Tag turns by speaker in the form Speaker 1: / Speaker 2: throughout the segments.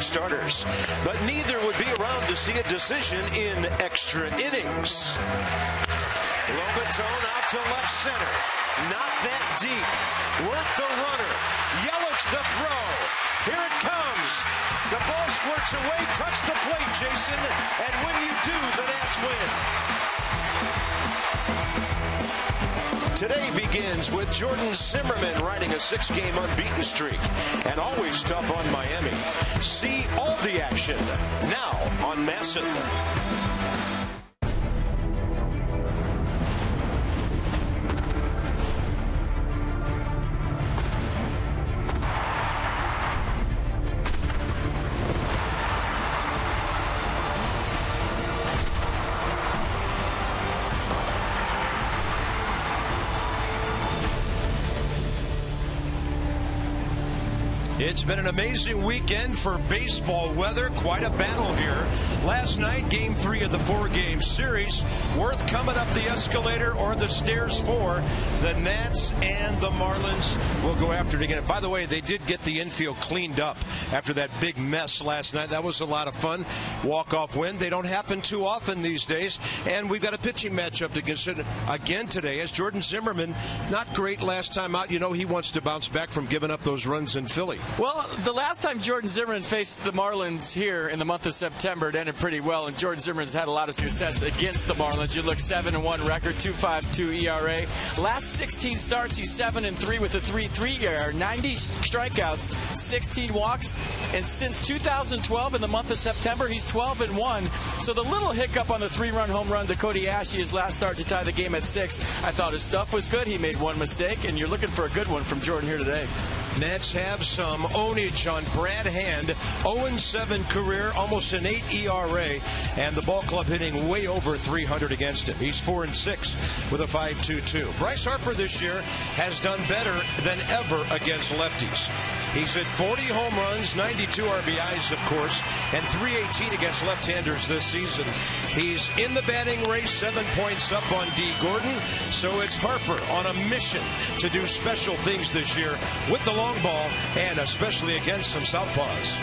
Speaker 1: starters, but neither would be around to see a decision in extra innings. Lobatone out to left center. Not that deep. Worth the runner. Yelich the throw. Here it comes. The ball squirts away. Touch the plate, Jason. And when you do, the Nats win. Today begins with Jordan Zimmermann riding a 6-game unbeaten streak and always tough on Miami. See all the action now on MASN. It's been an amazing weekend for baseball weather. Quite a battle here. Last night, Game 3 of the 4-game series. Worth coming up the escalator or the stairs for the Nats and the Marlins. Will go after it again. By the way, they did get the infield cleaned up after that big mess last night. That was a lot of fun. Walk-off win. They don't happen too often these days. And we've got a pitching matchup to consider again today as Jordan Zimmermann, not great last time out. You know he wants to bounce back from giving up those runs in Philly.
Speaker 2: Well, the last time Jordan Zimmermann faced the Marlins here in the month of September, it ended pretty well, and Jordan Zimmermann's had a lot of success against the Marlins. You look 7-1 record, 2.52 ERA. Last 16 starts, he's 7-3 with a 3.3 ERA, 90 strikeouts, 16 walks, and since 2012 in the month of September, he's 12-1. So the little hiccup on the 3-run home run to Cody Ashley, his last start to tie the game at 6, I thought his stuff was good. He made one mistake, and you're looking for a good one from Jordan here today.
Speaker 1: Nats have some ownage on Brad Hand. 0-7 career, almost an 8 ERA, and the ball club hitting way over 300 against him. He's 4-6 with a 5.22. Bryce Harper this year has done better than ever against lefties. He's hit 40 home runs, 92 RBIs, of course, and 318 against left-handers this season. He's in the batting race, 7 points up on D. Gordon. So it's Harper on a mission to do special things this year with the long ball and especially against some southpaws.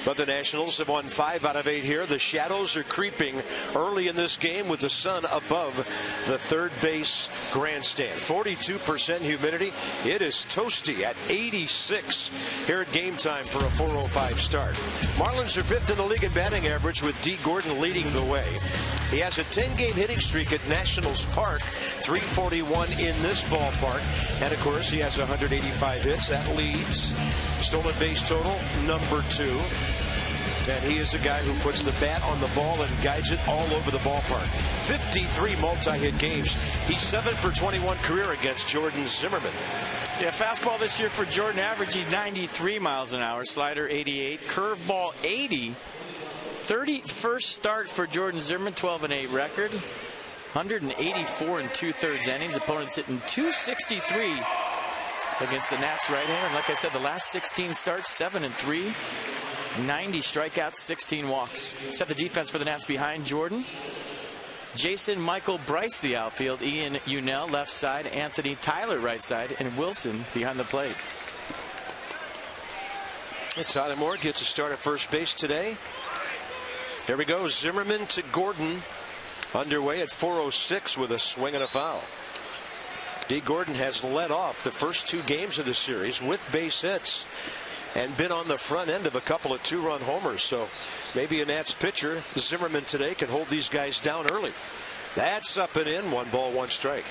Speaker 1: But the Nationals have won 5 out of 8 here. The shadows are creeping early in this game with the sun above the third base grandstand. 42% humidity. It is toasty at 86 here at game time for a 4:05 start. Marlins are 5th in the league in batting average with D. Gordon leading the way. He has a 10-game hitting streak at Nationals Park, 341 in this ballpark. And, of course, he has 185 hits. That leads stolen base total number 2. And he is a guy who puts the bat on the ball and guides it all over the ballpark. 53 multi-hit games. He's 7 for 21 career against Jordan Zimmerman.
Speaker 2: Yeah, fastball this year for Jordan averaging 93 miles an hour. Slider 88. Curveball 80. 31st start for Jordan Zimmerman, 12-8 record. 184 and 2/3 innings. Opponents hitting .263 against the Nats right-hander. And like I said, the last 16 starts, 7-3. 90 strikeouts, 16 walks. Set the defense for the Nats behind Jordan. Jason, Michael, Bryce the outfield. Ian Unell left side. Anthony Tyler right side. And Wilson behind the plate.
Speaker 1: Tyler Moore gets a start at first base today. Here we go. Zimmerman to Gordon. Underway at 4:06 with a swing and a foul. D. Gordon has led off the first 2 games of the series with base hits and been on the front end of a couple of 2-run homers. So maybe a Nats pitcher, Zimmerman, today can hold these guys down early. That's up and in. 1 ball, 1 strike.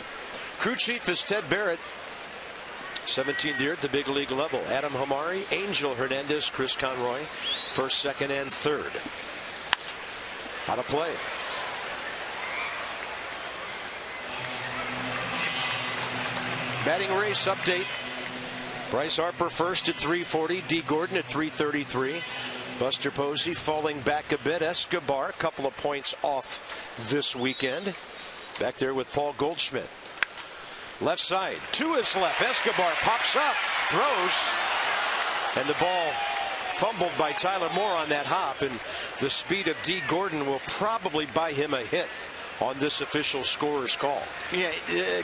Speaker 1: Crew chief is Ted Barrett. 17th year at the big league level. Adam Hamari, Angel Hernandez, Chris Conroy. 1st, 2nd, and 3rd. Out of play. Batting race update. Bryce Harper first at 340. D. Gordon at 333. Buster Posey falling back a bit. Escobar a couple of points off this weekend. Back there with Paul Goldschmidt. Left side to his left. Escobar pops up, throws, and the ball fumbled by Tyler Moore on that hop. And the speed of D. Gordon will probably buy him a hit on this official scorer's call.
Speaker 2: Yeah,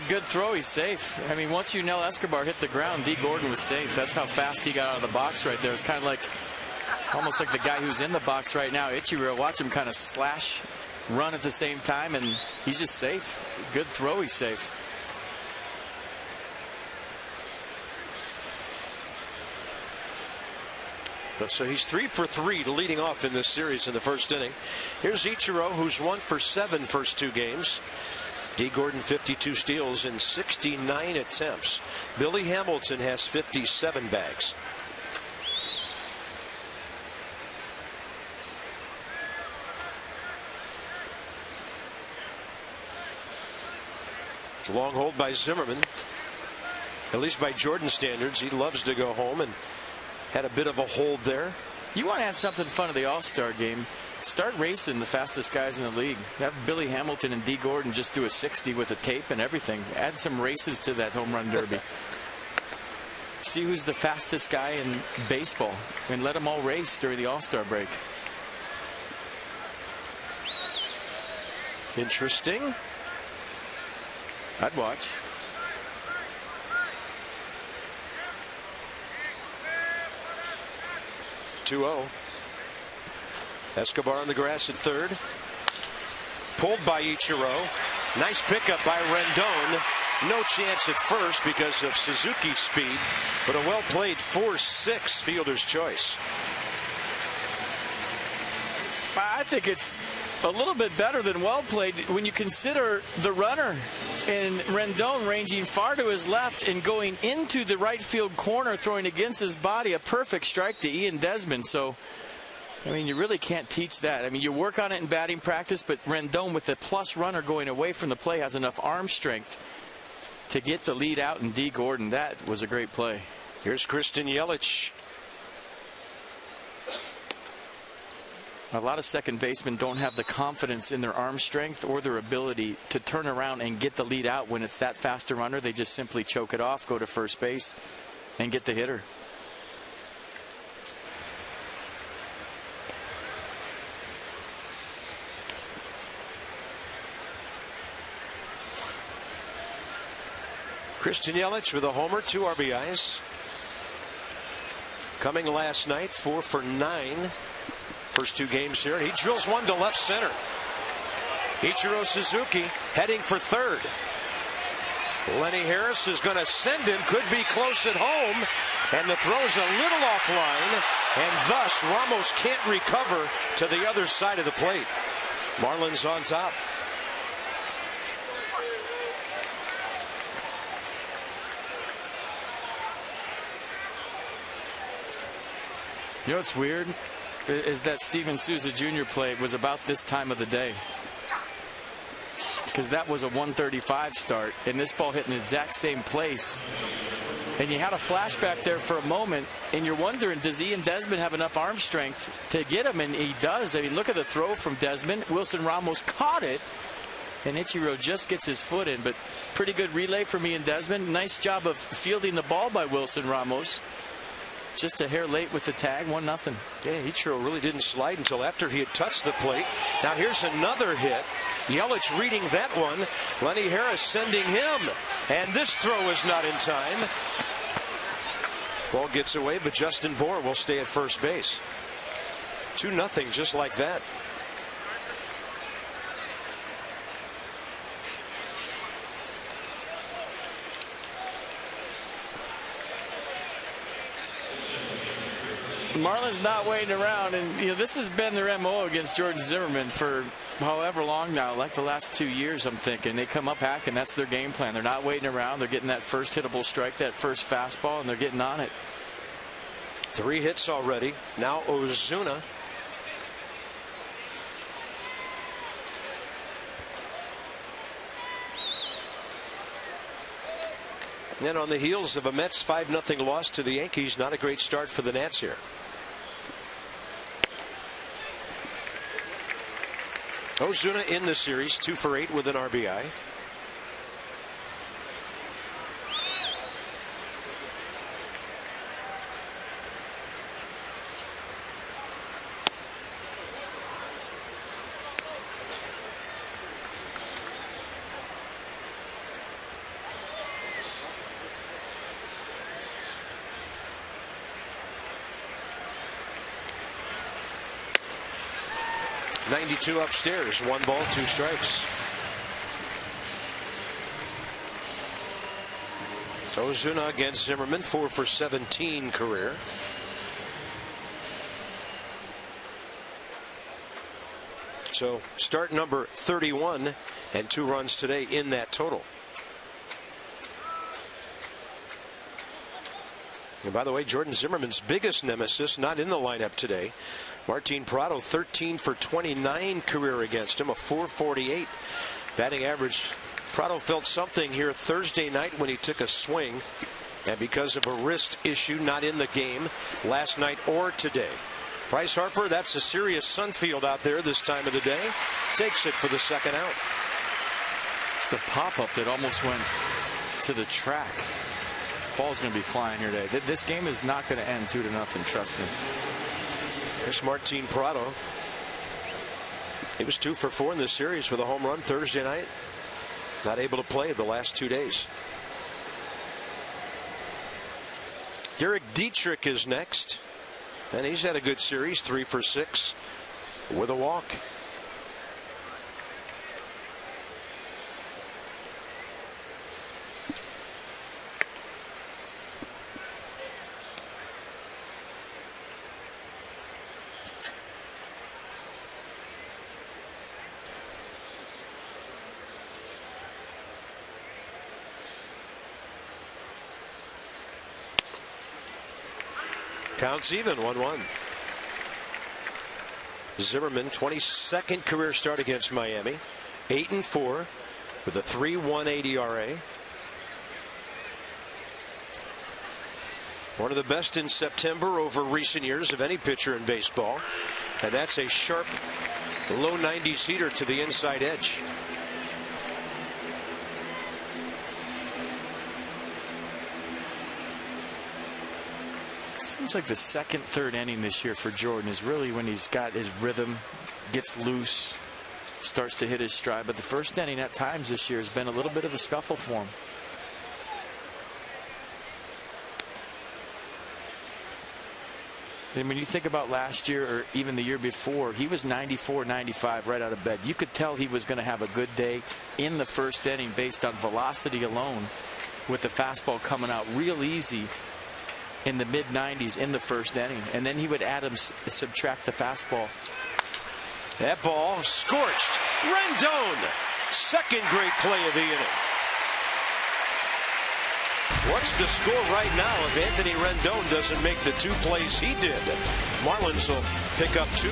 Speaker 2: good throw. He's safe. I mean, once Unell Escobar hit the ground, D. Gordon was safe. That's how fast he got out of the box right there. It's kind of like almost like the guy who's in the box right now, Ichiro. Watch him kind of slash, run at the same time, and he's just safe. Good throw. He's safe.
Speaker 1: So he's 3 for 3 leading off in this series in the first inning. Here's Ichiro, who's 1 for 7 first 2 games. D. Gordon 52 steals in 69 attempts. Billy Hamilton has 57 bags. Long hold by Zimmerman. At least by Jordan standards, he loves to go home and had a bit of a hold there.
Speaker 2: You want to have something fun at the All-Star game. Start racing the fastest guys in the league. Have Billy Hamilton and D. Gordon just do a 60 with a tape and everything. Add some races to that home run derby. See who's the fastest guy in baseball and let them all race during the All-Star break.
Speaker 1: Interesting.
Speaker 2: I'd watch.
Speaker 1: Escobar on the grass at 3rd. Pulled by Ichiro. Nice pickup by Rendon. No chance at first because of Suzuki's speed, but a well-played 4-6 fielder's choice.
Speaker 2: I think it's a little bit better than well played when you consider the runner and Rendon ranging far to his left and going into the right field corner, throwing against his body. A perfect strike to Ian Desmond. So, I mean, you really can't teach that. I mean, you work on it in batting practice, but Rendon with the plus runner going away from the play has enough arm strength to get the lead out in D. Gordon. That was a great play.
Speaker 1: Here's Christian Yelich.
Speaker 2: A lot of second basemen don't have the confidence in their arm strength or their ability to turn around and get the lead out when it's that fast a runner. They just simply choke it off, go to first base, and get the hitter.
Speaker 1: Christian Yelich with a homer, 2 RBIs. Coming last night, 4 for 9 First 2 games here, and he drills one to left center. Ichiro Suzuki heading for third. Lenny Harris is going to send him, could be close at home, and the throw's a little offline, and thus Ramos can't recover to the other side of the plate. Marlins on top.
Speaker 2: You know what's weird is that Steven Souza Jr. play was about this time of the day, because that was a 135 start, and this ball hit in the exact same place. And you had a flashback there for a moment, and you're wondering, does Ian Desmond have enough arm strength to get him? And he does. I mean, look at the throw from Desmond. Wilson Ramos caught it, and Ichiro just gets his foot in. But pretty good relay from Ian Desmond. Nice job of fielding the ball by Wilson Ramos. Just a hair late with the tag, 1-0.
Speaker 1: Yeah, Ichiro really didn't slide until after he had touched the plate. Now here's another hit. Yelich reading that one. Lenny Harris sending him. And this throw is not in time. Ball gets away, but Justin Bour will stay at first base. 2-0 just like that.
Speaker 2: Marlins not waiting around, and this has been their MO against Jordan Zimmermann for however long now, like the last 2 years. I'm thinking they come up hacking. That's their game plan. They're not waiting around. They're getting that first hittable strike, that first fastball, and they're getting on it.
Speaker 1: 3 hits already. Now Ozuna. And on the heels of a Mets 5-0 loss to the Yankees, not a great start for the Nats here. Ozuna in the series, 2 for 8 with an RBI. .92 upstairs, 1 ball, 2 strikes. Ozuna against Zimmermann, 4 for 17 career. So start number 31 and 2 runs today in that total. And by the way, Jordan Zimmermann's biggest nemesis not in the lineup today. Martin Prado, 13 for 29 career against him, a .448 batting average. Prado felt something here Thursday night when he took a swing, and because of a wrist issue, not in the game last night or today. Bryce Harper, that's a serious Sunfield out there this time of the day. Takes it for the second out.
Speaker 2: It's a pop-up that almost went to the track. Ball's going to be flying here today. This game is not going to end 2-0, trust me.
Speaker 1: Here's Martin Prado. He was 2 for 4 in this series with a home run Thursday night. Not able to play the last 2 days. Derek Dietrich is next, and he's had a good series, 3 for 6 with a walk. Counts even, 1-1. Zimmermann, 22nd career start against Miami, 8-4 with a 3.18 ERA. One of the best in September over recent years of any pitcher in baseball, and that's a sharp low 90s heater to the inside edge.
Speaker 2: Seems like the second, third inning this year for Jordan is really when he's got his rhythm, gets loose, starts to hit his stride. But the first inning at times this year has been a little bit of a scuffle for him. And when you think about last year or even the year before, he was 94, 95 right out of bed. You could tell he was going to have a good day in the first inning based on velocity alone, with the fastball coming out real easy in the mid-90s in the first inning. And then he would subtract the fastball.
Speaker 1: That ball scorched. Rendon, second great play of the inning. What's the score right now if Anthony Rendon doesn't make the 2 plays he did? Marlins will pick up 2.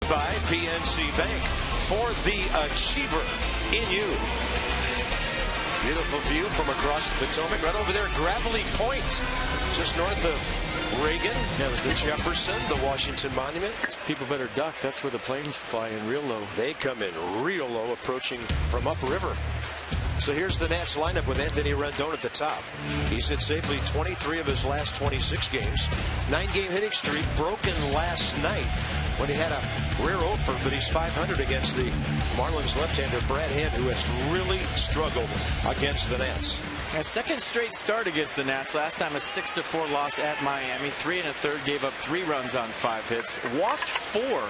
Speaker 1: By PNC Bank for the Achiever in you. Beautiful view from across the Potomac, right over there, Gravelly Point, just north of Reagan.
Speaker 2: Yeah, it was good.
Speaker 1: Jefferson, the Washington Monument.
Speaker 2: People better duck. That's where the planes fly in real low.
Speaker 1: They come in real low, approaching from upriver. So here's the Nats lineup with Anthony Rendon at the top. He's hit safely 23 of his last 26 games. 9-game hitting streak broken last night when he had a rare offer, but he's .500 against the Marlins left-hander Brad Hand, who has really struggled against the Nats.
Speaker 2: A second straight start against the Nats. Last time a 6-4 loss at Miami. 3 1/3, gave up 3 runs on 5 hits. Walked 4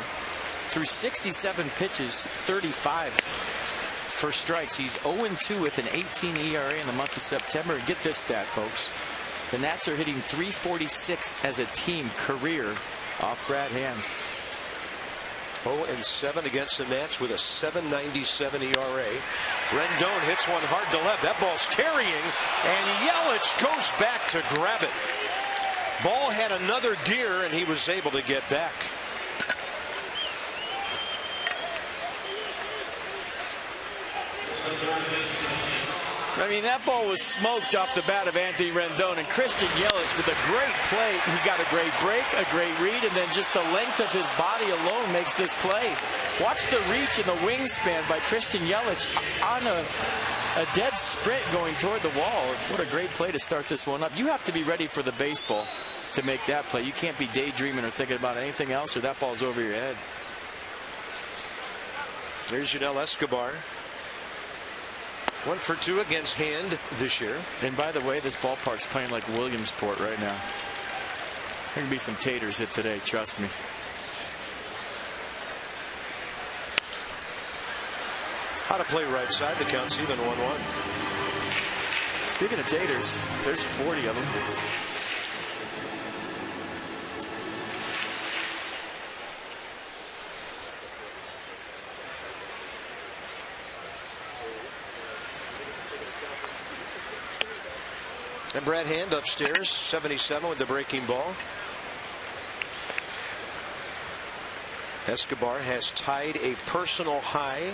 Speaker 2: through 67 pitches, 35 for strikes. He's 0-2 with an 18 ERA in the month of September. And get this stat, folks. The Nats are hitting .346 as a team career off Brad Hand.
Speaker 1: 0-7 against the Nats with a 7.97 ERA. Rendon hits one hard to left. That ball's carrying, and Yelich goes back to grab it. Ball had another gear, and he was able to get back.
Speaker 2: I mean, that ball was smoked off the bat of Anthony Rendon, and Christian Yelich with a great play. He got a great break, a great read, and then just the length of his body alone makes this play. Watch the reach and the wingspan by Christian Yelich on a dead sprint going toward the wall. What a great play to start this one up. You have to be ready for the baseball to make that play. You can't be daydreaming or thinking about anything else, or that ball's over your head.
Speaker 1: There's Yunel Escobar. 1 for 2 against Hand this year.
Speaker 2: And by the way, this ballpark's playing like Williamsport right now. There can be some taters hit today, trust me.
Speaker 1: How to play right side. The count's even 1-1.
Speaker 2: Speaking of taters, there's 40 of them.
Speaker 1: And Brad Hand upstairs, 77 with the breaking ball. Escobar has tied a personal high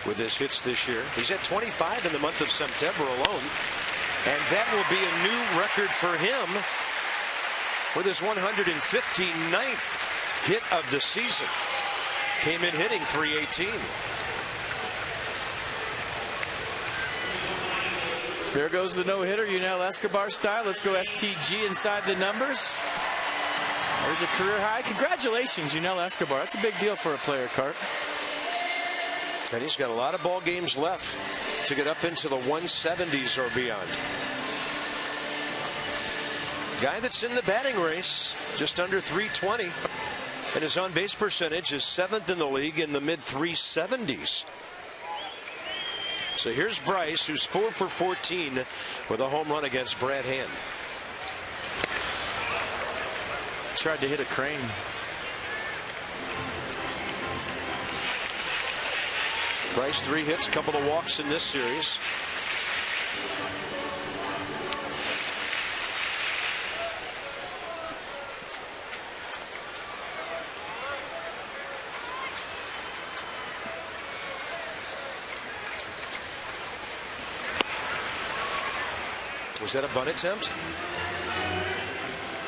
Speaker 1: with his hits this year. He's at 25 in the month of September alone. And that will be a new record for him with his 159th hit of the season. came in hitting .318.
Speaker 2: There goes the no-hitter, Yunel Escobar style. Let's go STG inside the numbers. There's a career high. Congratulations, Yunel Escobar. That's a big deal for a player, Cart.
Speaker 1: And he's got a lot of ball games left to get up into the 170s or beyond. Guy that's in the batting race, just under .320. And his on-base percentage is 7th in the league in the mid-370s. So here's Bryce, who's 4 for 14 with a home run against Brad Hand.
Speaker 2: Tried to hit a crane.
Speaker 1: Bryce 3 hits, a couple of walks in this series. Was that a bunt attempt?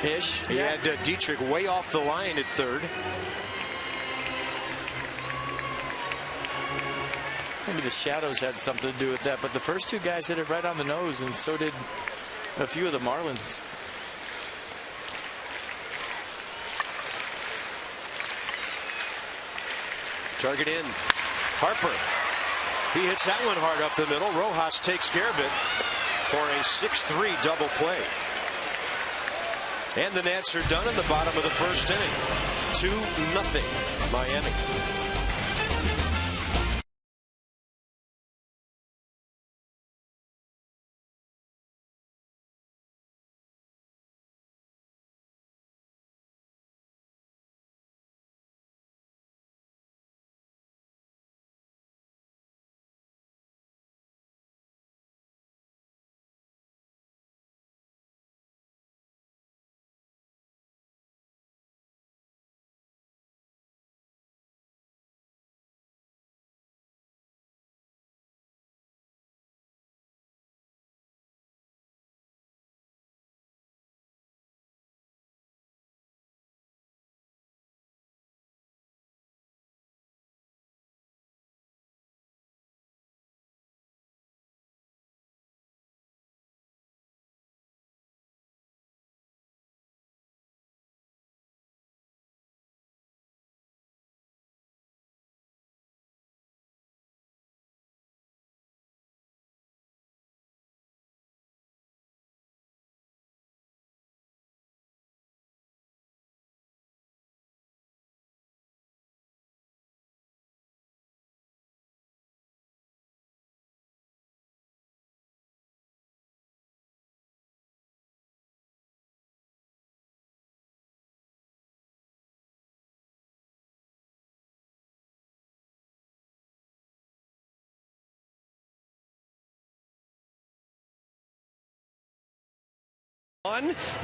Speaker 2: Ish.
Speaker 1: He had Dietrich way off the line at third.
Speaker 2: Maybe the shadows had something to do with that, but the first two guys hit it right on the nose, and so did a few of the Marlins.
Speaker 1: Target in. Harper. He hits that one hard up the middle. Rojas takes care of it for a 6-3 double play. And the Nats are done in the bottom of the first inning. 2-0 Miami.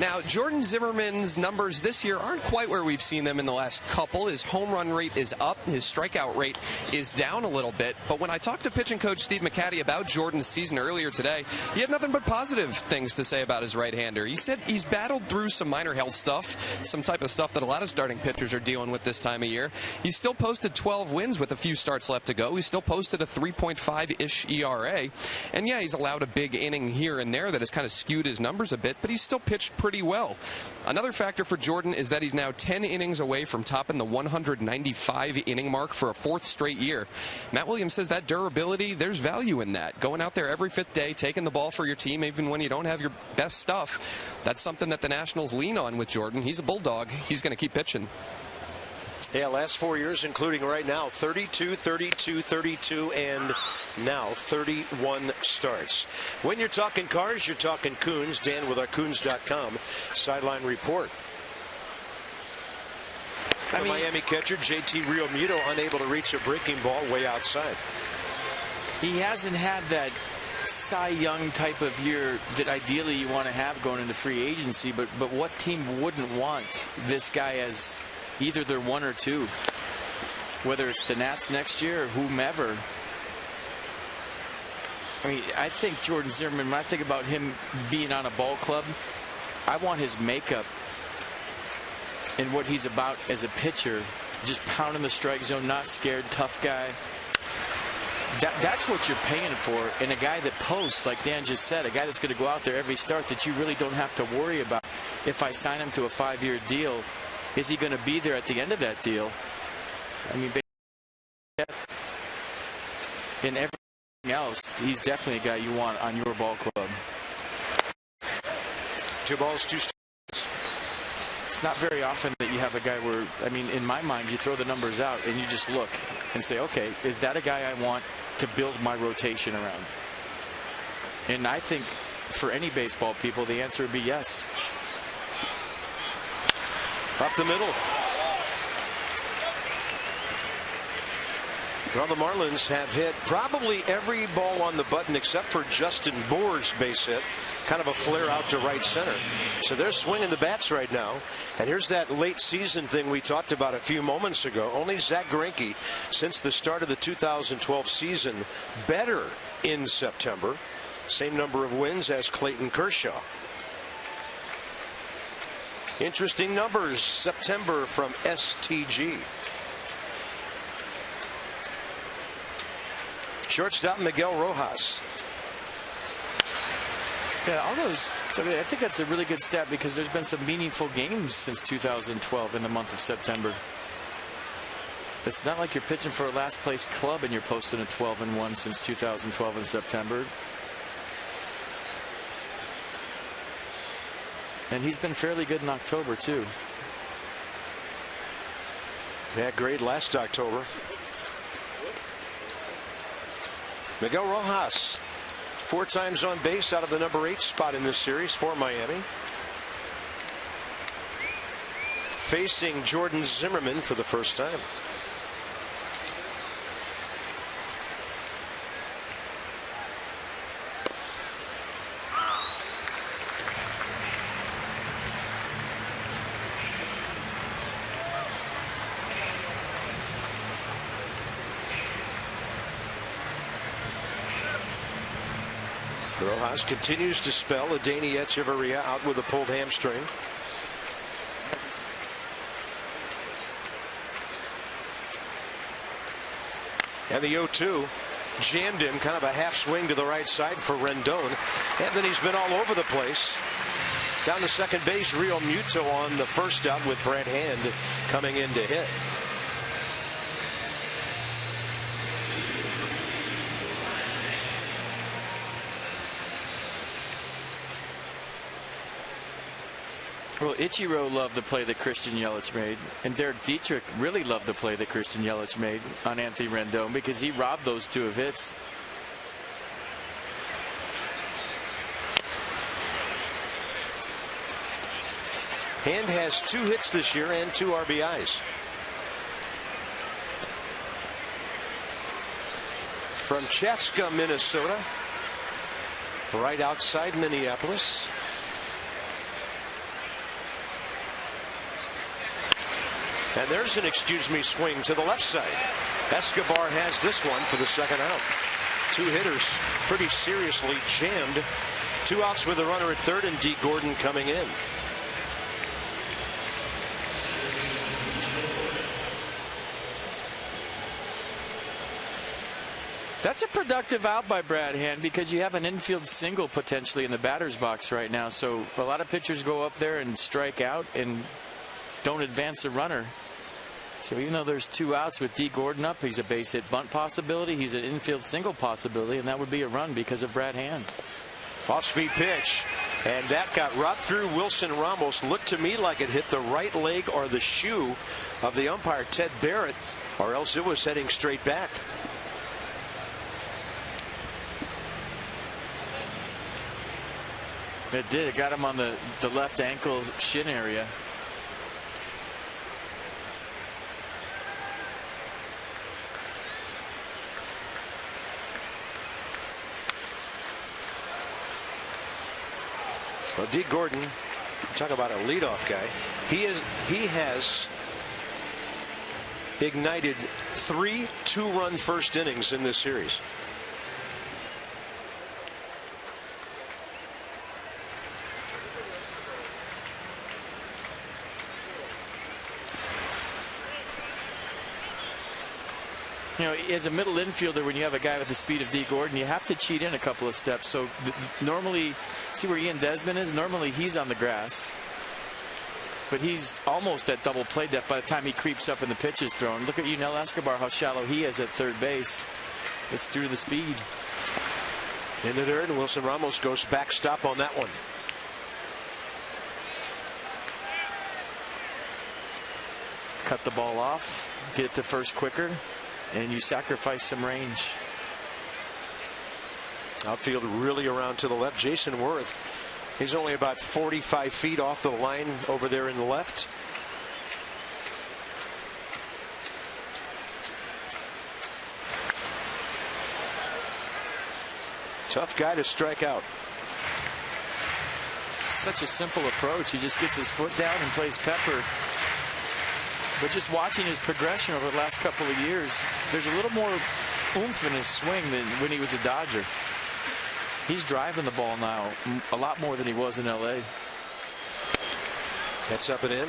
Speaker 3: Now, Jordan Zimmermann's numbers this year aren't quite where we've seen them in the last couple. His home run rate is up. His strikeout rate is down a little bit. But when I talked to pitching coach Steve McCatty about Jordan's season earlier today, he had nothing but positive things to say about his right-hander. He said he's battled through some minor health stuff, some type of stuff that a lot of starting pitchers are dealing with this time of year. He still posted 12 wins with a few starts left to go. He still posted a 3.5-ish ERA. And yeah, he's allowed a big inning here and there that has kind of skewed his numbers a bit, but he's still pitched pretty well. Another factor for Jordan is that he's now 10 innings away from topping the 195 inning mark for a fourth straight year. Matt Williams says that durability, there's value in that. Going out there every fifth day, taking the ball for your team, even when you don't have your best stuff. That's something that the Nationals lean on with Jordan. He's a bulldog. He's going to keep pitching.
Speaker 1: Yeah, last 4 years, including right now, 32, 32, 32, and now 31 starts. When you're talking cars, you're talking Coons. Dan with our Coons.com sideline report. The Miami catcher, JT Realmuto, unable to reach a breaking ball way outside.
Speaker 2: He hasn't had that Cy Young type of year that ideally you want to have going into free agency, but what team wouldn't want this guy as either their one or two, whether it's the Nats next year or whomever? I mean, I think Jordan Zimmermann, when I think about him being on a ball club, I want his makeup and what he's about as a pitcher just pounding the strike zone, not scared, tough guy. That's what you're paying for. And a guy that posts, like Dan just said, a guy that's going to go out there every start that you really don't have to worry about. If I sign him to a 5-year deal, is he going to be there at the end of that deal? I mean, in everything else, he's definitely a guy you want on your ball club.
Speaker 1: 2 balls, 2 strikes.
Speaker 2: It's not very often that you have a guy where, I mean, in my mind, you throw the numbers out and you just look and say, okay, is that a guy I want to build my rotation around? And I think for any baseball people, the answer would be yes.
Speaker 1: Up the middle. Well, the Marlins have hit probably every ball on the button except for Justin Bour's base hit. Kind of a flare out to right center. So they're swinging the bats right now. And here's that late season thing we talked about a few moments ago. Only Zach Greinke since the start of the 2012 season better in September. Same number of wins as Clayton Kershaw. Interesting numbers September from STG. Shortstop Miguel Rojas.
Speaker 2: Yeah, all those. I mean, I think that's a really good stat because there's been some meaningful games since 2012 in the month of September. It's not like you're pitching for a last place club and you're posting a 12-1 since 2012 in September. And he's been fairly good in October too.
Speaker 1: Yeah, great last October. Miguel Rojas, 4 times on base out of the number 8 spot in this series for Miami. Facing Jordan Zimmerman for the first time. Rojas continues to spell Adeiny Echeverria out with a pulled hamstring. And the 0-2 jammed him, kind of a half swing to the right side for Rendon. And then he's been all over the place. Down to second base, Real Muto on the first out with Brad Hand coming in to hit.
Speaker 2: Well, Ichiro loved the play that Christian Yelich made, and Derek Dietrich really loved the play that Christian Yelich made on Anthony Rendon because he robbed those 2 of hits.
Speaker 1: Hand has 2 hits this year and 2 RBIs. From Chaska, Minnesota, right outside Minneapolis. And there's an excuse me swing to the left side. Escobar has this one for the second out. 2 hitters pretty seriously jammed. 2 outs with a runner at third and D. Gordon coming in.
Speaker 2: That's a productive out by Brad Hand because you have an infield single potentially in the batter's box right now. So a lot of pitchers go up there and strike out and don't advance a runner. So even though there's 2 outs with D. Gordon up, he's a base hit bunt possibility. He's an infield single possibility, and that would be a run because of Brad Hand.
Speaker 1: Off-speed pitch, and that got right through Wilson Ramos. Looked to me like it hit the right leg or the shoe of the umpire, Ted Barrett, or else it was heading straight back.
Speaker 2: It did. It got him on the left ankle shin area.
Speaker 1: Well, D. Gordon, talk about a leadoff guy. He has ignited 3 2-run first innings in this series.
Speaker 2: You know, as a middle infielder, when you have a guy with the speed of D. Gordon, you have to cheat in a couple of steps. So normally, see where Ian Desmond is? Normally he's on the grass. But he's almost at double play depth by the time he creeps up and the pitch is thrown. Look at Yunel Escobar, how shallow he is at third base. It's through the speed.
Speaker 1: In the dirt, and Wilson Ramos goes backstop on that one.
Speaker 2: Cut the ball off, get it to first quicker, and you sacrifice some range.
Speaker 1: Outfield really around to the left. Jason Worth, he's only about 45 feet off the line over there in the left. Tough guy to strike out.
Speaker 2: Such a simple approach. He just gets his foot down and plays pepper. But just watching his progression over the last couple of years, there's a little more oomph in his swing than when he was a Dodger. He's driving the ball now a lot more than he was in L.A.
Speaker 1: That's up and in.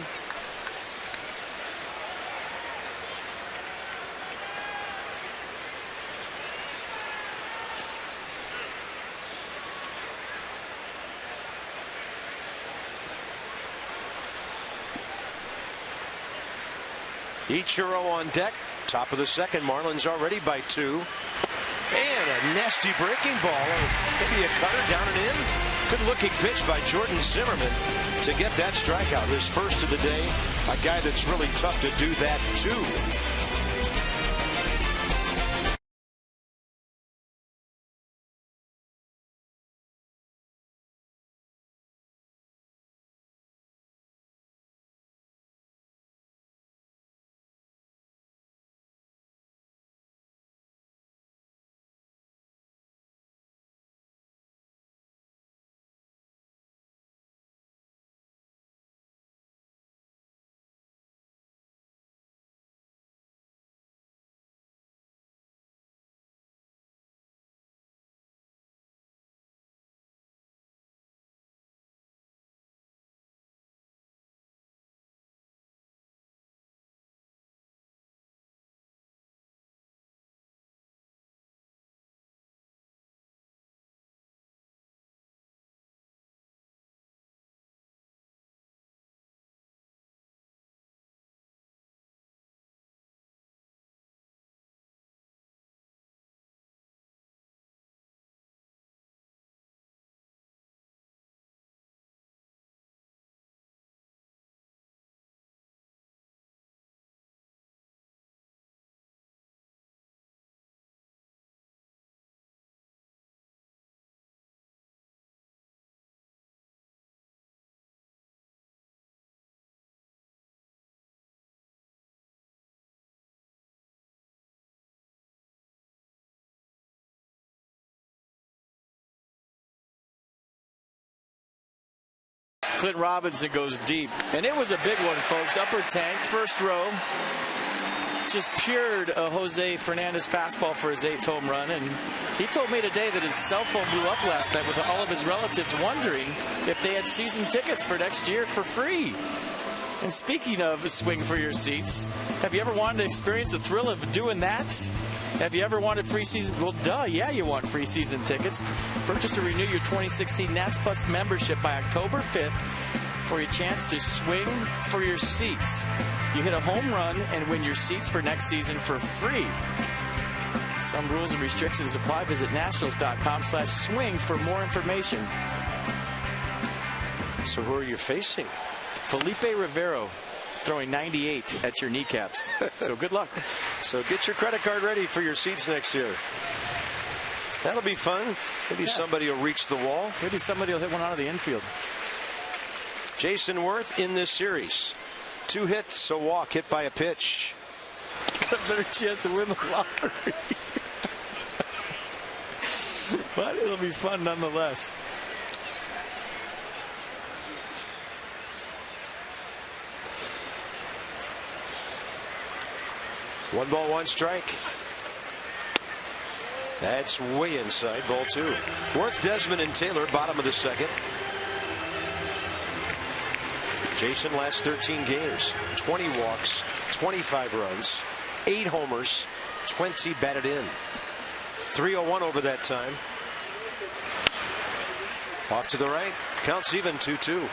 Speaker 1: Ichiro on deck. Top of the second. Marlins already by 2. And a nasty breaking ball. Maybe a cutter down and in. Good looking pitch by Jordan Zimmerman to get that strikeout. His first of the day. A guy that's really tough to do that too.
Speaker 2: Clint Robinson goes deep, and it was a big one, folks. Upper tank, first row. Just pured a Jose Fernandez fastball for his 8th home run, and he told me today that his cell phone blew up last night with all of his relatives wondering if they had season tickets for next year for free. And speaking of swing for your seats, have you ever wanted to experience the thrill of doing that? Have you ever wanted free season? Well, duh, yeah, you want free season tickets. Purchase or renew your 2016 Nats Plus membership by October 5th for your chance to swing for your seats. You hit a home run and win your seats for next season for free. Some rules and restrictions apply. Visit nationals.com/swing for more information.
Speaker 1: So who are you facing?
Speaker 2: Felipe Rivero, throwing 98 at your kneecaps. So good luck.
Speaker 1: So get your credit card ready for your seats next year. That'll be fun. Maybe somebody will reach the wall.
Speaker 2: Maybe somebody will hit one out of the infield.
Speaker 1: Jason Worth in this series. 2 hits, a walk, hit by a pitch.
Speaker 2: Got a better chance to win the lottery. But it'll be fun nonetheless.
Speaker 1: One ball, one strike. That's way inside. Ball 2. Worth, Desmond, and Taylor, bottom of the second. Jason, last 13 games, 20 walks, 25 runs, 8 homers, 20 batted in. 301 over that time. Off to the right. Counts even 2-2.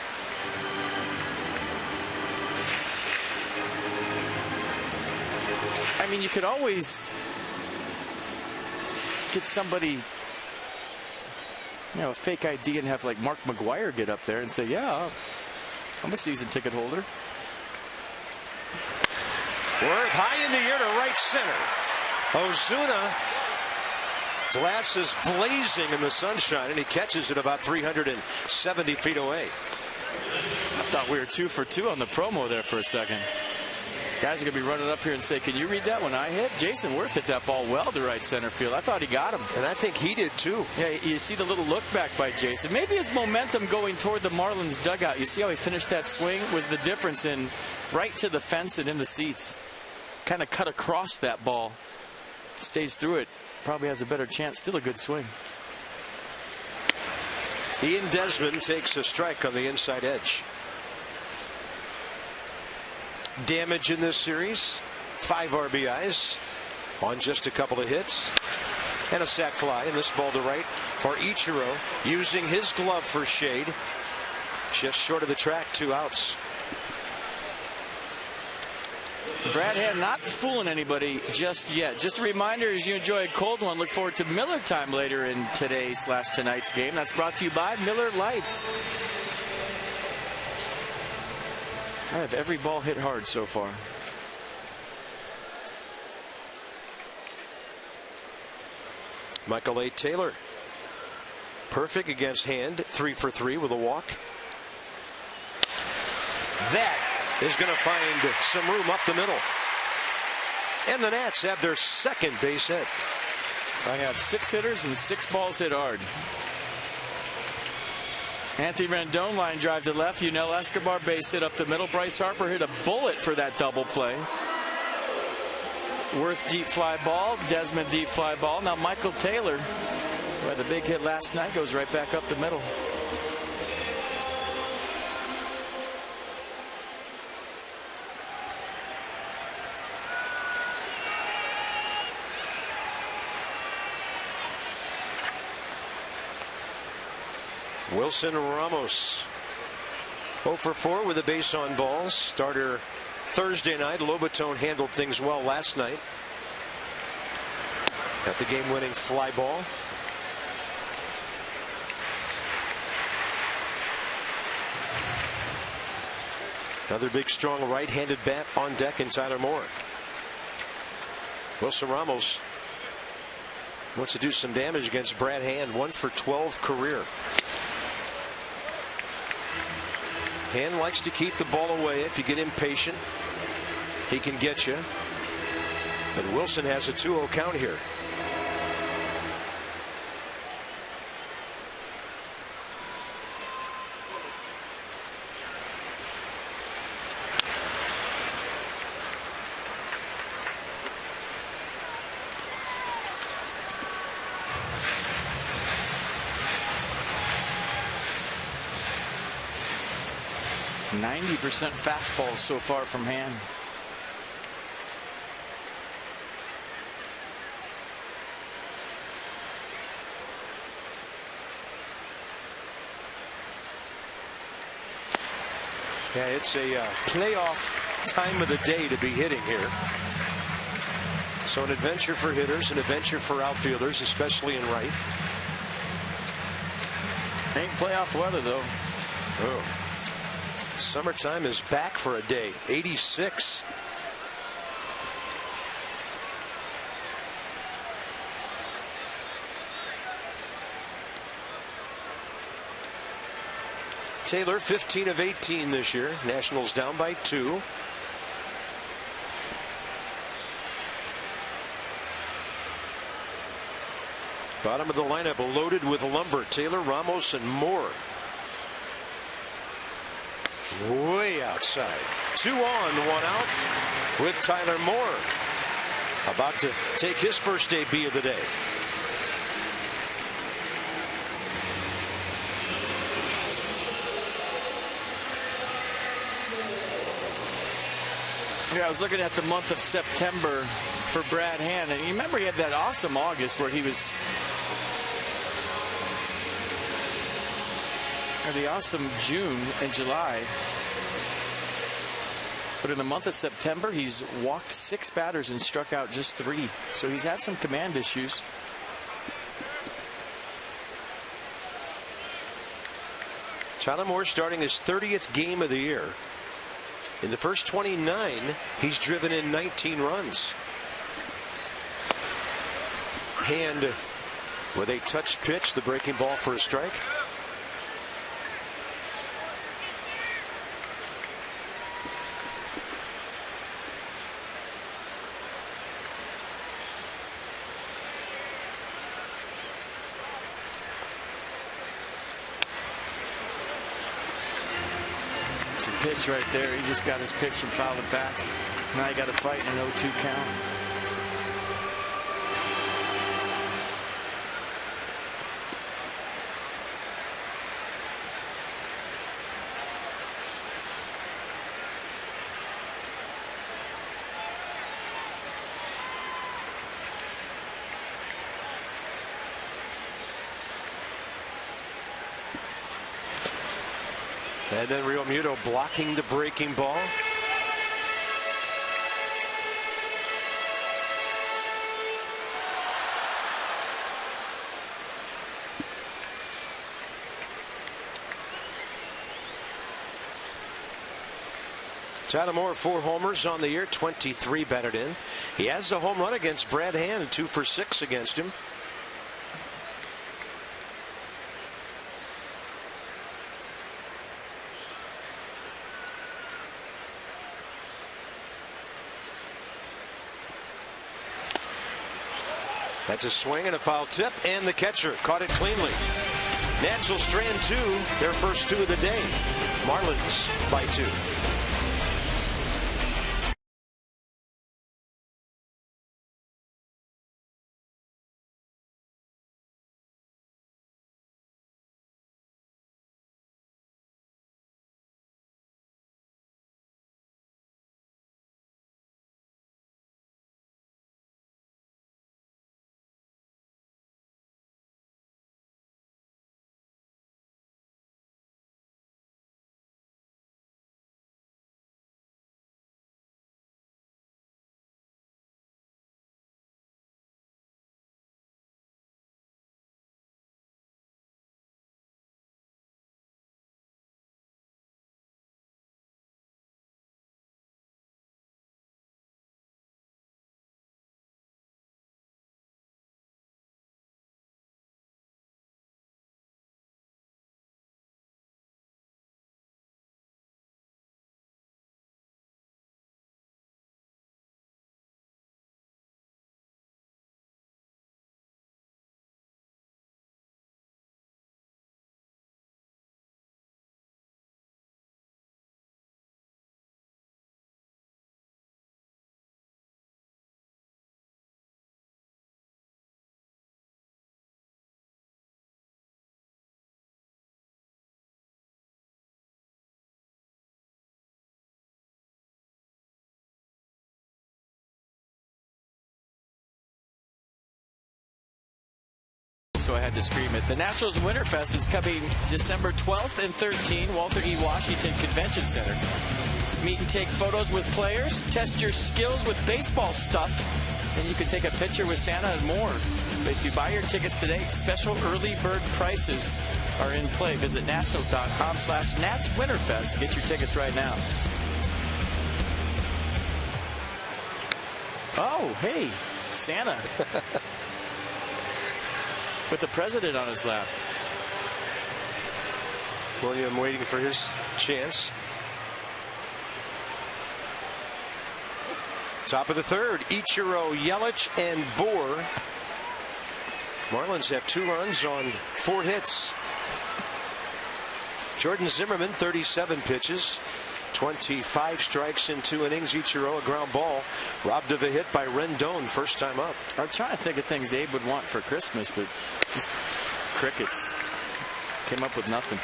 Speaker 2: I mean, you could always get somebody, a fake ID and have like Mark McGwire get up there and say, yeah, I'm a season ticket holder.
Speaker 1: Worth high in the air to right center. Ozuna, glasses blazing in the sunshine, and he catches it about 370 feet away.
Speaker 2: I thought we were 2 for 2 on the promo there for a second. Guys are going to be running up here and say, can you read that when I hit? Jason Worth hit that ball well to right center field. I thought he got him.
Speaker 1: And I think he did too.
Speaker 2: Yeah, you see the little look back by Jason. Maybe his momentum going toward the Marlins dugout. You see how he finished that swing was the difference in right to the fence and in the seats. Kind of cut across that ball. Stays through it. Probably has a better chance. Still a good swing.
Speaker 1: Ian Desmond takes a strike on the inside edge. Damage in this series. 5 RBIs on just a couple of hits. And a sac fly. And this ball to right for Ichiro, using his glove for shade. Just short of the track. 2 outs.
Speaker 2: Brad Hand not fooling anybody just yet. Just a reminder, as you enjoy a cold one, look forward to Miller time later in today's/tonight's game. That's brought to you by Miller Lite. I have every ball hit hard so far.
Speaker 1: Michael A. Taylor. Perfect against Hand. 3 for 3 with a walk. That is going to find some room up the middle. And the Nats have their second base hit.
Speaker 2: I have 6 hitters and 6 balls hit hard. Anthony Rendon line drive to left. Yunel Escobar base hit up the middle. Bryce Harper hit a bullet for that double play. Worth deep fly ball. Desmond deep fly ball. Now Michael Taylor, who had the big hit last night, goes right back up the middle.
Speaker 1: Wilson Ramos 0 for 4 with a base on balls. Starter Thursday night. Lobaton handled things well last night. Got the game-winning fly ball. Another big, strong right-handed bat on deck in Tyler Moore. Wilson Ramos wants to do some damage against Brad Hand. 1 for 12 career. Hand likes to keep the ball away. If you get impatient, he can get you. But Wilson has a 2-0 count here.
Speaker 2: %90 fastballs so far from Hand.
Speaker 1: Yeah, it's a playoff time of the day to be hitting here. So an adventure for hitters, an adventure for outfielders, especially in right.
Speaker 2: Ain't playoff weather though.
Speaker 1: Oh. Summertime is back for a day. 86. Taylor 15 of 18 this year. Nationals down by 2. Bottom of the lineup loaded with lumber. Taylor, Ramos, and Moore. Way outside. 2 on, 1 out with Tyler Moore. About to take his first AB of the day.
Speaker 2: Yeah, I was looking at the month of September for Brad Hand. And you remember he had that awesome August where he was, or the awesome June and July. But in the month of September, he's walked 6 batters and struck out just 3. So he's had some command issues.
Speaker 1: Tyler Moore starting his 30th game of the year. In the first 29, he's driven in 19 runs. Hand with a touch pitch, the breaking ball for a strike.
Speaker 2: It's a pitch right there. He just got his pitch and fouled it back. Now you got to fight in an 0-2 count.
Speaker 1: And then Real Muto blocking the breaking ball. Tyler Moore, 4 homers on the year, 23 batted in. He has a home run against Brad Hand and 2 for 6 against him. That's a swing and a foul tip, and the catcher caught it cleanly. Nats will strand 2, their first 2 of the day. Marlins by 2.
Speaker 2: So I had to scream it. The Nationals Winterfest is coming December 12th and 13th, Walter E. Washington Convention Center. Meet and take photos with players, test your skills with baseball stuff, and you can take a picture with Santa and more. But if you buy your tickets today, special early bird prices are in play. Visit nationals.com/NatsWinterfest. Get your tickets right now. Oh, hey, Santa. With the president on his lap.
Speaker 1: William waiting for his chance. Top of the third, Ichiro, Yelich, and Bohr. Marlins have 2 runs on 4 hits. Jordan Zimmerman, 37 pitches, 25 strikes in 2 innings. Ichiro, a ground ball, robbed of a hit by Rendon, first time up.
Speaker 2: I'm trying to think of things Abe would want for Christmas, but just crickets. Came up with nothing.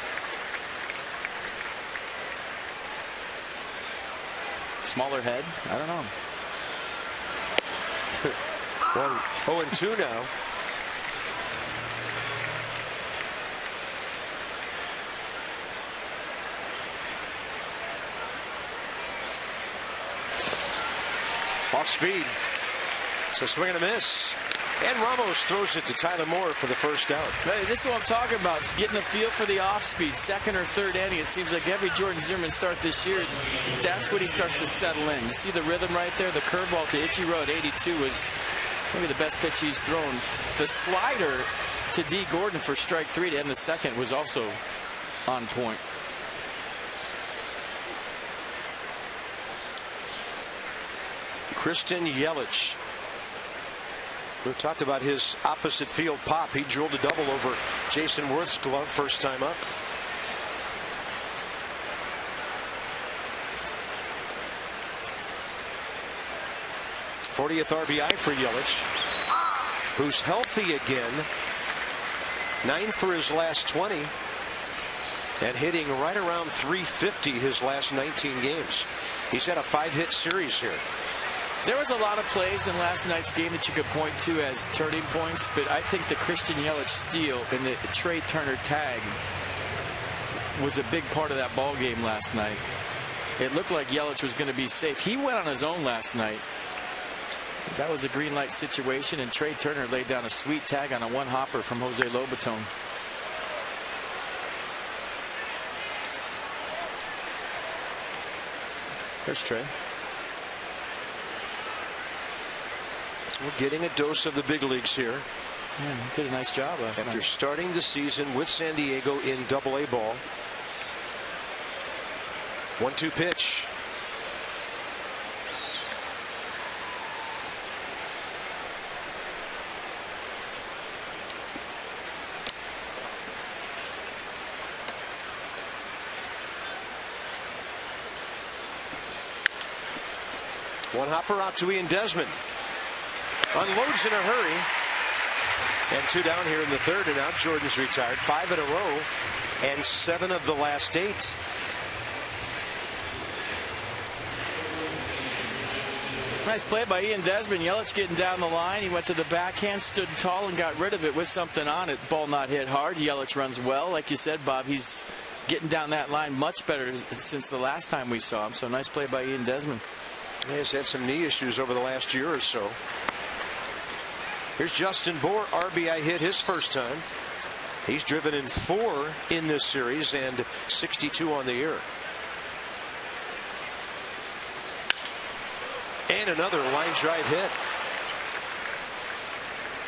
Speaker 2: Smaller head? I don't know.
Speaker 1: 0-2 now. Off speed. It's a swing and a miss. And Ramos throws it to Tyler Moore for the first out.
Speaker 2: Hey, this is what I'm talking about. Getting a feel for the off-speed, second or third inning. It seems like every Jordan Zimmerman start this year, that's when he starts to settle in. You see the rhythm right there? The curveball to Ichiro at 82 was maybe the best pitch he's thrown. The slider to D. Gordon for strike 3 to end the second was also on point.
Speaker 1: Christian Yelich. We've talked about his opposite field pop. He drilled a double over Jason Worth's glove first time up. '40th RBI for Yelich, who's healthy again. 9 for his last 20. And hitting right around .350 his last 19 games. He's had a 5-hit series here.
Speaker 2: There was a lot of plays in last night's game that you could point to as turning points, but I think the Christian Yelich steal and the Trey Turner tag was a big part of that ball game last night. It looked like Yelich was going to be safe. He went on his own last night. That was a green light situation, and Trey Turner laid down a sweet tag on a one-hopper from Jose Lobaton. There's Trey.
Speaker 1: We're getting a dose of the big leagues here.
Speaker 2: Yeah, did a nice job last night.
Speaker 1: After starting the season with San Diego in Double-A ball. 1-2 pitch. One hopper out to Ian Desmond. Unloads in a hurry. And 2 down here in the third, and now Jordan's retired. 5 in a row and 7 of the last 8.
Speaker 2: Nice play by Ian Desmond. Yelich getting down the line. He went to the backhand, stood tall, and got rid of it with something on it. Ball not hit hard. Yelich runs well. Like you said, Bob, he's getting down that line much better since the last time we saw him. So nice play by Ian Desmond.
Speaker 1: He's had some knee issues over the last year or so. Here's Justin Bour, RBI hit his first time. He's driven in 4 in this series and 62 on the year. And another line drive hit.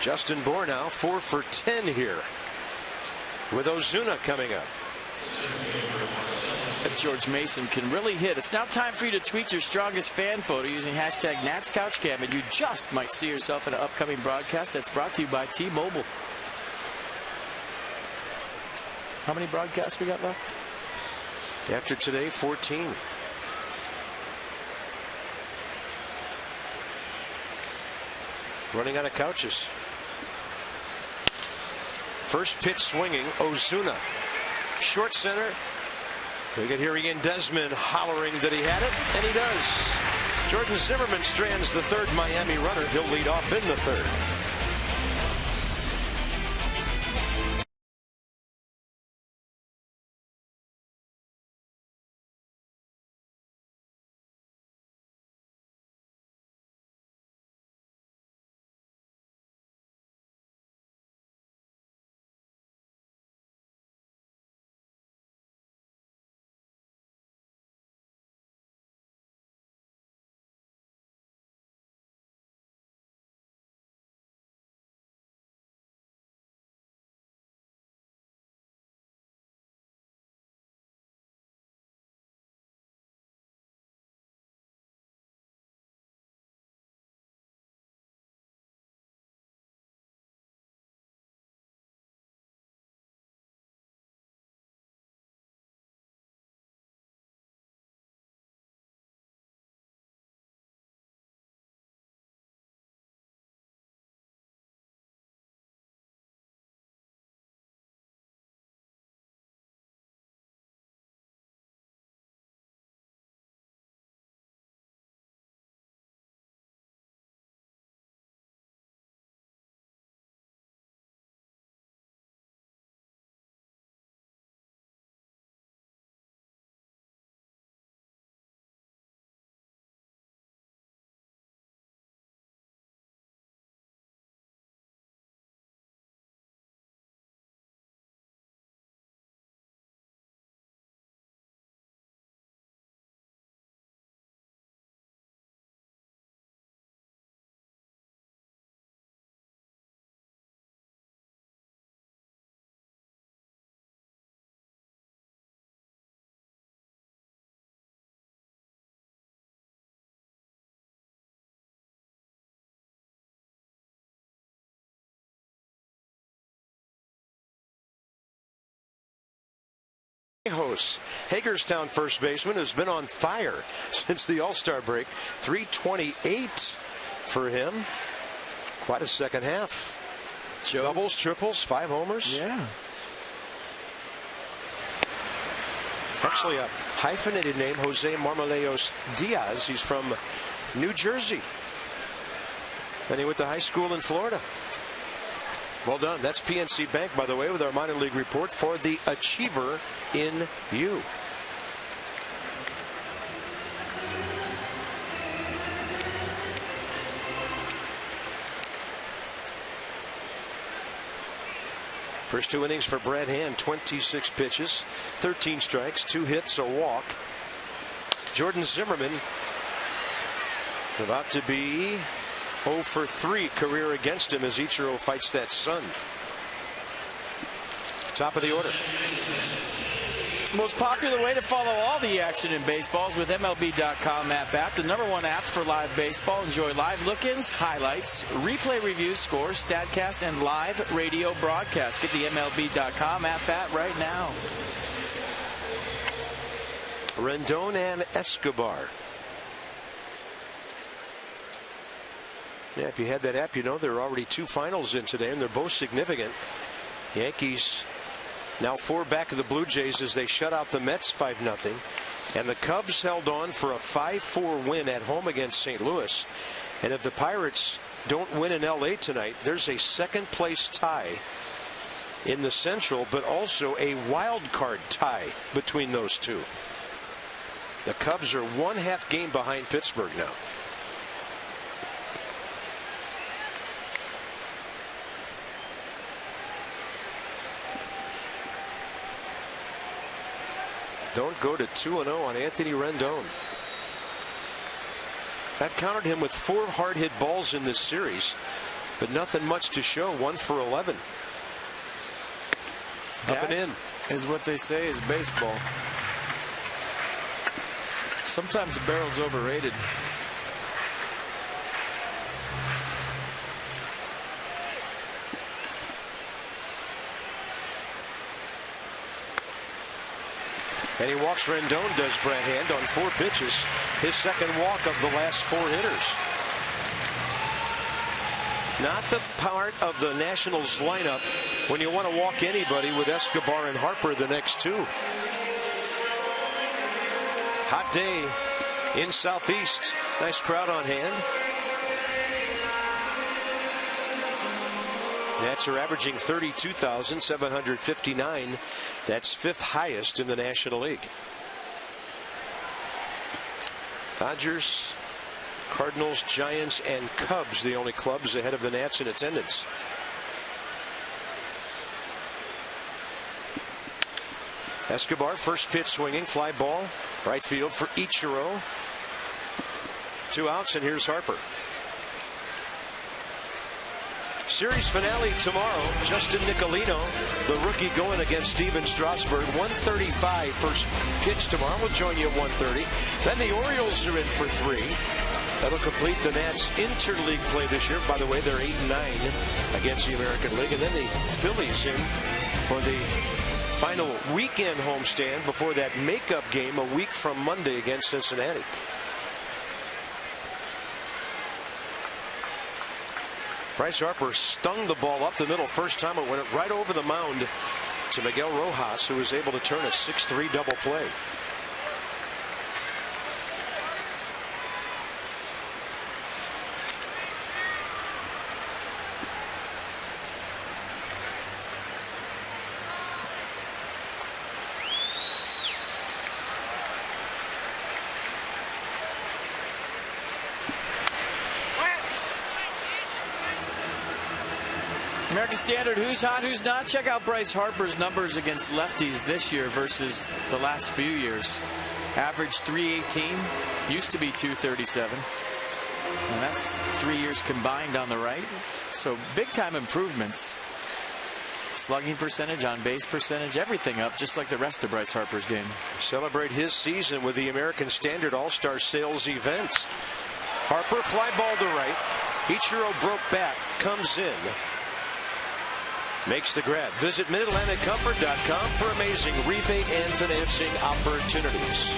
Speaker 1: Justin Bour now 4 for 10 here, with Ozuna coming up.
Speaker 2: George Mason can really hit. It's now time for you to tweet your strongest fan photo using hashtag NatsCouchCam, and you just might see yourself in an upcoming broadcast that's brought to you by T-Mobile. How many broadcasts we got left?
Speaker 1: After today, 14. Running out of couches. First pitch swinging, Ozuna. Short center. We can hear Ian Desmond hollering that he had it, and he does. Jordan Zimmerman strands the third Miami runner. He'll lead off in the third. Hagerstown first baseman, who's been on fire since the All-Star break. 328 for him. Quite a second half. Doubles, triples, 5 homers.
Speaker 2: Yeah.
Speaker 1: Actually a hyphenated name, Jose Marmoleos Diaz. He's from New Jersey. And he went to high school in Florida. Well done. That's PNC Bank, by the way, with our minor league report for the Achiever in you. First 2 innings for Brad Hand, 26 pitches, 13 strikes, 2 hits, a walk. Jordan Zimmerman about to be 0 for 3 career against him as Ichiro fights that sun. Top of the order.
Speaker 2: Most popular way to follow all the action in baseball is with MLB.com app. The #1 app for live baseball. Enjoy live look-ins, highlights, replay reviews, scores, statcasts, and live radio broadcasts. Get the MLB.com app right now.
Speaker 1: Rendon and Escobar. Yeah, if you had that app, you know there are already 2 finals in today, and they're both significant. Yankees now 4 back of the Blue Jays as they shut out the Mets 5-0. And the Cubs held on for a 5-4 win at home against St. Louis. And if the Pirates don't win in LA tonight, there's a second-place tie in the Central, but also a wild card tie between those two. The Cubs are 1/2 game behind Pittsburgh now. Don't go to 2-0 on Anthony Rendon. I've counted him with 4 hard hit balls in this series, but nothing much to show. 1 for 11. Up and in.
Speaker 2: Is what they say is baseball. Sometimes a barrel's overrated.
Speaker 1: And he walks Rendon, does Brad Hand, on 4 pitches. His second walk of the last 4 hitters. Not the part of the Nationals lineup when you want to walk anybody with Escobar and Harper the next 2. Hot day in Southeast. Nice crowd on hand. Nats are averaging 32,759. That's 5th highest in the National League. Dodgers, Cardinals, Giants, and Cubs, the only clubs ahead of the Nats in attendance. Escobar, first pitch swinging, fly ball, right field for Ichiro. 2 outs, and here's Harper. Series finale tomorrow. Justin Nicolino, the rookie, going against Steven Strasburg. 1:35 first pitch tomorrow. We'll join you at 1:30. Then the Orioles are in for 3. That'll complete the Nats interleague play this year. By the way, they're 8-9 against the American League. And then the Phillies in for the final weekend homestand before that makeup game a week from Monday against Cincinnati. Bryce Harper stung the ball up the middle first time. It went right over the mound to Miguel Rojas, who was able to turn a 6-3 double play.
Speaker 2: American Standard, who's hot, who's not? Check out Bryce Harper's numbers against lefties this year versus the last few years. Average 318, used to be 237. And that's 3 years combined on the right. So big time improvements. Slugging percentage, on base percentage, everything up, just like the rest of Bryce Harper's game.
Speaker 1: Celebrate his season with the American Standard All-Star Sales event. Harper, fly ball to right. Ichiro broke back, comes in. makes the grab. Visit MidAtlanticComfort.com for amazing rebate and financing opportunities.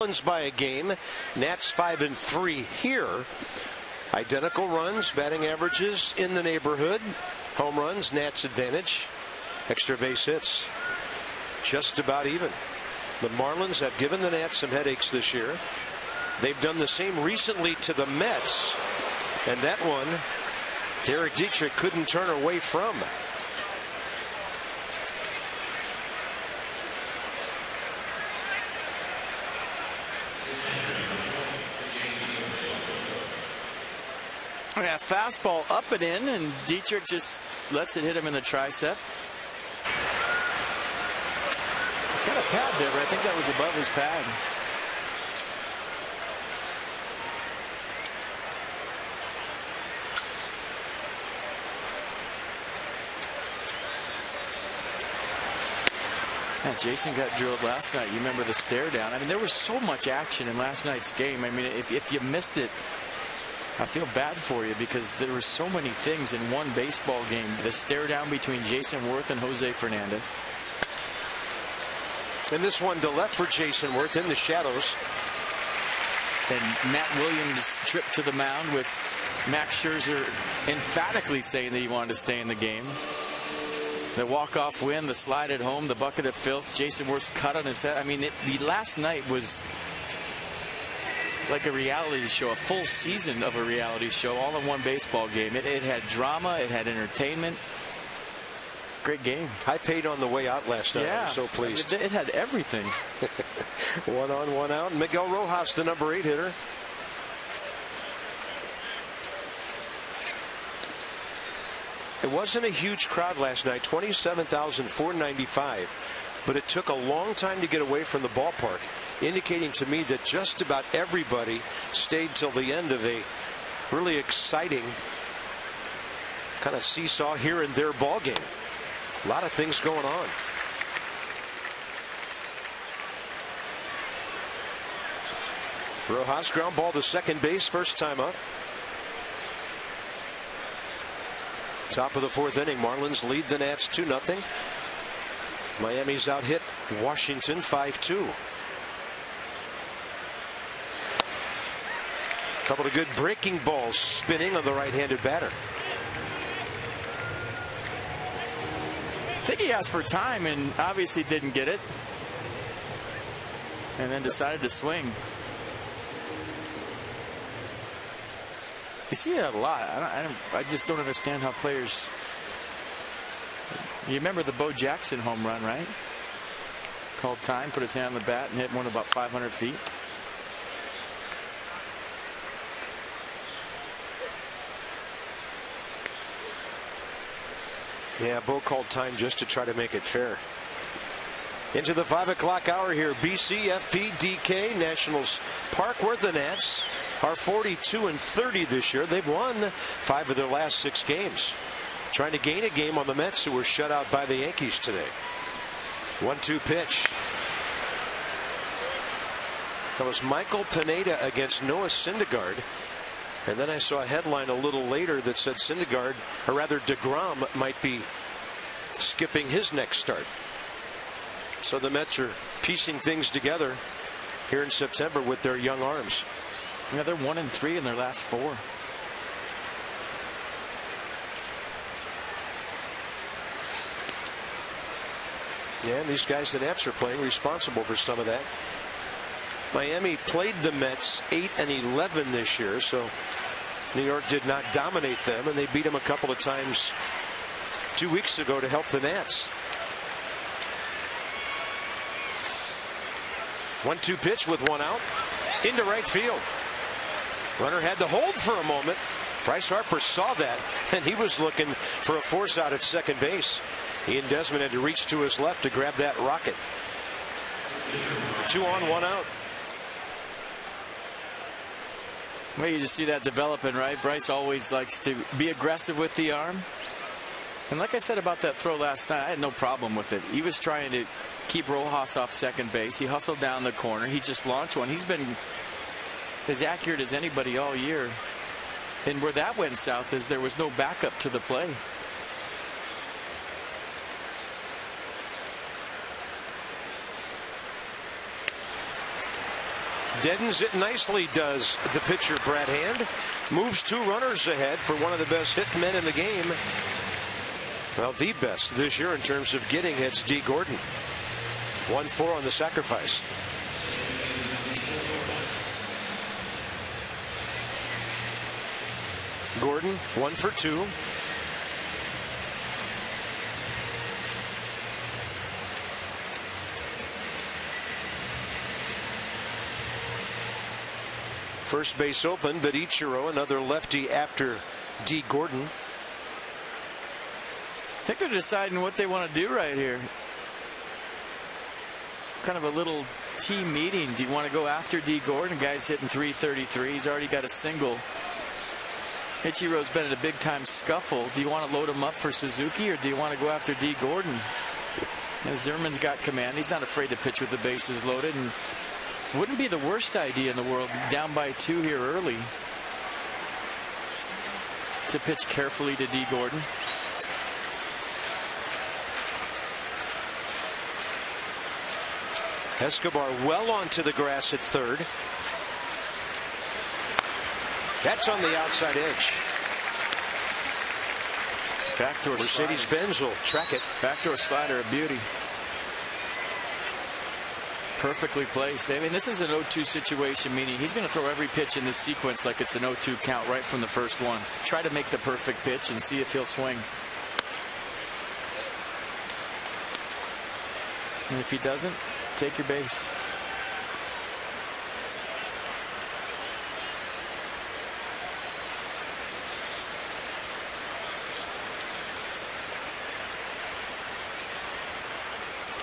Speaker 1: Marlins by a game. Nats 5-3 here. Identical runs, batting averages in the neighborhood. Home runs, Nats advantage. Extra base hits, just about even. The Marlins have given the Nats some headaches this year. They've done the same recently to the Mets, and that one Derek Dietrich couldn't turn away from.
Speaker 2: Yeah, fastball up and in, and Dietrich just lets it hit him in the tricep. He's got a pad there, but I think that was above his pad. Yeah, Jason got drilled last night. You remember the stare down. I mean, there was so much action in last night's game. I mean, if you missed it, I feel bad for you, because there were so many things in one baseball game. The stare down between Jason Worth and Jose Fernandez.
Speaker 1: And this one to left for Jason Worth in the shadows.
Speaker 2: And Matt Williams' trip to the mound with Max Scherzer emphatically saying that he wanted to stay in the game. The walk-off win, the slide at home, the bucket of filth, Jason Worth's cut on his head. I mean, the last night was like a reality show, a full season of a reality show, all in one baseball game. It had drama, it had entertainment. Great game.
Speaker 1: I paid on the way out last night.
Speaker 2: Yeah,
Speaker 1: I was so pleased.
Speaker 2: It had everything.
Speaker 1: 1 on, 1 out. Miguel Rojas, the number 8 hitter. It wasn't a huge crowd last night, 27,495, but it took a long time to get away from the ballpark, indicating to me that just about everybody stayed till the end of a really exciting kind of seesaw here and there ball game. A lot of things going on. Rojas ground ball to second base, first time up. Top of the 4th inning, Marlins lead the Nats 2-0. Miami's out hit Washington 5-2. Couple of good breaking balls spinning on the right-handed batter.
Speaker 2: I think he asked for time and obviously didn't get it, and then decided to swing. You see that a lot. I just don't understand how players. You remember the Bo Jackson home run, right? Called time, put his hand on the bat, and hit one about 500 feet.
Speaker 1: Yeah, Bo called time just to try to make it fair. Into the 5 o'clock hour here. BC, FP, DK, Nationals Park, where the Nats are 42-30 this year. They've won 5 of their last 6 games. Trying to gain a game on the Mets, who were shut out by the Yankees today. 1-2 pitch. That was Michael Pineda against Noah Syndergaard. And then I saw a headline a little later that said Syndergaard, or rather DeGrom, might be skipping his next start. So the Mets are piecing things together here in September with their young arms.
Speaker 2: Yeah, they're 1-3 in their last 4.
Speaker 1: Yeah, and these guys the Nats are playing responsible for some of that. Miami played the Mets 8-11 this year, so New York did not dominate them, and they beat them a couple of times 2 weeks ago to help the Nats. 1-2 pitch with 1 out into right field. Runner had to hold for a moment. Bryce Harper saw that, and he was looking for a force out at second base. Ian Desmond had to reach to his left to grab that rocket. 2 on, 1 out.
Speaker 2: Well, you just see that developing, right? Bryce always likes to be aggressive with the arm. And like I said about that throw last night, I had no problem with it. He was trying to keep Rojas off second base. He hustled down the corner. He just launched one. He's been as accurate as anybody all year. And where that went south is there was no backup to the play.
Speaker 1: Deadens it nicely, does the pitcher Brad Hand. Moves 2 runners ahead for one of the best hit men in the game. Well, the best this year in terms of getting hits, D. Gordon. 1-4 on the sacrifice. Gordon 1 for 2. First base open, but Ichiro, another lefty after D. Gordon.
Speaker 2: I think they're deciding what they want to do right here. Kind of a little team meeting. Do you want to go after D. Gordon? Guy's hitting .333. He's already got a single. Ichiro's been in a big time scuffle. Do you want to load him up for Suzuki, or do you want to go after D. Gordon? You know, Zimmerman's got command. He's not afraid to pitch with the bases loaded, and wouldn't be the worst idea in the world, down by 2 here early, to pitch carefully to D. Gordon.
Speaker 1: Escobar well onto the grass at third. That's on the outside edge.
Speaker 2: Backdoor
Speaker 1: Mercedes-Benz will track it.
Speaker 2: Backdoor slider, a beauty. Perfectly placed. I mean, this is an 0-2 situation, meaning he's going to throw every pitch in this sequence like it's an 0-2 count right from the first one. Try to make the perfect pitch and see if he'll swing. And if he doesn't, take your base.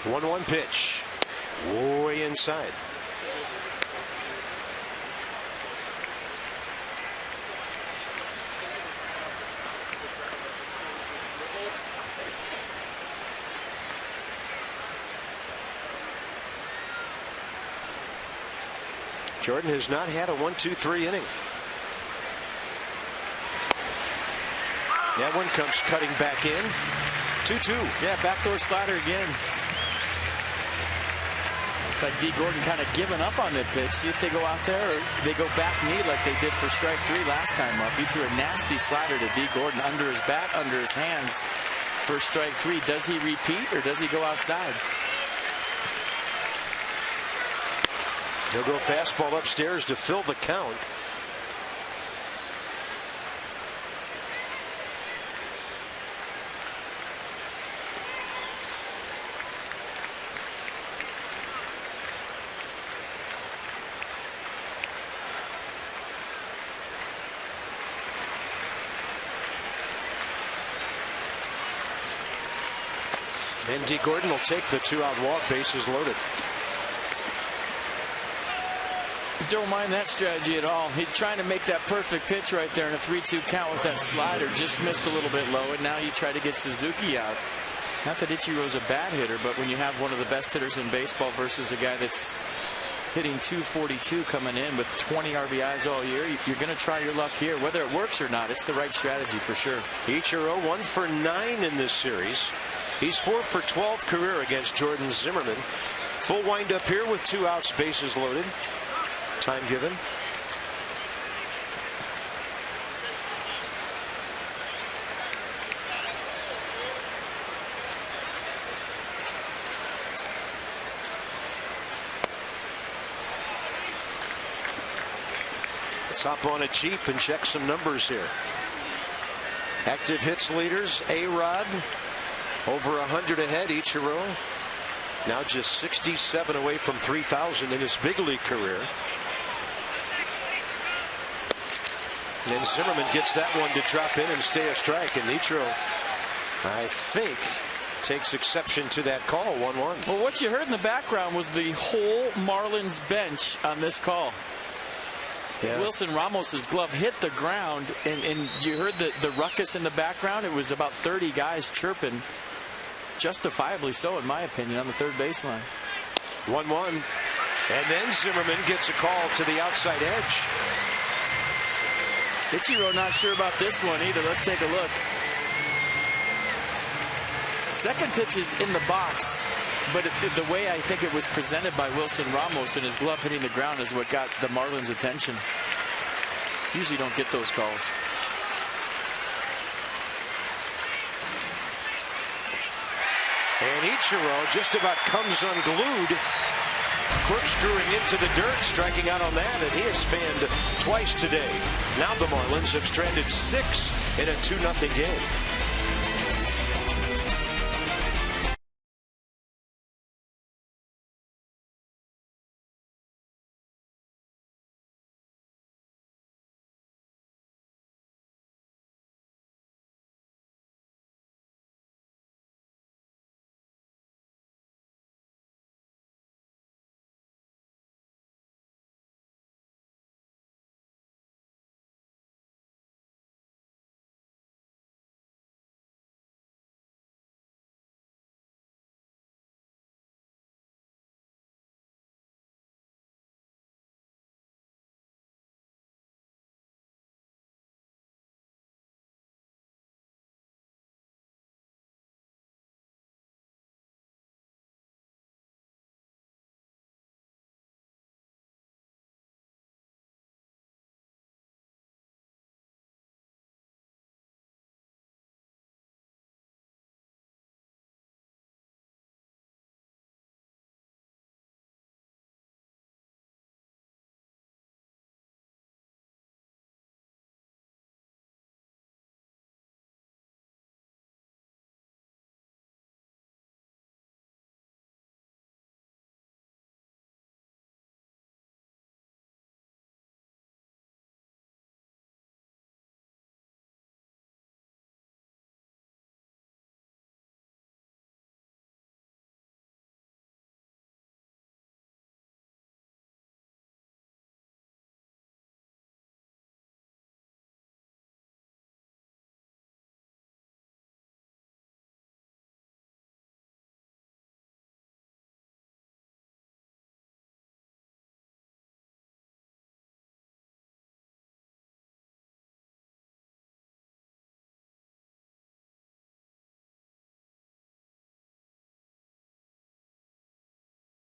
Speaker 1: One pitch. Way inside. Jordan has not had a 1-2-3 inning. That one comes cutting back in. 2-2.
Speaker 2: Yeah, backdoor slider again. Like D. Gordon kind of giving up on that pitch. See if they go out there or they go back knee like they did for strike 3 last time up. He threw a nasty slider to D. Gordon under his bat, under his hands for strike 3. Does he repeat or does he go outside?
Speaker 1: He'll go fastball upstairs to fill the count. And D. Gordon will take the 2-out walk, bases loaded.
Speaker 2: Don't mind that strategy at all. He's trying to make that perfect pitch right there in a 3-2 count with that slider. Just missed a little bit low, and now you try to get Suzuki out. Not that Ichiro's a bad hitter, but when you have one of the best hitters in baseball versus a guy that's hitting 242 coming in with 20 RBIs all year, you're going to try your luck here. Whether it works or not, it's the right strategy for sure.
Speaker 1: Ichiro 1 for 9 in this series. He's 4 for 12 career against Jordan Zimmerman. Full windup here with 2 outs, bases loaded. Time given. Let's hop on a Jeep and check some numbers here. Active hits leaders, A-Rod over 100 ahead. Ichiro now just 67 away from 3,000 in his big league career. And then Zimmerman gets that one to drop in and stay a strike. And Ichiro, I think, takes exception to that call. 1-1.
Speaker 2: Well, what you heard in the background was the whole Marlins bench on this call. Yeah. Wilson Ramos's glove hit the ground, and you heard the ruckus in the background. It was about 30 guys chirping, justifiably so, in my opinion, on the third baseline.
Speaker 1: 1-1. And then Zimmerman gets a call to the outside edge.
Speaker 2: Ichiro not sure about this one either. Let's take a look. Second pitch is in the box, but the way I think it was presented by Wilson Ramos and his glove hitting the ground is what got the Marlins' attention. Usually don't get those calls.
Speaker 1: And Ichiro just about comes unglued. Corkscrewing into the dirt, striking out on that, and he has fanned twice today. Now the Marlins have stranded 6 in a 2-0 game.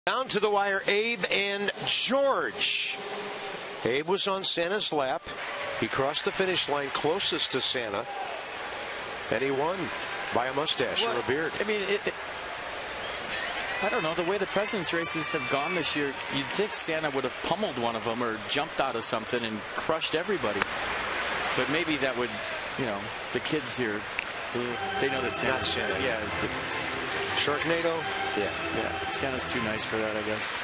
Speaker 1: Down to the wire, Abe and George. Abe was on Santa's lap. He crossed the finish line closest to Santa, and he won by a mustache or a beard.
Speaker 2: I mean, I don't know. The way the president's races have gone this year, you'd think Santa would have pummeled one of them or jumped out of something and crushed everybody. But maybe that would, you know, the kids here, they know that Santa.
Speaker 1: Not Santa.
Speaker 2: Yeah.
Speaker 1: Sharknado?
Speaker 2: Yeah. Santa's too nice for that, I guess.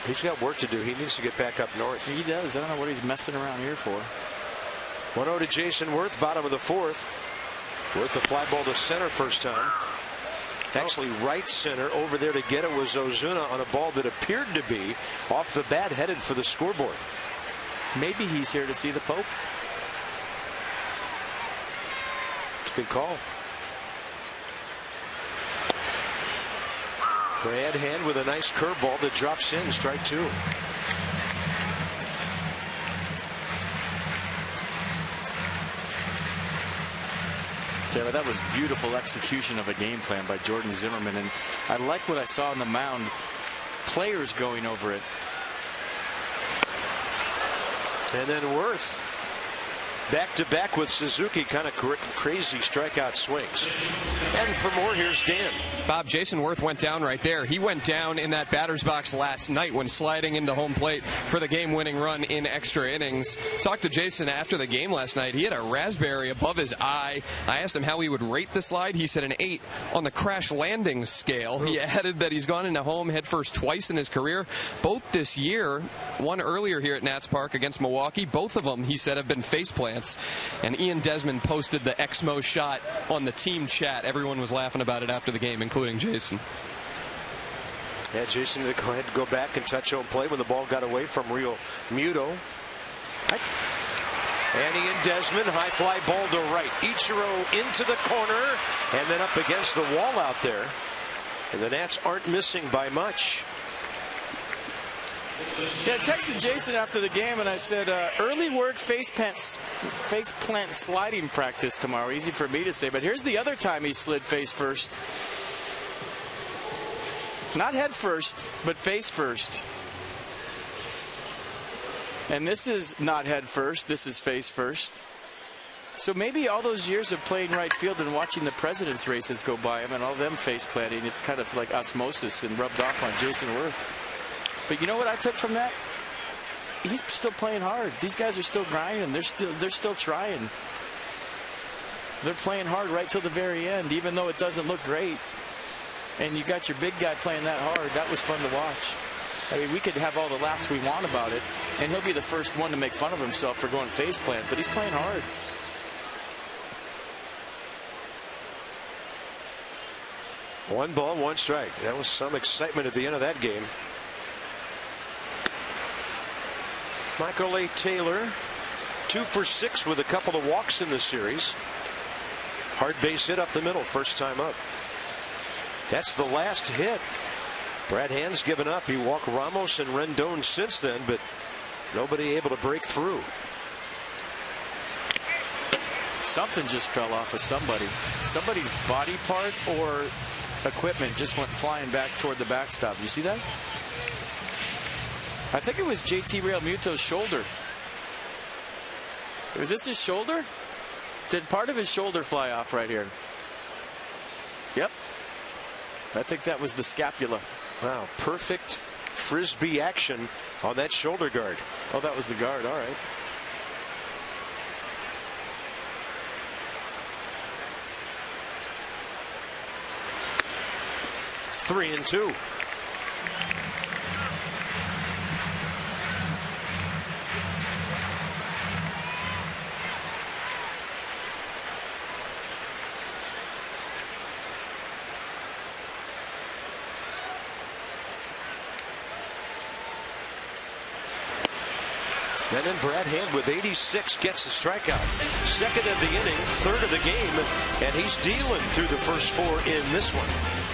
Speaker 1: He's got work to do. He needs to get back up north.
Speaker 2: He does. I don't know what he's messing around here for.
Speaker 1: 1-0 to Jason Worth, bottom of the fourth. Worth a fly ball to center first time. Actually, right center. Over there to get it was Ozuna on a ball that appeared to be off the bat, headed for the scoreboard.
Speaker 2: Maybe he's here to see the Pope.
Speaker 1: It's a good call. Brad Hand with a nice curveball that drops in, strike 2.
Speaker 2: Taylor, that was beautiful execution of a game plan by Jordan Zimmermann, and I like what I saw on the mound. Players going over it.
Speaker 1: And then Worth back-to-back with Suzuki, kind of crazy strikeout swings. And for more, here's Dan.
Speaker 3: Bob, Jason Worth went down right there. He went down in that batter's box last night when sliding into home plate for the game-winning run in extra innings. Talked to Jason after the game last night. He had a raspberry above his eye. I asked him how he would rate the slide. He said an 8 on the crash landing scale. He added that he's gone into home headfirst twice in his career, both this year. One earlier here at Nats Park against Milwaukee. Both of them, he said, have been face plants. And Ian Desmond posted the Exmo shot on the team chat. Everyone was laughing about it after the game, including Jason.
Speaker 1: Yeah, Jason had to go ahead and go back and touch home plate when the ball got away from Real Muto. And Ian Desmond, high fly ball to right. Ichiro into the corner and then up against the wall out there. And the Nats aren't missing by much.
Speaker 2: Yeah, I texted Jason after the game and I said, early work face plant sliding practice tomorrow. Easy for me to say, but here's the other time he slid face first. Not head first, but face first. And this is not head first, this is face first. So maybe all those years of playing right field and watching the president's races go by, I mean, all them face planting, it's kind of like osmosis and rubbed off on Jason Worth. But you know what I took from that? He's still playing hard. These guys are still grinding. They're still trying. They're playing hard right till the very end, even though it doesn't look great. And you got your big guy playing that hard. That was fun to watch. I mean, we could have all the laughs we want about it, and he'll be the first one to make fun of himself for going face plant, but he's playing hard.
Speaker 1: One ball, one strike. That was some excitement at the end of that game. Michael A. Taylor, 2 for 6 with a couple of walks in the series. Hard base hit up the middle, first time up. That's the last hit. Brad Hand's given up. He walked Ramos and Rendon since then, but nobody able to break through.
Speaker 2: Something just fell off of somebody. Somebody's body part or equipment just went flying back toward the backstop. You see that? I think it was JT Realmuto's shoulder. Was this his shoulder? Did part of his shoulder fly off right here? Yep. I think that was the scapula.
Speaker 1: Wow, perfect frisbee action on that shoulder guard.
Speaker 2: Oh, that was the guard. All right.
Speaker 1: Three and two. And then Brad Hand with 86 gets the strikeout. Second of the inning, third of the game, and he's dealing through the first 4 in this one.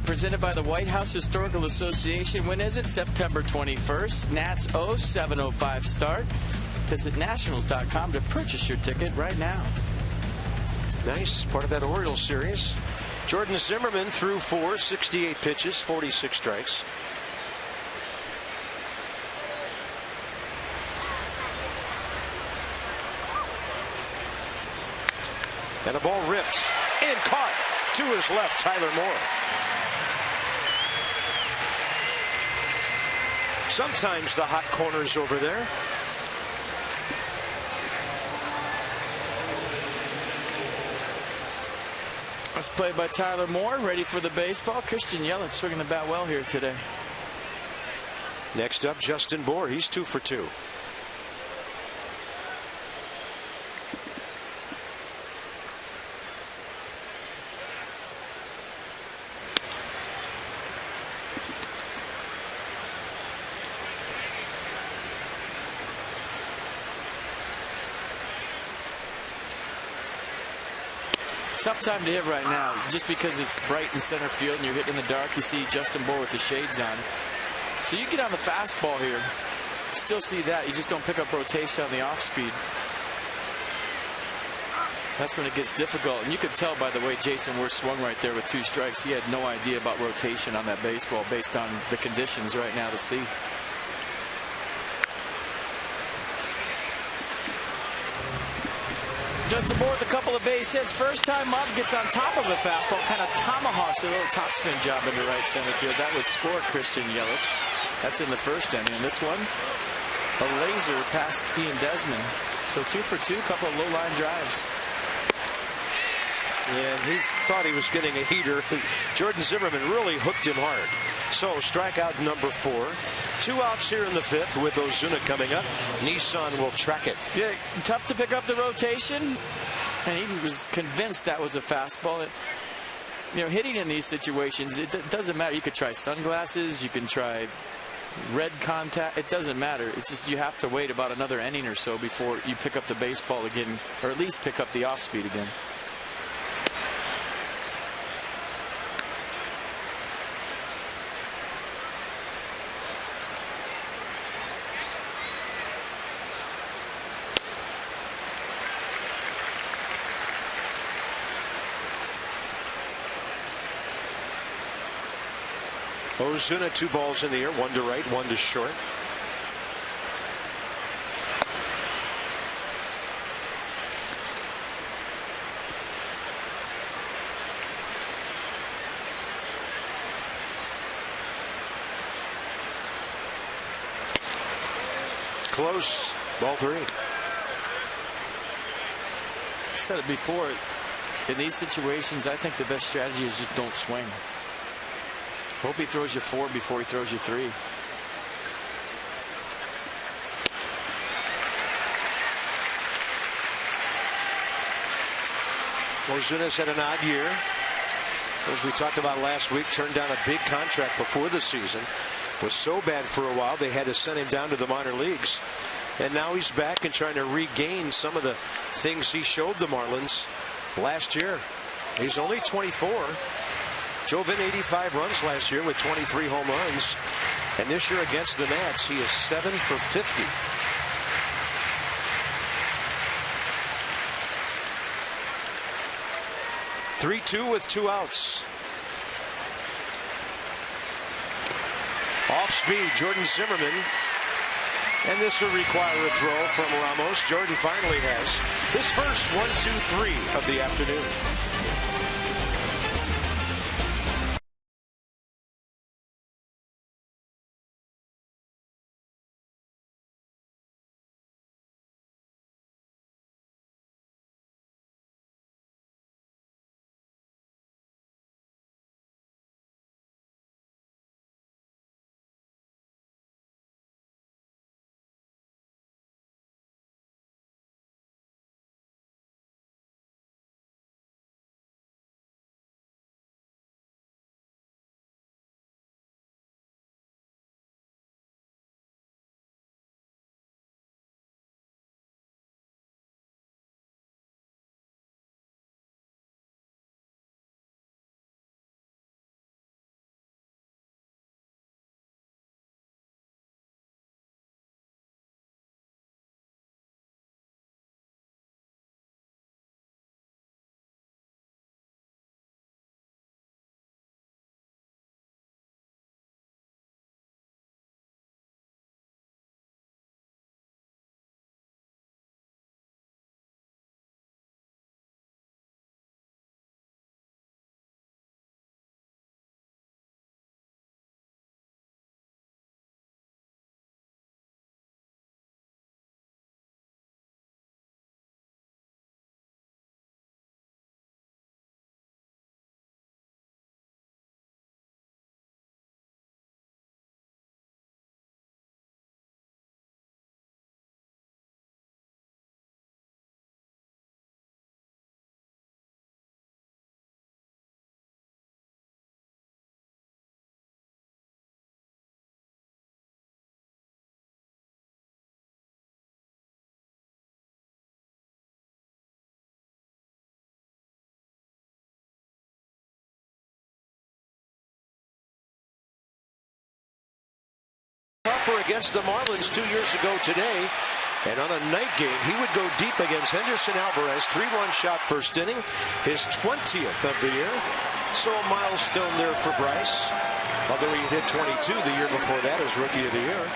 Speaker 2: Presented by the White House Historical Association. When is it? September 21st. Nats 7:05 start. Visit nationals.com to purchase your ticket right now.
Speaker 1: Nice. Part of that Orioles series. Jordan Zimmermann threw 68 pitches, 46 strikes. And a ball ripped and caught to his left, Tyler Moore. Sometimes the hot corners over there.
Speaker 2: That's played by Tyler Moore, ready for the baseball. Christian Yelich swinging the bat well here today.
Speaker 1: Next up, Justin Bour. He's 2 for 2.
Speaker 2: Tough time to hit right now, just because it's bright in center field and you're hitting in the dark. You see Justin Bour with the shades on. So you get on the fastball here, still see that. You just don't pick up rotation on the off speed. That's when it gets difficult. And you could tell by the way Jason Worth swung right there with 2 strikes. He had no idea about rotation on that baseball based on the conditions right now to see. Justin Bour with a couple of base hits. First time up, gets on top of a fastball, kind of tomahawks a little topspin job into right center field. That would score Christian Yelich. That's in the first inning. And this one, a laser past Ian Desmond. So 2 for 2, couple of low line drives.
Speaker 1: And he thought he was getting a heater. Jordan Zimmermann really hooked him hard. So strikeout number 4. 2 outs here in the 5th with Ozuna coming up. Nissan will track it.
Speaker 2: Yeah, tough to pick up the rotation. And he was convinced that was a fastball. Hitting in these situations, it doesn't matter. You could try sunglasses. You can try red contact. It doesn't matter. It's just you have to wait about another inning or so before you pick up the baseball again, or at least pick up the off speed again.
Speaker 1: Ozuna 2 balls in the air, 1 to right, 1 to short. Close, ball 3.
Speaker 2: I said it before. In these situations, I think the best strategy is just don't swing. Hope he throws you 4 before he throws you 3.
Speaker 1: Ozuna's had an odd year. As we talked about last week, turned down a big contract before the season. Was so bad for a while they had to send him down to the minor leagues. And now he's back and trying to regain some of the things he showed the Marlins last year. He's only 24. Drove in 85 runs last year with 23 home runs. And this year against the Nats, he is 7 for 50. (3-2) with 2 outs. Off speed, Jordan Zimmermann. And this will require a throw from Ramos. Jordan finally has his first 1-2-3 of the afternoon. against the Marlins 2 years ago today. And on a night game, he would go deep against Henderson Alvarez. 3-run shot first inning, his 20th of the year. So a milestone there for Bryce. Although he hit 22 the year before that as Rookie of the Year.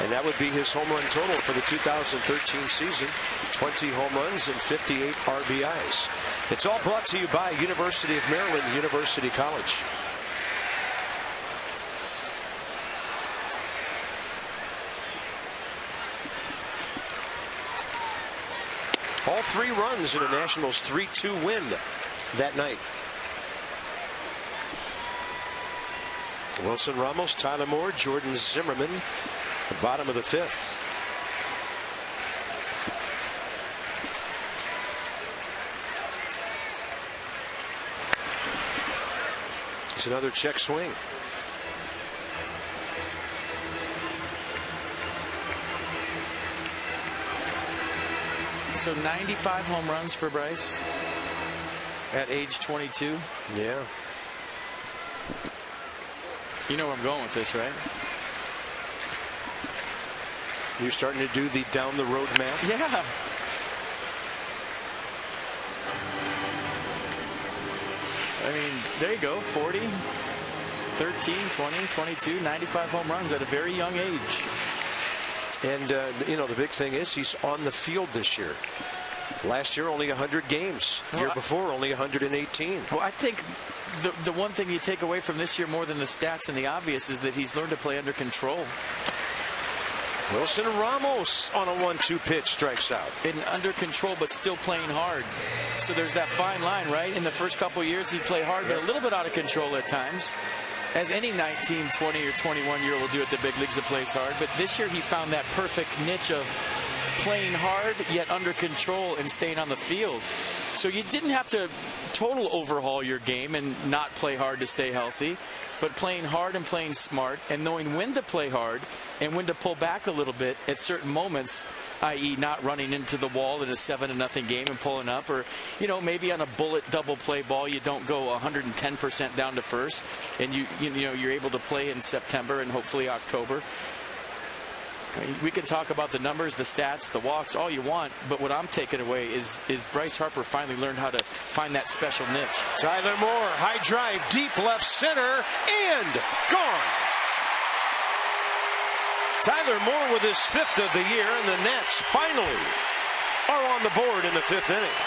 Speaker 1: And that would be his home run total for the 2013 season. 20 home runs and 58 RBIs. It's all brought to you by University of Maryland, University College. All 3 runs in a Nationals 3-2 win that night. Wilson Ramos, Tyler Moore, Jordan Zimmerman, the bottom of the 5th. It's another check swing.
Speaker 2: So 95 home runs for Bryce at age 22.
Speaker 1: Yeah.
Speaker 2: You know where I'm going with this, right?
Speaker 1: You're starting to do the down the road math?
Speaker 2: Yeah. I mean, there you go. 40, 13, 20, 22, 95 home runs at a very young age.
Speaker 1: And, you know, the big thing is he's on the field this year. Last year, only 100 games. Year before, only 118.
Speaker 2: Well, I think the one thing you take away from this year more than the stats and the obvious is that he's learned to play under control.
Speaker 1: Wilson Ramos on a 1-2 pitch strikes out.
Speaker 2: And under control, but still playing hard. So there's that fine line, right? In the first couple of years, he'd play hard, but a little bit out of control at times. As any 19, 20, or 21-year-old will do at the big leagues that plays hard. But this year he found that perfect niche of playing hard, yet under control and staying on the field. So you didn't have to total overhaul your game and not play hard to stay healthy, but playing hard and playing smart and knowing when to play hard and when to pull back a little bit at certain moments, i.e. not running into the wall in a 7-0 game and pulling up, or, you know, maybe on a bullet double play ball you don't go 110% down to first and you're able to play in September and hopefully October. I mean, we can talk about the numbers, the stats, the walks, all you want, but what I'm taking away is Bryce Harper finally learned how to find that special niche.
Speaker 1: Tyler Moore, high drive, deep left center, and gone. Tyler Moore with his 5th of the year, and the Nats finally are on the board in the 5th inning.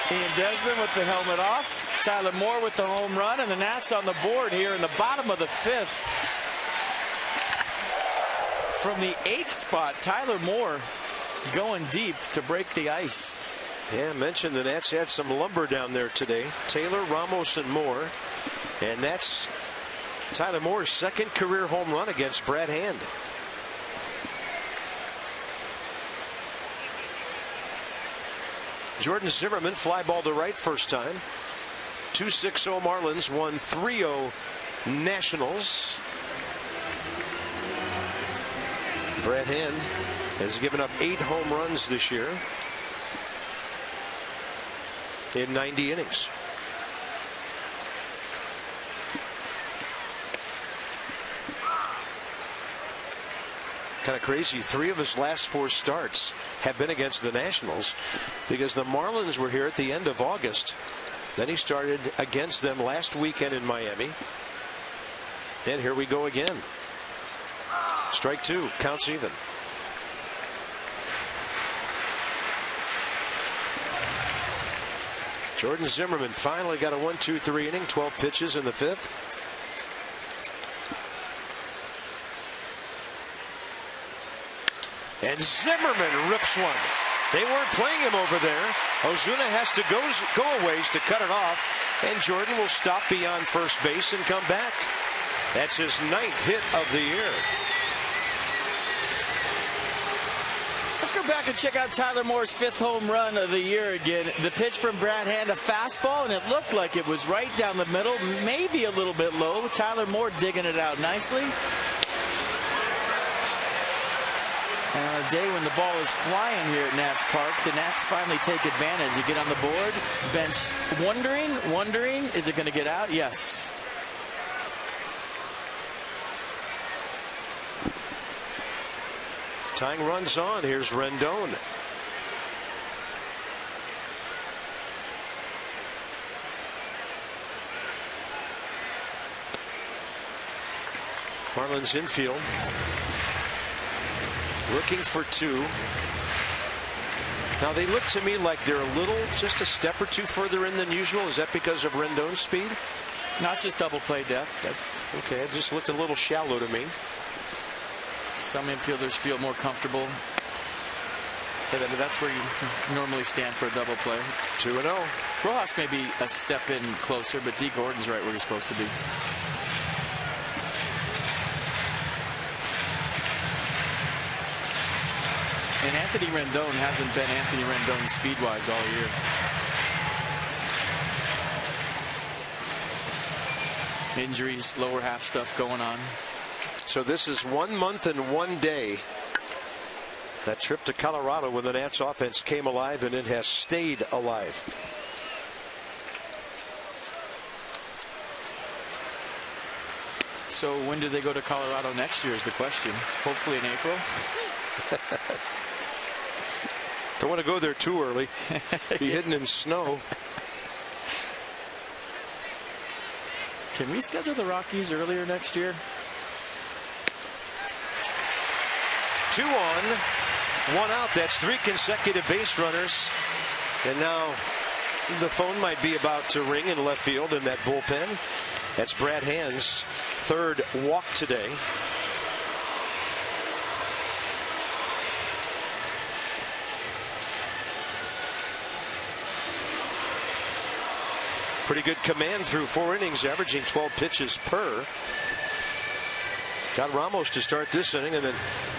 Speaker 2: Ian Desmond with the helmet off. Tyler Moore with the home run, and the Nats on the board here in the bottom of the 5th. From the 8th spot, Tyler Moore going deep to break the ice.
Speaker 1: Yeah, I mentioned the Nats had some lumber down there today. Taylor, Ramos, and Moore. And that's Tyler Moore's 2nd career home run against Brad Hand. Jordan Zimmerman, fly ball to right first time. 2-6-0 Marlins, 1-3-0 Nationals. Brad Hand has given up 8 home runs this year in 90 innings. Kind of crazy. 3 of his last 4 starts have been against the Nationals because the Marlins were here at the end of August. Then he started against them last weekend in Miami. And here we go again. Strike 2, counts even. Jordan Zimmerman finally got a 1-2-3 inning, 12 pitches in the 5th. And Zimmerman rips one. They weren't playing him over there. Ozuna has to go a ways to cut it off, and Jordan will stop beyond first base and come back. That's his 9th hit of the year.
Speaker 2: Let's go back and check out Tyler Moore's 5th home run of the year again. The pitch from Brad Hand, a fastball, and it looked like it was right down the middle, maybe a little bit low. Tyler Moore digging it out nicely. And on a day when the ball is flying here at Nats Park, the Nats finally take advantage. They get on the board. Bench wondering, is it going to get out? Yes.
Speaker 1: Tying runs on. Here's Rendon. Marlins infield. Looking for two. Now they look to me like they're a little, just a step or two further in than usual. Is that because of Rendon's speed?
Speaker 2: No, it's just double play depth. That's
Speaker 1: okay. It just looked a little shallow to me.
Speaker 2: Some infielders feel more comfortable. That's where you normally stand for a double play.
Speaker 1: 2-0.
Speaker 2: Rojas may be a step in closer, but D. Gordon's right where he's supposed to be. And Anthony Rendon hasn't been Anthony Rendon speed-wise all year. Injuries, lower half stuff going on.
Speaker 1: So this is 1 month and 1 day. That trip to Colorado when the Nats offense came alive, and it has stayed alive.
Speaker 2: So when do they go to Colorado next year is the question. Hopefully in April.
Speaker 1: Don't want to go there too early. Be hidden in snow.
Speaker 2: Can we schedule the Rockies earlier next year?
Speaker 1: 2 on, 1 out. That's 3 consecutive base runners. And now the phone might be about to ring in left field in that bullpen. That's Brad Hand's 3rd walk today. Pretty good command through 4 innings, averaging 12 pitches per. Got Ramos to start this inning, and then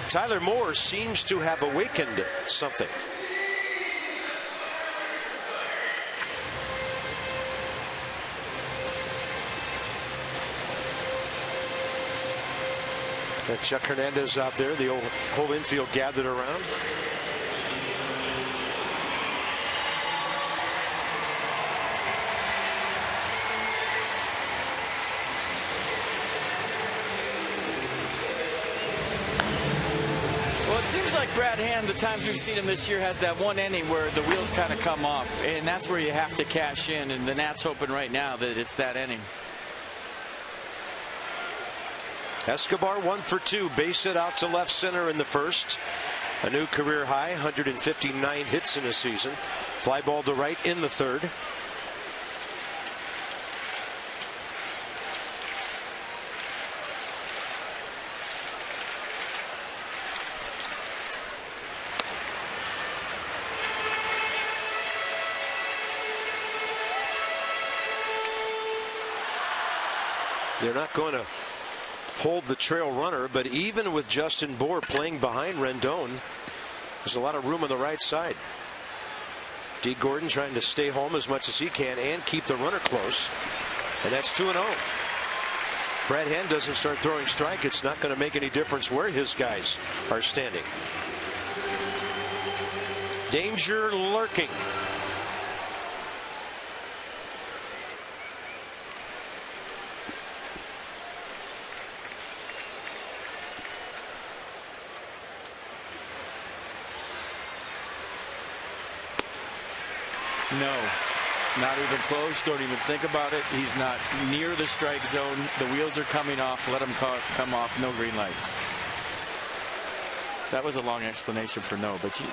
Speaker 1: Tyler Moore seems to have awakened something. And Chuck Hernandez out there, the whole infield gathered around.
Speaker 2: Well, it seems like Brad Hand, the times we've seen him this year, has that 1 inning where the wheels kind of come off, and that's where you have to cash in, and the Nats hoping right now that it's that inning.
Speaker 1: Escobar 1 for 2, base hit out to left center in the first. A new career high, 159 hits in a season. Fly ball to right in the 3rd. They're not going to hold the trail runner, but even with Justin Bour playing behind Rendon, there's a lot of room on the right side. D. Gordon trying to stay home as much as he can and keep the runner close. And that's 2-0. Brad Hand doesn't start throwing strike. It's not going to make any difference where his guys are standing. Danger lurking.
Speaker 2: No, not even close. Don't even think about it. He's not near the strike zone. The wheels are coming off. Let him come off. No green light. That was a long explanation for no, but you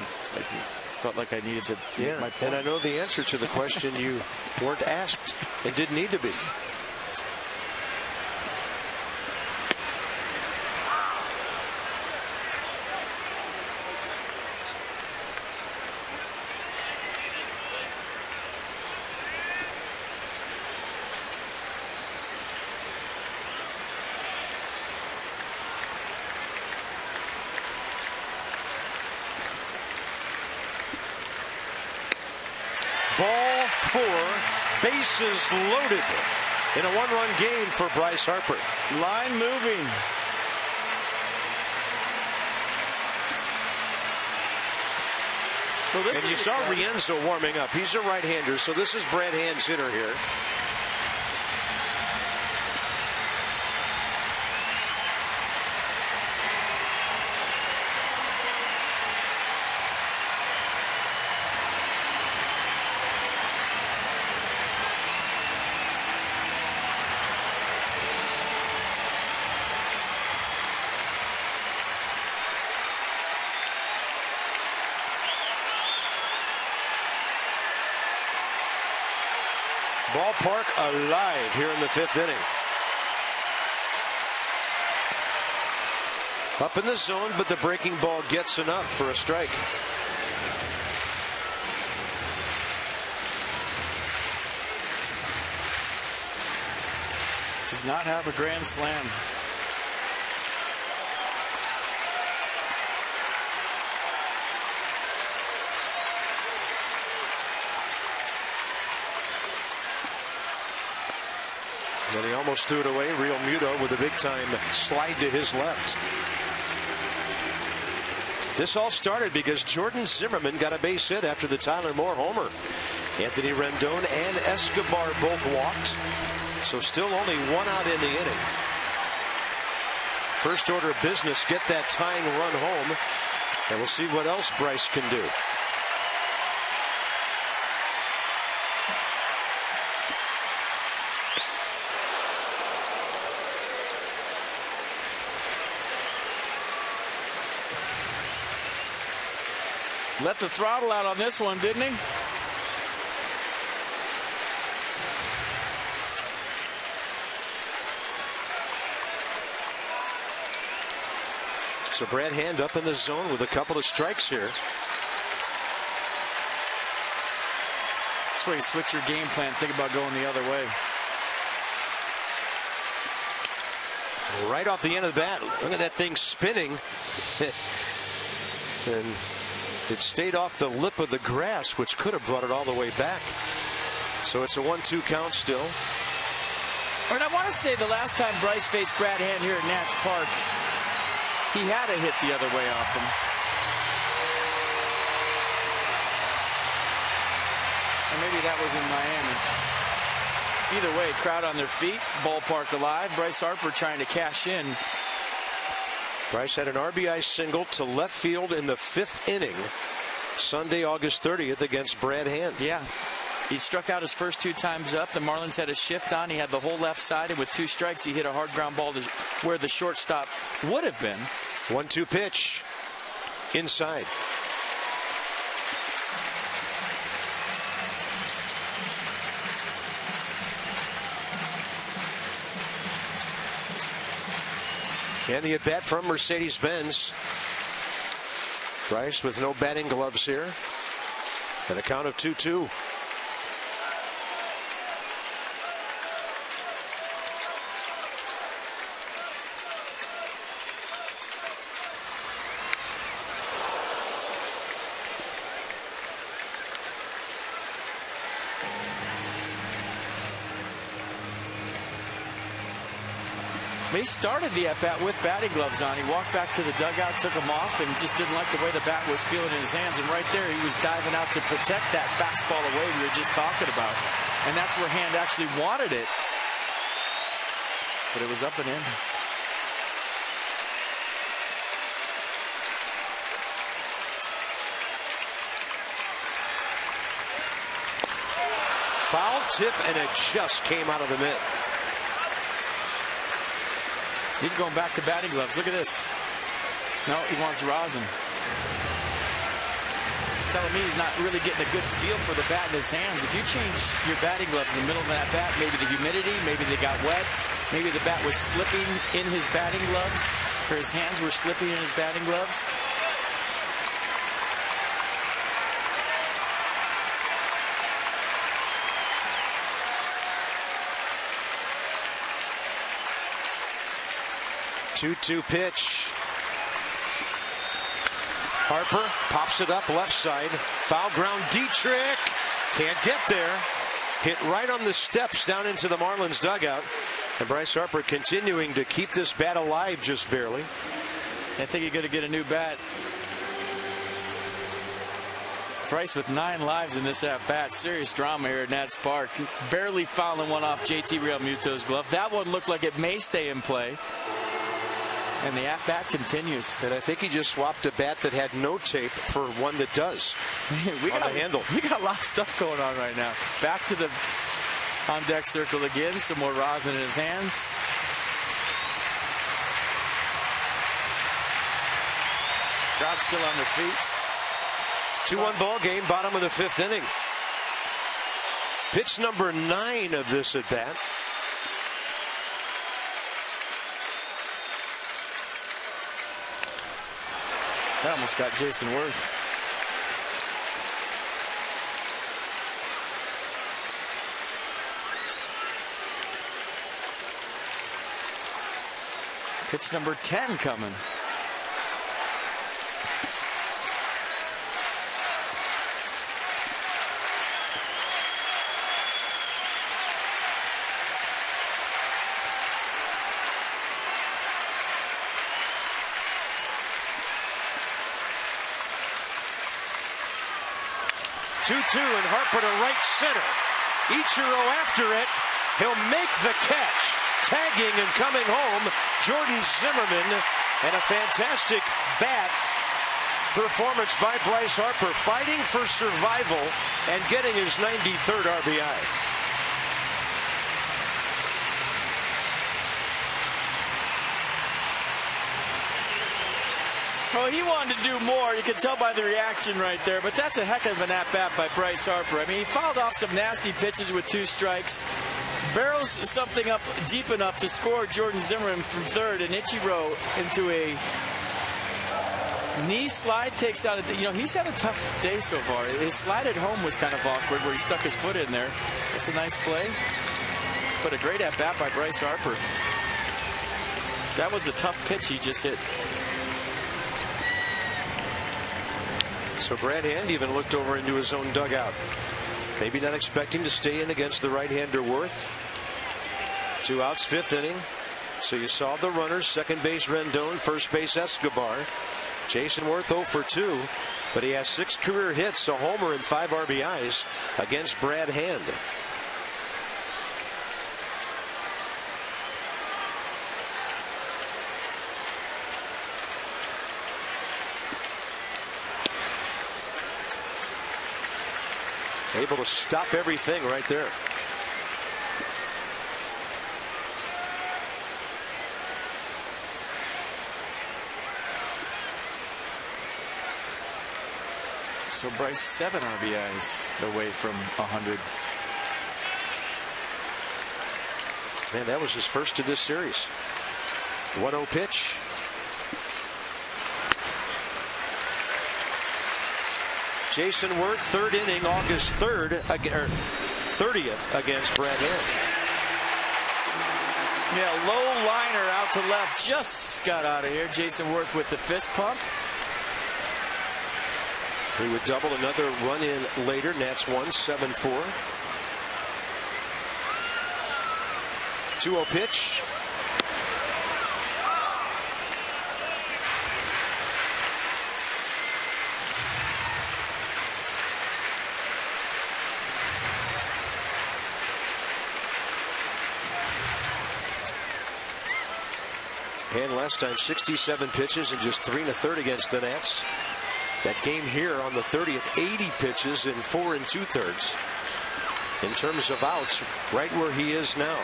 Speaker 2: felt like I needed to make my point.
Speaker 1: And I know the answer to the question you weren't asked. It didn't need to be. Ball 4, bases loaded in a 1-run game for Bryce Harper.
Speaker 2: Line moving. Well,
Speaker 1: and you saw Rienzo warming up. He's a right-hander, so this is Brad Hand's hitter here. Ballpark alive here in the 5th inning. Up in the zone, but the breaking ball gets enough for a strike.
Speaker 2: Does not have a grand slam.
Speaker 1: And he almost threw it away. Real Muto with a big-time slide to his left. This all started because Jordan Zimmerman got a base hit after the Tyler Moore homer. Anthony Rendon and Escobar both walked. So still only 1 out in the inning. First order of business, get that tying run home. And we'll see what else Bryce can do.
Speaker 2: Let the throttle out on this one, didn't he?
Speaker 1: So Brad Hand up in the zone with a couple of strikes here.
Speaker 2: That's where you switch your game plan. Think about going the other way.
Speaker 1: Right off the end of the bat. Look at that thing spinning. And it stayed off the lip of the grass, which could have brought it all the way back. So it's a 1-2 count still.
Speaker 2: And I want to say the last time Bryce faced Brad Hand here at Nats Park, he had a hit the other way off him. Or maybe that was in Miami. Either way, crowd on their feet, ballpark alive. Bryce Harper trying to cash in.
Speaker 1: Bryce had an RBI single to left field in the 5th inning Sunday, August 30th against Brad Hand.
Speaker 2: Yeah. He struck out his first 2 times up. The Marlins had a shift on. He had the whole left side, and with 2 strikes, he hit a hard ground ball to where the shortstop would have been.
Speaker 1: 1-2 pitch inside. And the at bat from Mercedes-Benz. Bryce with no batting gloves here. And a count of 2-2.
Speaker 2: He started the at-bat with batting gloves on. He walked back to the dugout, took them off, and just didn't like the way the bat was feeling in his hands. And right there, he was diving out to protect that fastball away we were just talking about. And that's where Hand actually wanted it. But it was up and in.
Speaker 1: Foul tip, and it just came out of the mitt.
Speaker 2: He's going back to batting gloves. Look at this. No, he wants rosin. Telling me he's not really getting a good feel for the bat in his hands. If you change your batting gloves in the middle of that bat, maybe the humidity, maybe they got wet, maybe the bat was slipping in his batting gloves, or his hands were slipping in his batting gloves.
Speaker 1: Two pitch. Harper pops it up left side. Foul ground. Dietrich can't get there. Hit right on the steps down into the Marlins dugout. And Bryce Harper continuing to keep this bat alive just barely.
Speaker 2: I think he's going to get a new bat Price with 9 lives in this at-bat. Serious drama here at Nats Park. Barely fouling one off JT Realmuto's glove. That one looked like it may stay in play. And the at-bat continues.
Speaker 1: And I think he just swapped a bat that had no tape for one that does.
Speaker 2: We
Speaker 1: on
Speaker 2: got
Speaker 1: the handle.
Speaker 2: We got a lot of stuff going on right now. Back to the on-deck circle again. Some more rosin in his hands. Crowd still on their feet.
Speaker 1: 2-1 ball game, bottom of the 5th inning. Pitch number 9 of this at bat.
Speaker 2: That almost got Jason Worth. Pitch number 10 coming.
Speaker 1: Two and Harper to right center. Ichiro after it. He'll make the catch. Tagging and coming home, Jordan Zimmerman, and a fantastic bat performance by Bryce Harper, fighting for survival and getting his 93rd RBI.
Speaker 2: Well, he wanted to do more. You can tell by the reaction right there. But that's a heck of an at-bat by Bryce Harper. I mean, he fouled off some nasty pitches with 2 strikes. Barrels something up deep enough to score Jordan Zimmerman from third. And Ichiro into a knee slide takes out. He's had a tough day so far. His slide at home was kind of awkward where he stuck his foot in there. It's a nice play. But a great at-bat by Bryce Harper. That was a tough pitch he just hit.
Speaker 1: So Brad Hand even looked over into his own dugout. Maybe not expecting to stay in against the right-hander Worth. 2 outs, 5th inning. So you saw the runners, second base Rendon, first base Escobar. Jason Worth 0 for 2, but he has 6 career hits, a homer and 5 RBIs against Brad Hand. Able to stop everything right there.
Speaker 2: So Bryce 7 RBIs away from 100.
Speaker 1: And that was his first of this series. 1-0 pitch. Jason Worth, 3rd inning, August 3rd, or 30th against Brad Hand.
Speaker 2: Yeah, low liner out to left, just got out of here. Jason Worth with the fist pump.
Speaker 1: He would double another run in later. Nats won 7-4. 2-0 pitch. And last time 67 pitches and just 3 1/3 against the Nats. That game here on the 30th, 80 pitches in 4 2/3. In terms of outs, right where he is now.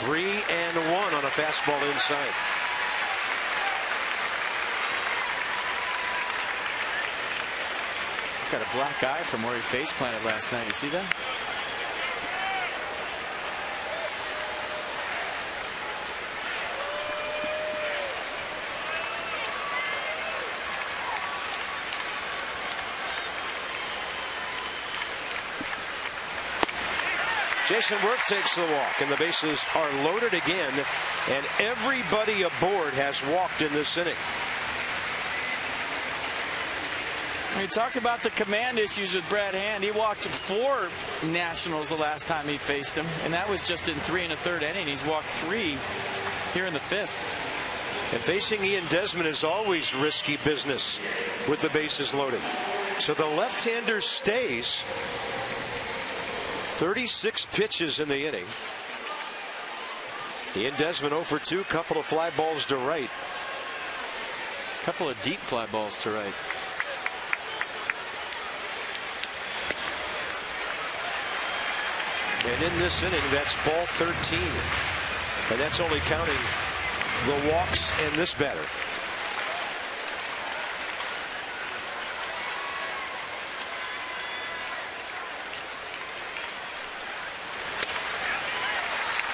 Speaker 1: 3-1 on a fastball inside.
Speaker 2: Got a black eye from where he face planted last night. You see that?
Speaker 1: Jason Worth takes the walk, and the bases are loaded again, and everybody aboard has walked in this inning.
Speaker 2: We talked about the command issues with Brad Hand. He walked 4 Nationals the last time he faced him, and that was just in 3 1/3 inning. He's walked 3 here in the 5th.
Speaker 1: And facing Ian Desmond is always risky business with the bases loaded. So the left-hander stays. 36 pitches in the inning. Ian Desmond 0 for 2, couple of fly balls to right.
Speaker 2: Couple of deep fly balls to right.
Speaker 1: And in this inning, that's ball 13. And that's only counting the walks and this batter.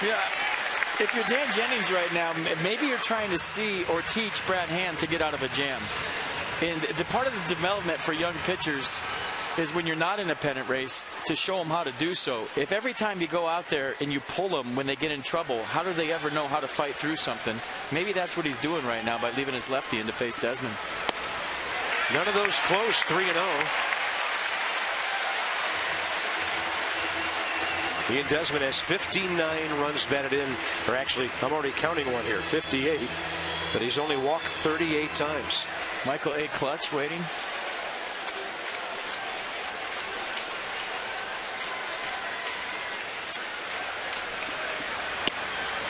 Speaker 2: Yeah, if you're Dan Jennings right now, maybe you're trying to see or teach Brad Hand to get out of a jam. And the part of the development for young pitchers is when you're not in a pennant race to show them how to do so. If every time you go out there and you pull them when they get in trouble, how do they ever know how to fight through something? Maybe that's what he's doing right now by leaving his lefty in to face Desmond.
Speaker 1: None of those close. 3-0. Ian Desmond has 59 runs batted in, or actually, I'm already counting one here, 58, but he's only walked 38 times.
Speaker 2: Michael A. Clutch waiting.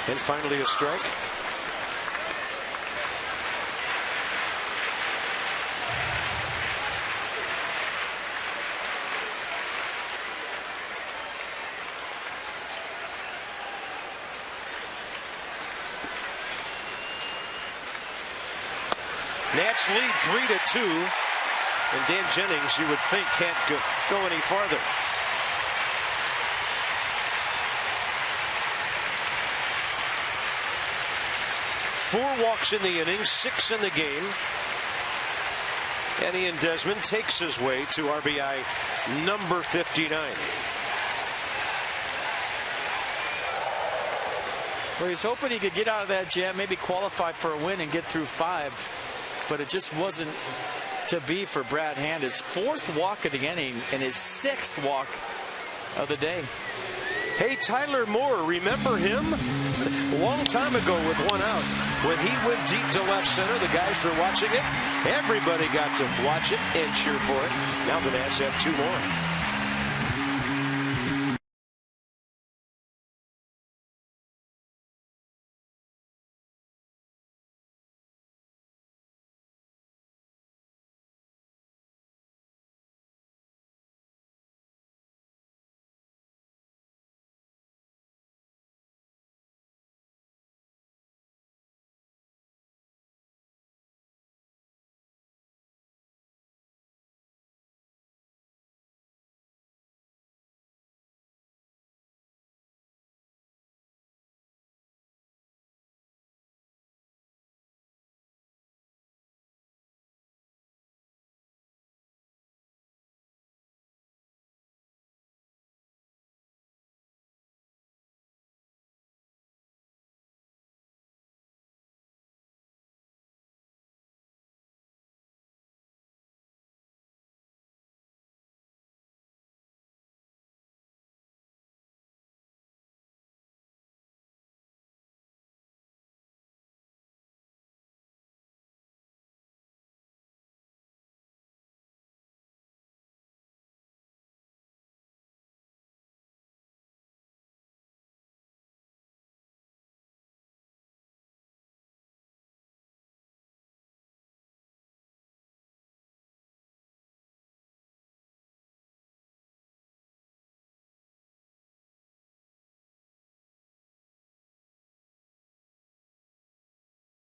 Speaker 1: And finally a strike. Nats lead 3-2, and Dan Jennings, you would think, can't go any farther. Four walks in the inning, 6 in the game. And Ian Desmond takes his way to RBI number 59.
Speaker 2: Well, he's hoping he could get out of that jam, maybe qualify for a win and get through 5. But it just wasn't to be for Brad Hand. His 4th walk of the inning and his 6th walk of the day.
Speaker 1: Hey, Tyler Moore, remember him? A long time ago with 1 out. When he went deep to left center, the guys were watching it. Everybody got to watch it and cheer for it. Now the Nats have 2 more.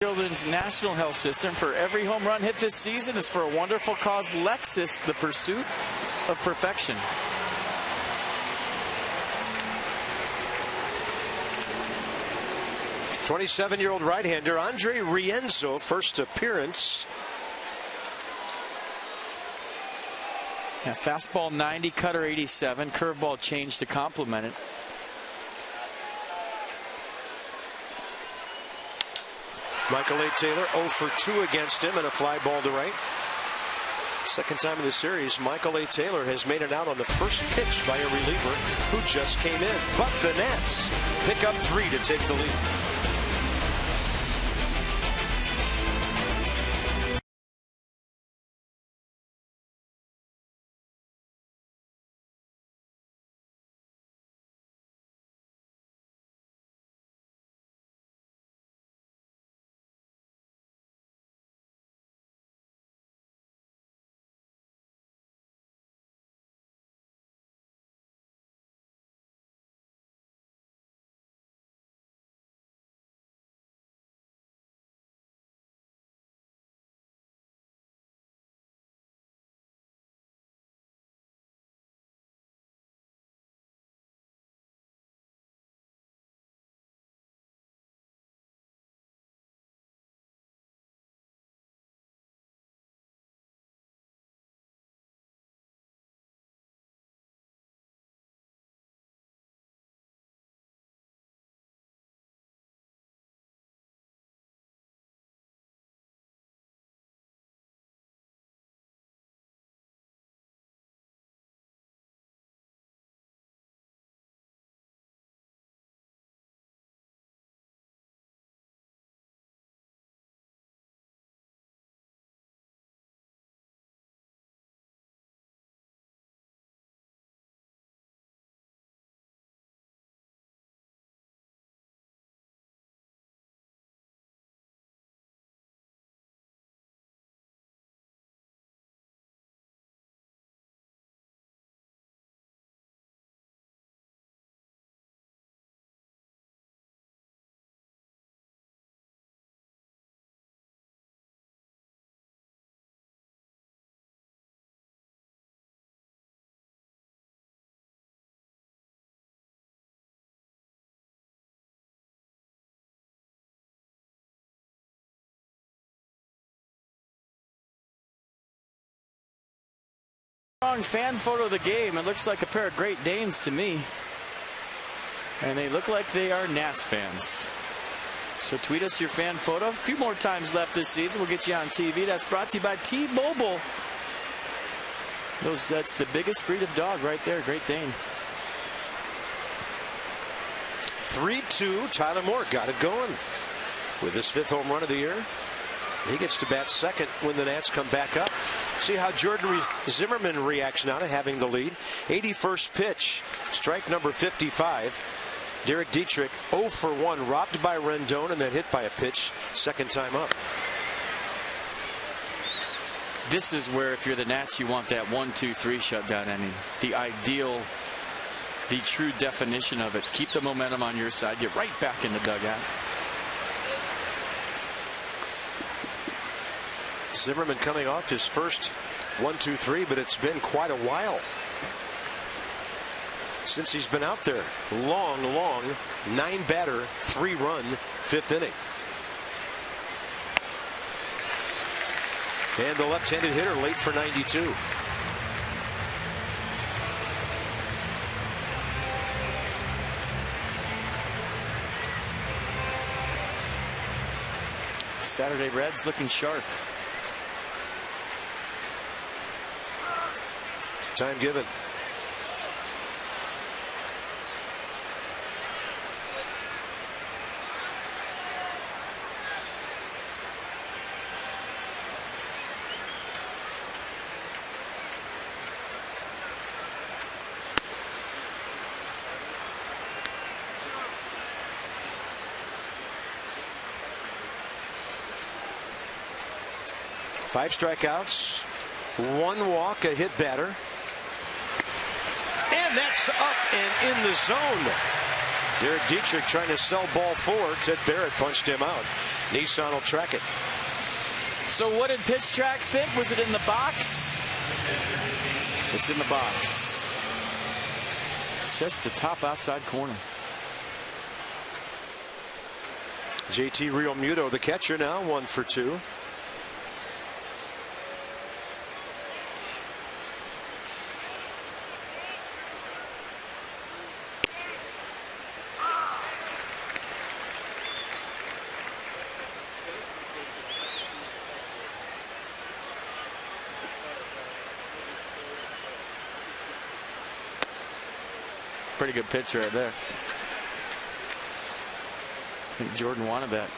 Speaker 2: Children's National Health System. For every home run hit this season is for a wonderful cause. Lexus, the pursuit of perfection.
Speaker 1: '27-year-old right-hander Andre Rienzo, first appearance.
Speaker 2: Yeah, fastball 90, cutter 87, curveball change to complement it.
Speaker 1: Michael A. Taylor 0 for 2 against him and a fly ball to right. Second time in the series, Michael A. Taylor has made it out on the first pitch by a reliever who just came in. But the Nats pick up 3 to take the lead.
Speaker 2: Strong fan photo of the game. It looks like a pair of Great Danes to me. And they look like they are Nats fans. So tweet us your fan photo. A few more times left this season. We'll get you on TV. That's brought to you by T-Mobile. That's the biggest breed of dog right there, Great Dane.
Speaker 1: 3-2. Tyler Moore got it going with his 5th home run of the year. He gets to bat second when the Nats come back up. See how Jordan Zimmerman reacts now to having the lead. 81st pitch, strike number 55. Derek Dietrich 0 for 1, robbed by Rendon and then hit by a pitch, second time up.
Speaker 2: This is where, if you're the Nats, you want that 1-2-3 shutdown inning. The ideal, the true definition of it. Keep the momentum on your side. Get right back in the dugout.
Speaker 1: Zimmerman coming off his first 1-2-3, but it's been quite a while since he's been out there. Long 9-batter, 3-run 5th inning. And the left-handed hitter late for 92.
Speaker 2: Saturday Reds looking sharp.
Speaker 1: Time given. Five strikeouts, 1 walk, a hit batter. And that's up and in the zone. Derek Dietrich trying to sell ball 4. Ted Barrett punched him out. Nissan will track it.
Speaker 2: So what did Pitch Track think? Was it in the box? It's in the box. It's just the top outside corner.
Speaker 1: JT Realmuto, the catcher, now 1 for 2.
Speaker 2: Pretty good pitch right there. I think Jordan wanted that.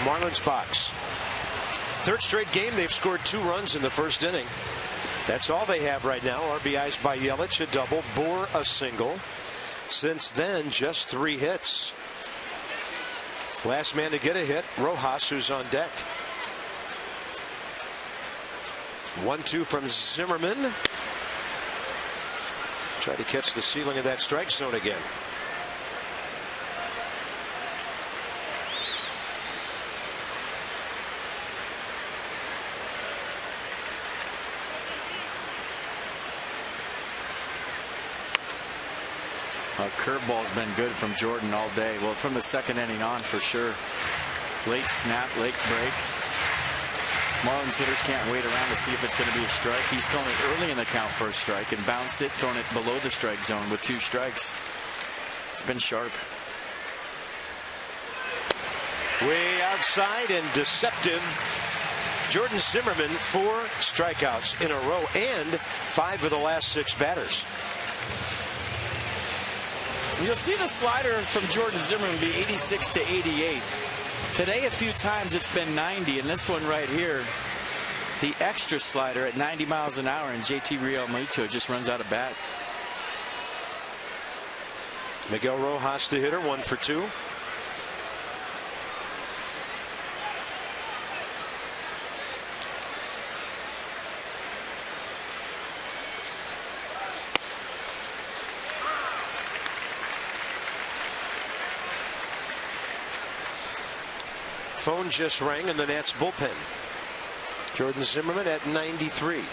Speaker 1: Marlins box. 3rd straight game they've scored 2 runs in the 1st inning. That's all they have right now. RBIs by Yelich, a double, Bohr a single. Since then, just 3 hits. Last man to get a hit, Rojas, who's on deck. 1-2 from Zimmerman. Try to catch the ceiling of that strike zone again.
Speaker 2: Curveball's been good from Jordan all day. Well, from the 2nd inning on, for sure. Late snap, late break. Marlins hitters can't wait around to see if it's going to be a strike. He's thrown it early in the count for a strike and bounced it, thrown it below the strike zone with 2 strikes. It's been sharp.
Speaker 1: Way outside and deceptive. Jordan Zimmerman, 4 strikeouts in a row and 5 of the last 6 batters.
Speaker 2: You'll see the slider from Jordan Zimmerman be 86 to 88. Today, a few times it's been 90, and this one right here, the extra slider at 90 miles an hour, and JT Realmuto just runs out of bat.
Speaker 1: Miguel Rojas, the hitter, 1 for 2. Phone just rang in the Nats bullpen. Jordan Zimmerman at 93.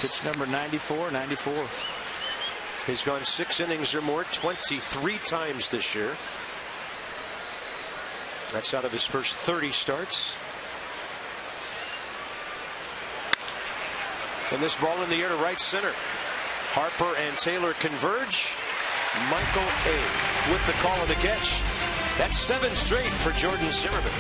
Speaker 2: Pitch number 94.
Speaker 1: He's gone 6 innings or more 23 times this year. That's out of his first 30 starts. And this ball in the air to right center. Harper and Taylor converge. Michael A. with the call of the catch. That's 7 straight for Jordan Zimmermann.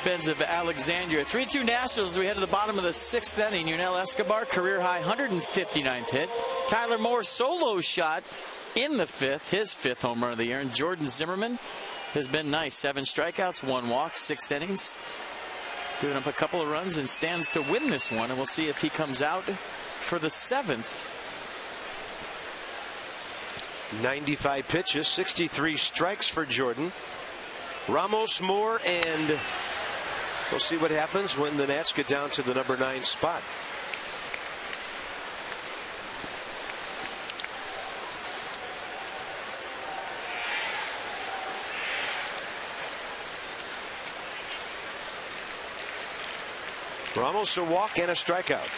Speaker 2: Benz of Alexandria. 3-2 Nationals. We head to the bottom of the 6th inning. Yunel Escobar, career high 159th hit. Tyler Moore, solo shot in the 5th, his 5th home run of the year. And Jordan Zimmermann has been nice. 7 strikeouts, 1 walk, 6 innings. Giving up a couple of runs and stands to win this one. And we'll see if he comes out for the 7th.
Speaker 1: 95 pitches, 63 strikes for Jordan. Ramos, Moore, and we'll see what happens when the Nats get down to the number 9 spot. Ramos a walk and a strikeout.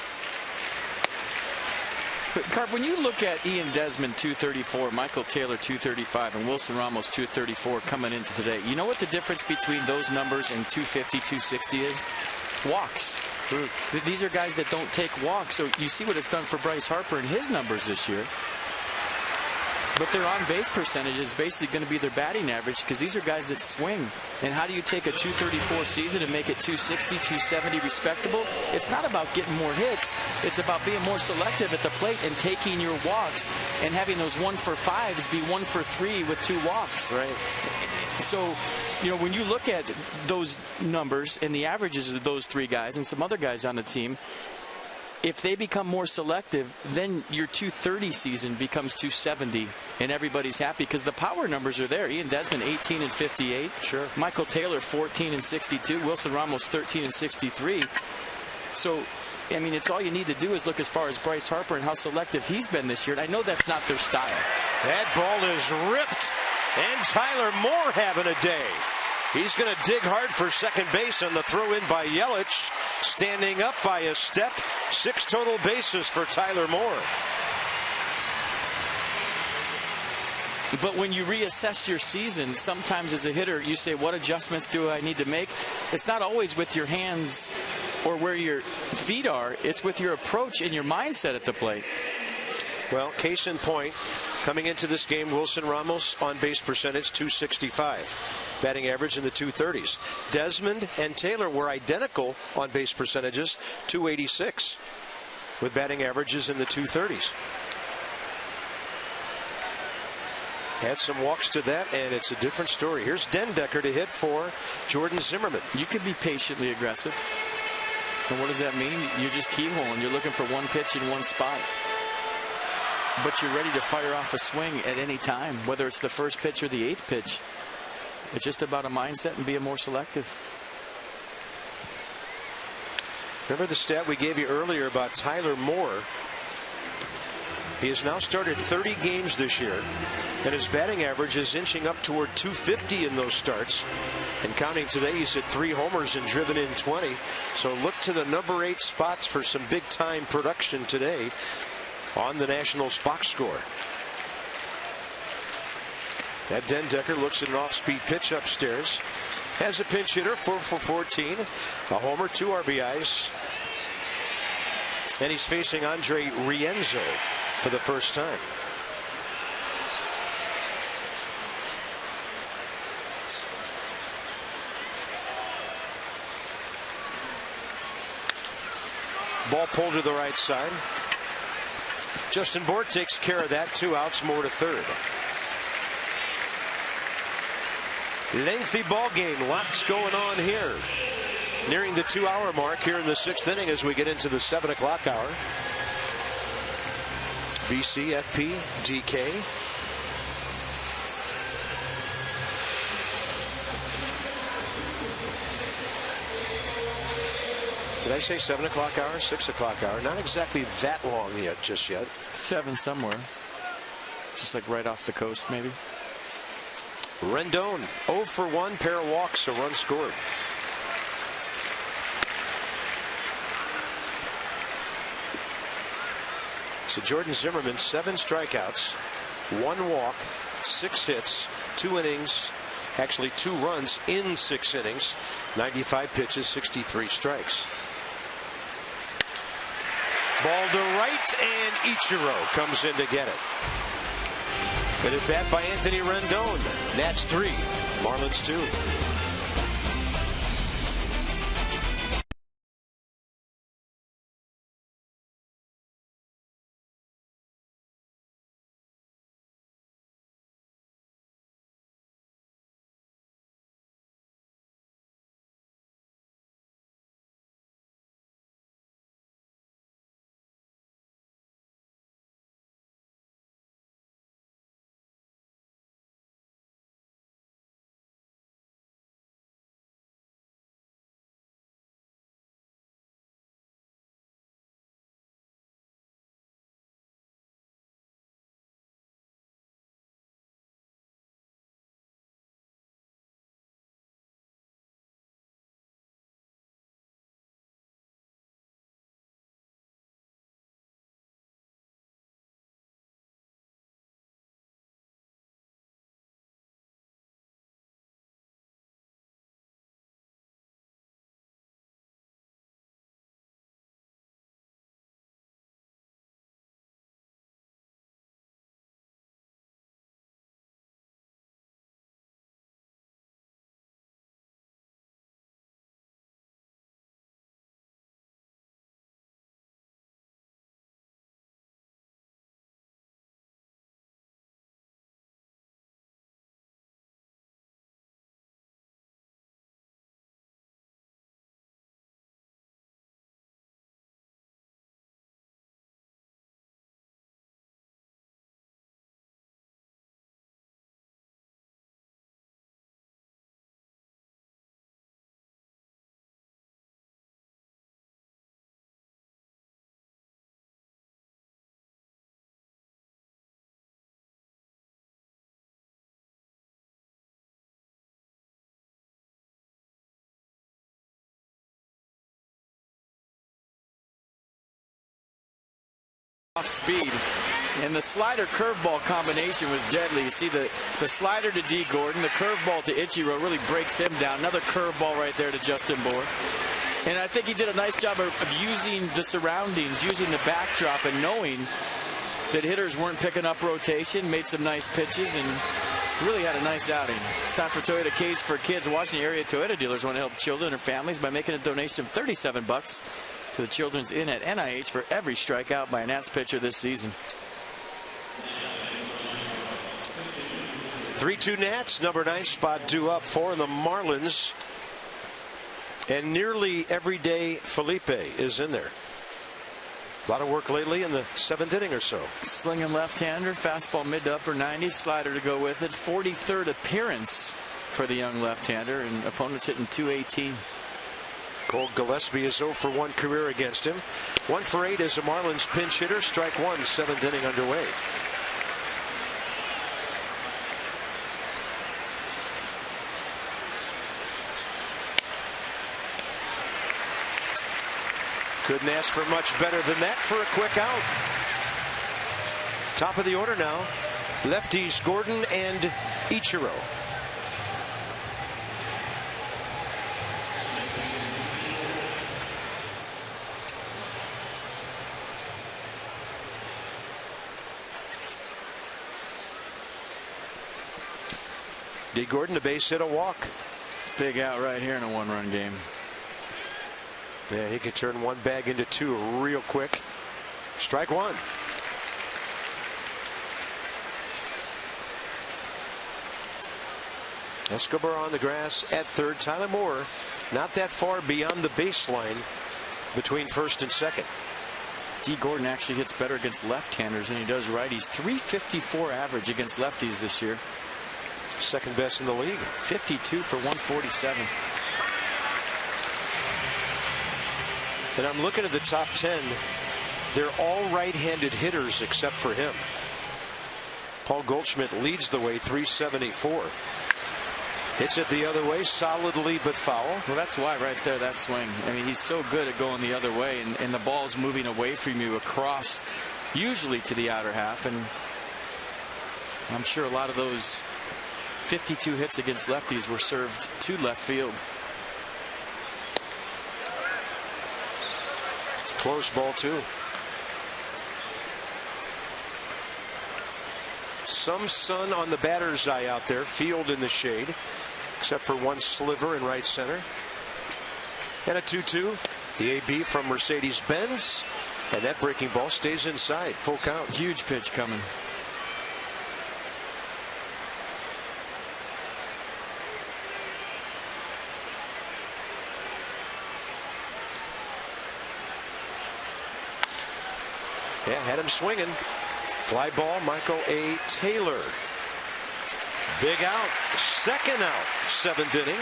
Speaker 2: But Carp, when you look at Ian Desmond 234, Michael Taylor 235, and Wilson Ramos 234 coming into today, you know what the difference between those numbers and 250, 260 is? Walks. These are guys that don't take walks. So you see what it's done for Bryce Harper and his numbers this year. But their on-base percentage is basically going to be their batting average because these are guys that swing. And how do you take a 234 season and make it 260, 270 respectable? It's not about getting more hits. It's about being more selective at the plate and taking your walks and having those 1-for-5s be 1-for-3 with 2 walks.
Speaker 1: Right.
Speaker 2: So, you know, when you look at those numbers and the averages of those 3 guys and some other guys on the team, if they become more selective, then your 230 season becomes 270, and everybody's happy because the power numbers are there. Ian Desmond 18 and 58.
Speaker 1: Sure.
Speaker 2: Michael Taylor 14 and 62. Wilson Ramos 13 and 63. So, I mean, it's all you need to do is look as far as Bryce Harper and how selective he's been this year. And I know that's not their style.
Speaker 1: That ball is ripped, and Tyler Moore having a day. He's going to dig hard for second base on the throw in by Yelich. Standing up by a step. 6 total bases for Tyler Moore.
Speaker 2: But when you reassess your season, sometimes as a hitter, you say, what adjustments do I need to make? It's not always with your hands or where your feet are. It's with your approach and your mindset at the plate.
Speaker 1: Well, case in point, Coming into this game, Wilson Ramos on base percentage .265. Batting average in the 230s. Desmond and Taylor were identical on base percentages, .286, with batting averages in the 230s. Add some walks to that, and it's a different story. Here's Dendecker to hit for Jordan Zimmerman.
Speaker 2: You could be patiently aggressive. And what does that mean? You're just keyholing. You're looking for one pitch in one spot. But you're ready to fire off a swing at any time, whether it's the first pitch or the 8th pitch. It's just about a mindset and being more selective.
Speaker 1: Remember the stat we gave you earlier about Tyler Moore? He has now started 30 games this year, and his batting average is inching up toward .250 in those starts. And counting today, he's hit 3 homers and driven in 20. So look to the number 8 spots for some big-time production today on the Nationals box score. That Dendecker looks at an off-speed pitch upstairs. Has a pinch hitter, 4 for 14, a homer, 2 RBIs. And he's facing Andre Rienzo for the first time. Ball pulled to the right side. Justin Bour takes care of that. 2 outs, Moore to third. Lengthy ball game. Lots going on here. Nearing the 2-hour mark here in the 6th inning as we get into the 7 o'clock hour. BC, FP, DK. Did I say 7 o'clock hour, 6 o'clock hour? Not exactly that long yet, just yet.
Speaker 2: 7 somewhere. Just like right off the coast, maybe.
Speaker 1: Rendon, 0 for 1, pair of walks, a run scored. So Jordan Zimmerman, 7 strikeouts, 1 walk, 6 hits, 2 innings, actually 2 runs in 6 innings, 95 pitches, 63 strikes. Ball to right, and Ichiro comes in to get it. But at bat by Anthony Rendon. Nats 3, Marlins 2.
Speaker 2: Off speed, and the slider curveball combination was deadly. You see the slider to D. Gordon, the curveball to Ichiro really breaks him down. Another curveball right there to Justin Bour. And I think he did a nice job of using the surroundings, using the backdrop, and knowing that hitters weren't picking up rotation, made some nice pitches, and really had a nice outing. It's time for Toyota K's for Kids. Washington area Toyota dealers want to help children and families by making a donation of $37 to the Children's Inn at NIH for every strikeout by a Nats pitcher this season.
Speaker 1: 3-2 Nats, number 9 spot due up for the Marlins. And nearly every day Felipe is in there. A lot of work lately in the 7th inning or so.
Speaker 2: Slinging left-hander, fastball mid to upper 90s, slider to go with it. 43rd appearance for the young left-hander, and opponents hitting .218.
Speaker 1: Cole Gillespie is 0 for 1 career against him. 1 for 8 as a Marlins pinch hitter. Strike 1, 7th inning underway. Couldn't ask for much better than that for a quick out. Top of the order now. Lefties Gordon and Ichiro. D. Gordon, a base hit, a walk.
Speaker 2: Big out right here in a 1-run game.
Speaker 1: Yeah, he could turn 1 bag into 2 real quick. Strike 1. Escobar on the grass at third. Tyler Moore not that far beyond the baseline between first and second.
Speaker 2: D. Gordon actually hits better against left-handers than he does righties. .354 average against lefties this year.
Speaker 1: Second best in the league.
Speaker 2: 52 for 147.
Speaker 1: And I'm looking at the top 10. They're all right-handed hitters except for him. Paul Goldschmidt leads the way, 374. Hits it the other way solidly but foul.
Speaker 2: Well, that's why right there, that swing. I mean, he's so good at going the other way, and the ball's moving away from you across, usually to the outer half. And I'm sure a lot of those 52 hits against lefties were served to left field.
Speaker 1: Close ball, too. Some sun on the batter's eye out there. Field in the shade, except for 1 sliver in right center. And a 2-2. The AB from Mercedes-Benz. And that breaking ball stays inside. Full count.
Speaker 2: Huge pitch coming.
Speaker 1: Yeah, had him swinging. Fly ball, Michael A. Taylor. Big out. Second out. 7th inning.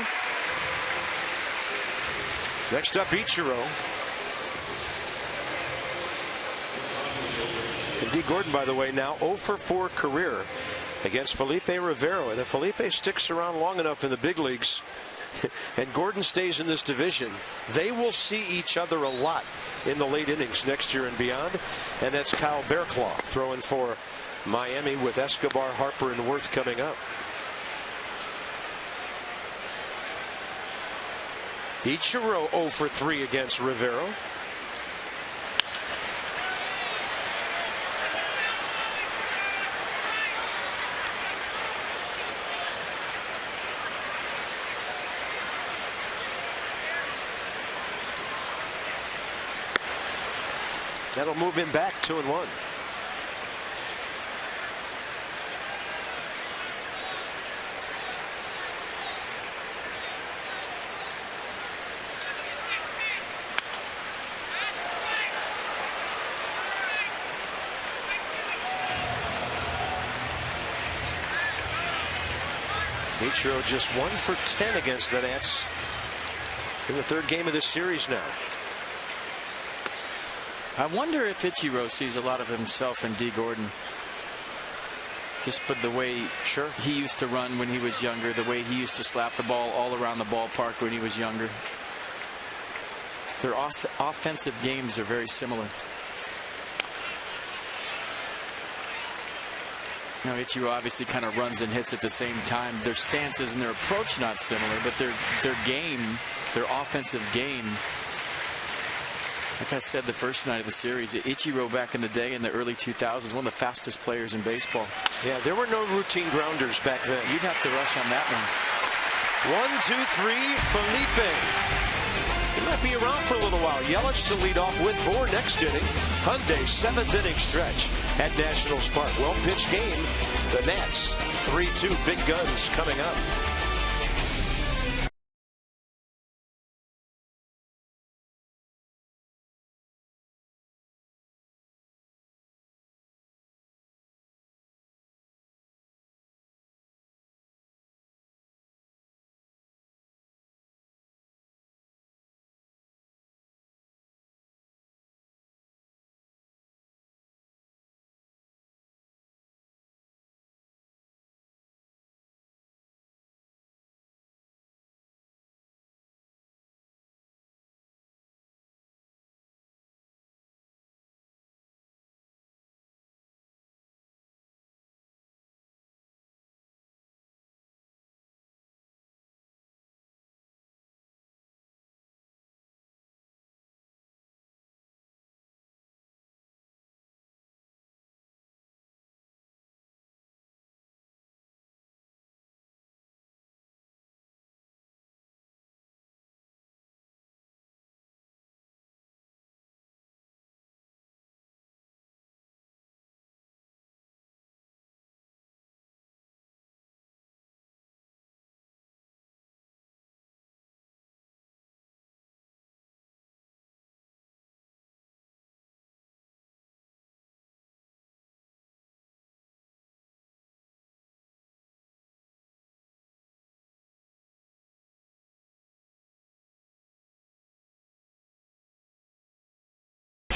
Speaker 1: Next up, Ichiro. And D. Gordon, by the way, now 0 for 4 career against Felipe Rivero. And if Felipe sticks around long enough in the big leagues and Gordon stays in this division, they will see each other a lot in the late innings next year and beyond. And that's Kyle Bearclaw throwing for Miami with Escobar, Harper, and Worth coming up. Ichiro 0 for 3 against Rivero. That'll move him back 2-1. Ichiro just 1 for 10 against the Nats in the 3rd game of this series now.
Speaker 2: I wonder if Ichiro sees a lot of himself in D. Gordon. Just but the way he used to run when he was younger, the way he used to slap the ball all around the ballpark when he was younger. Their offensive games are very similar. Now, Ichiro obviously kind of runs and hits at the same time. Their stances and their approach not similar, but their game, their offensive game, Like I said the first night of the series, Ichiro back in the day in the early 2000s, one of the fastest players in baseball.
Speaker 1: Yeah, there were no routine grounders back then.
Speaker 2: You'd have to rush on that one.
Speaker 1: 1, 2, 3, Felipe. He might be around for a little while. Yelich to lead off with Bohr next inning. Hyundai 7th inning stretch at Nationals Park. Well pitched game. The Nats 3-2, big guns coming up.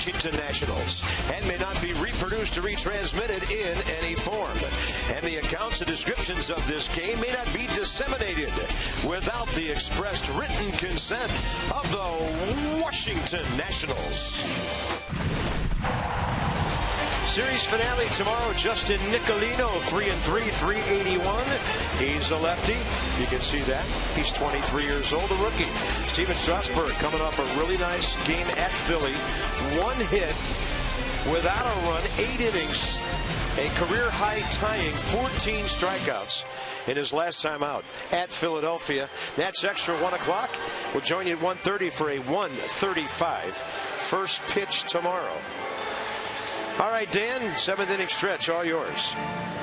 Speaker 1: Washington Nationals and may not be reproduced or retransmitted in any form. And the accounts and descriptions of this game may not be disseminated without the expressed written consent of the Washington Nationals. Series finale tomorrow. Justin Nicolino, 3-3, 381. He's a lefty. You can see that. He's 23 years old, a rookie. Steven Strasburg coming off a really nice game at Philly. 1 hit without a run, 8 innings. A career-high tying 14 strikeouts in his last time out at Philadelphia. That's extra 1 o'clock. We'll join you at 1:30 for a 1:35 first pitch tomorrow. All right, Dan, 7th inning stretch, all yours.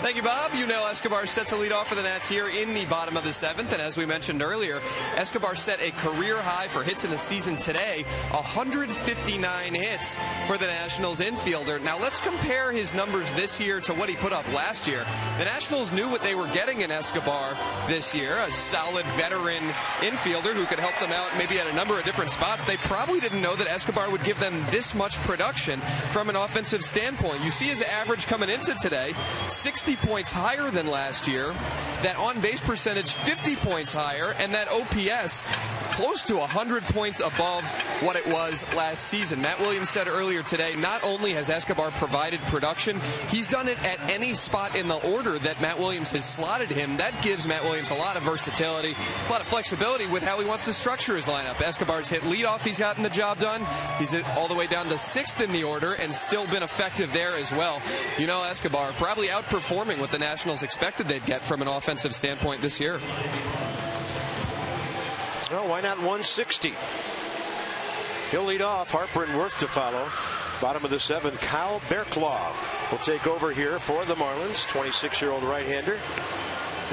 Speaker 3: Thank you, Bob. Yunel Escobar set to lead off for the Nats here in the bottom of the 7th. And as we mentioned earlier, Escobar set a career high for hits in a season today, 159 hits for the Nationals infielder. Now let's compare his numbers this year to what he put up last year. The Nationals knew what they were getting in Escobar this year, a solid veteran infielder who could help them out maybe at a number of different spots. They probably didn't know that Escobar would give them this much production from an offensive standpoint. You see his average coming into today, 60 points higher than last year, that on-base percentage 50 points higher, and that OPS close to 100 points above what it was last season. Matt Williams said earlier today, not only has Escobar provided production, he's done it at any spot in the order that Matt Williams has slotted him. That gives Matt Williams a lot of versatility, a lot of flexibility with how he wants to structure his lineup. Escobar's hit leadoff, he's gotten the job done. He's hit all the way down to 6th in the order and still been effective there as well. You know, Escobar probably outperforming what the Nationals expected they'd get from an offensive standpoint this year.
Speaker 1: Well, why not 160? He'll lead off. Harper and Worth to follow. Bottom of the 7th, Kyle Berklaw will take over here for the Marlins. 26-year-old right-hander.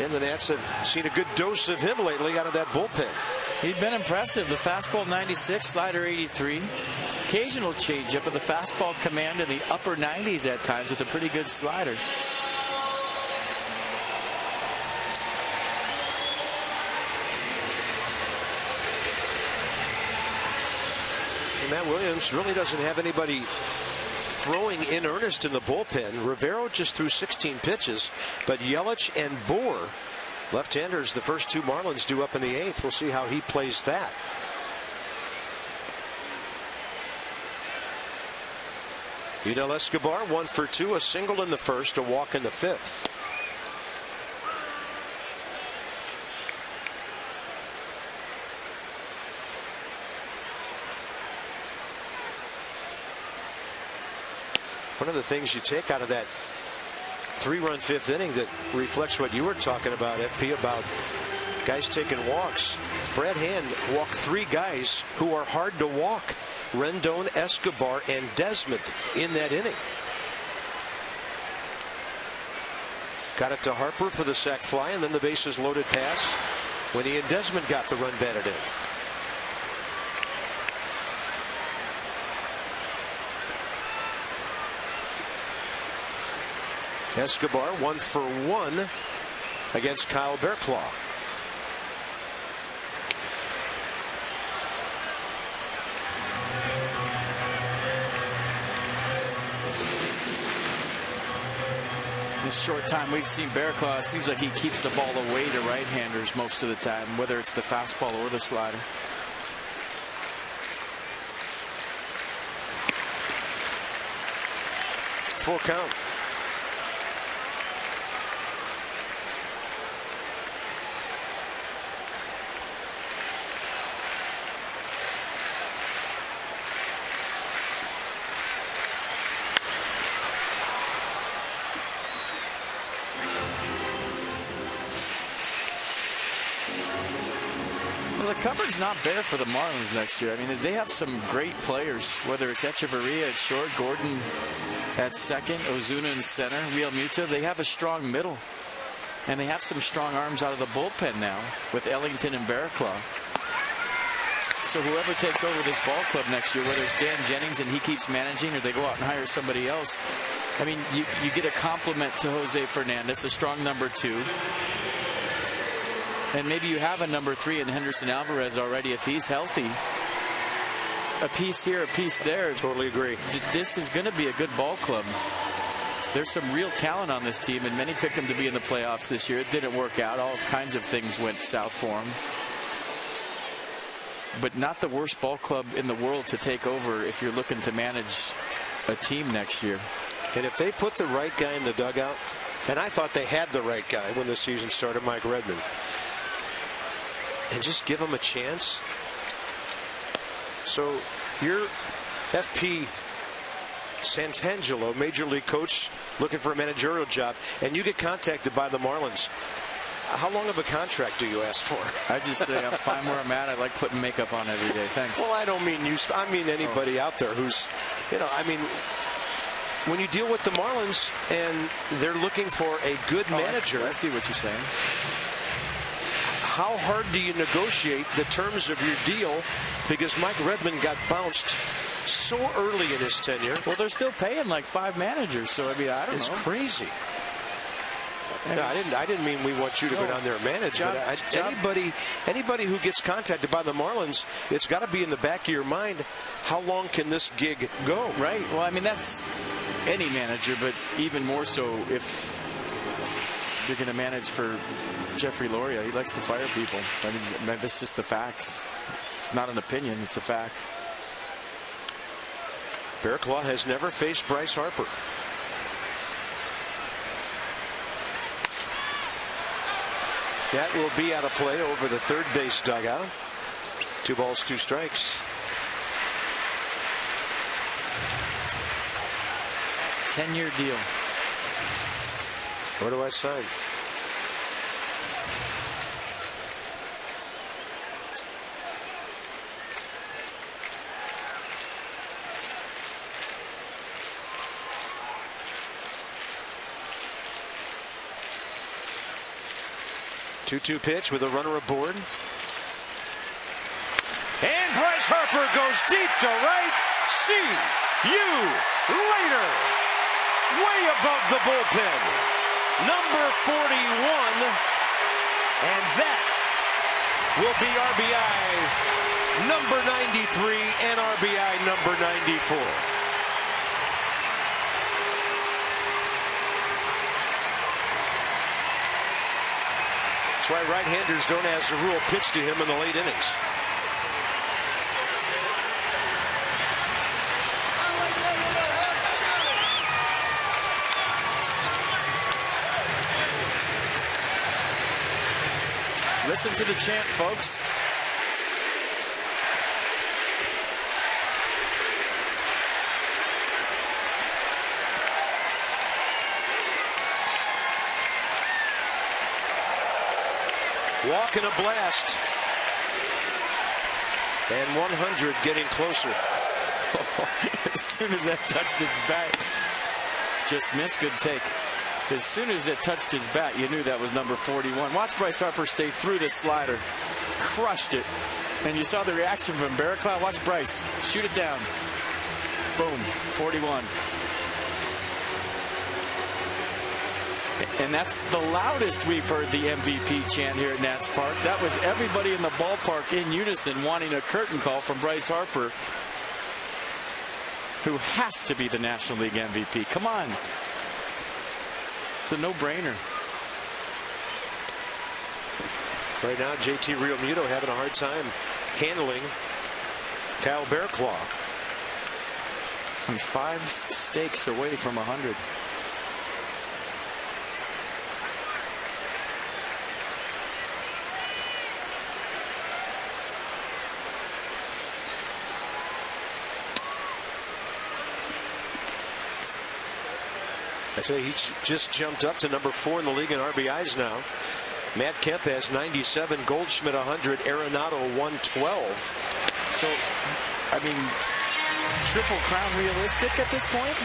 Speaker 1: And the Nats have seen a good dose of him lately out of that bullpen.
Speaker 2: He's been impressive. The fastball 96, slider 83. Occasional changeup, but the fastball command in the upper 90s at times with a pretty good slider.
Speaker 1: Matt Williams really doesn't have anybody throwing in earnest in the bullpen. Rivero just threw 16 pitches, but Yelich and Bohr, left-handers, the first 2 Marlins due up in the 8th. We'll see how he plays that. Yunel Escobar 1 for 2, a single in the 1st, a walk in the 5th. One of the things you take out of that 3-run 5th inning that reflects what you were talking about, FP, about guys taking walks. Brad Hand walked 3 guys who are hard to walk. Rendon, Escobar, and Desmond in that inning. Got it to Harper for the sac fly, and then the bases loaded pass when he and Desmond got the run batted in. Escobar 1 for 1 against Kyle Bearclaw.
Speaker 2: This short time we've seen Bearclaw, it seems like he keeps the ball away to right-handers most of the time, whether it's the fastball or the slider.
Speaker 1: Full count.
Speaker 2: Well, the cupboard's not bare for the Marlins next year. I mean, they have some great players, whether it's Echeverria at short, Gordon at second, Ozuna in center, Realmuto. They have a strong middle, and they have some strong arms out of the bullpen now with Ellington and Bearclaw. So whoever takes over this ball club next year, whether it's Dan Jennings and he keeps managing or they go out and hire somebody else, I mean, you get a compliment to Jose Fernandez, a strong number 2. And maybe you have a number 3 in Henderson Alvarez already if he's healthy. A piece here, a piece there.
Speaker 1: Totally agree.
Speaker 2: This is going to be a good ball club. There's some real talent on this team, and many picked them to be in the playoffs this year. It didn't work out. All kinds of things went south for them. But not the worst ball club in the world to take over if you're looking to manage a team next year.
Speaker 1: And if they put the right guy in the dugout, and I thought they had the right guy when the season started, Mike Redmond, and just give him a chance. So you're FP Santangelo, major league coach, looking for a managerial job, and you get contacted by the Marlins. How long of a contract do you ask for?
Speaker 2: I just say I'm fine where I'm at. I like putting makeup on every day. Thanks.
Speaker 1: Well, I don't mean you. I mean anybody out there who's, I mean, when you deal with the Marlins and they're looking for a good manager.
Speaker 2: I see what you're saying.
Speaker 1: How hard do you negotiate the terms of your deal? Because Mike Redmond got bounced so early in his tenure.
Speaker 2: Well, they're still paying like 5 managers, so I mean, I don't know.
Speaker 1: It's crazy. No, I didn't mean we want you to go down there and manage. Anybody who gets contacted by the Marlins, it's got to be in the back of your mind. How long can this gig go?
Speaker 2: Right. Well, I mean, that's any manager, but even more so if you're going to manage for Jeffrey Loria. He likes to fire people. I mean, that's just the facts. It's not an opinion. It's a fact.
Speaker 1: Bearclaw has never faced Bryce Harper. That will be out of play over the third base dugout. 2 balls, 2 strikes.
Speaker 2: 10-year deal.
Speaker 1: Where do I sign? Two-two pitch with a runner aboard. And Bryce Harper goes deep to right. See you later. Way above the bullpen. Number 41. And that will be RBI number 93 and RBI number 94. That's why right-handers don't, as a rule, pitch to him in the late innings.
Speaker 2: Listen to the chant, folks.
Speaker 1: Walk and a blast. And 100 getting closer.
Speaker 2: As soon as that touched its bat, just missed. Good take. As soon as it touched his bat, you knew that was number 41. Watch Bryce Harper stay through the slider. Crushed it. And you saw the reaction from Barraclough. Watch Bryce shoot it down. Boom, 41. And that's the loudest we've heard the MVP chant here at Nats Park. That was everybody in the ballpark in unison wanting a curtain call from Bryce Harper, who has to be the National League MVP. Come on. It's a no-brainer.
Speaker 1: Right now, JT Realmuto having a hard time handling Kyle Barraclough.
Speaker 2: And 5 stakes away from 100.
Speaker 1: I tell you, he just jumped up to number 4 in the league in RBIs now. Matt Kemp has 97, Goldschmidt 100, Arenado 112.
Speaker 2: So, I mean, Triple Crown realistic at this point?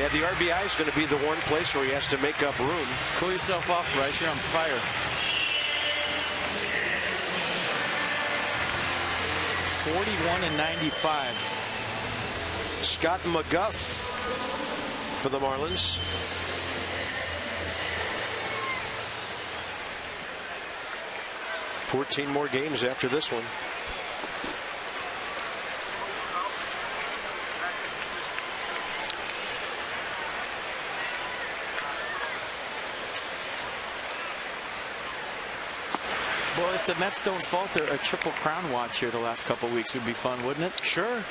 Speaker 1: Yeah, the RBI is going to be the one place where he has to make up room.
Speaker 2: Cool yourself off, Bryce. You're on fire. 41 and 95.
Speaker 1: Scott McGuff for the Marlins. $14 more games after this one.
Speaker 2: Well, if the Mets don't falter, a Triple Crown watch here the last couple weeks would be fun, wouldn't it?
Speaker 1: Sure.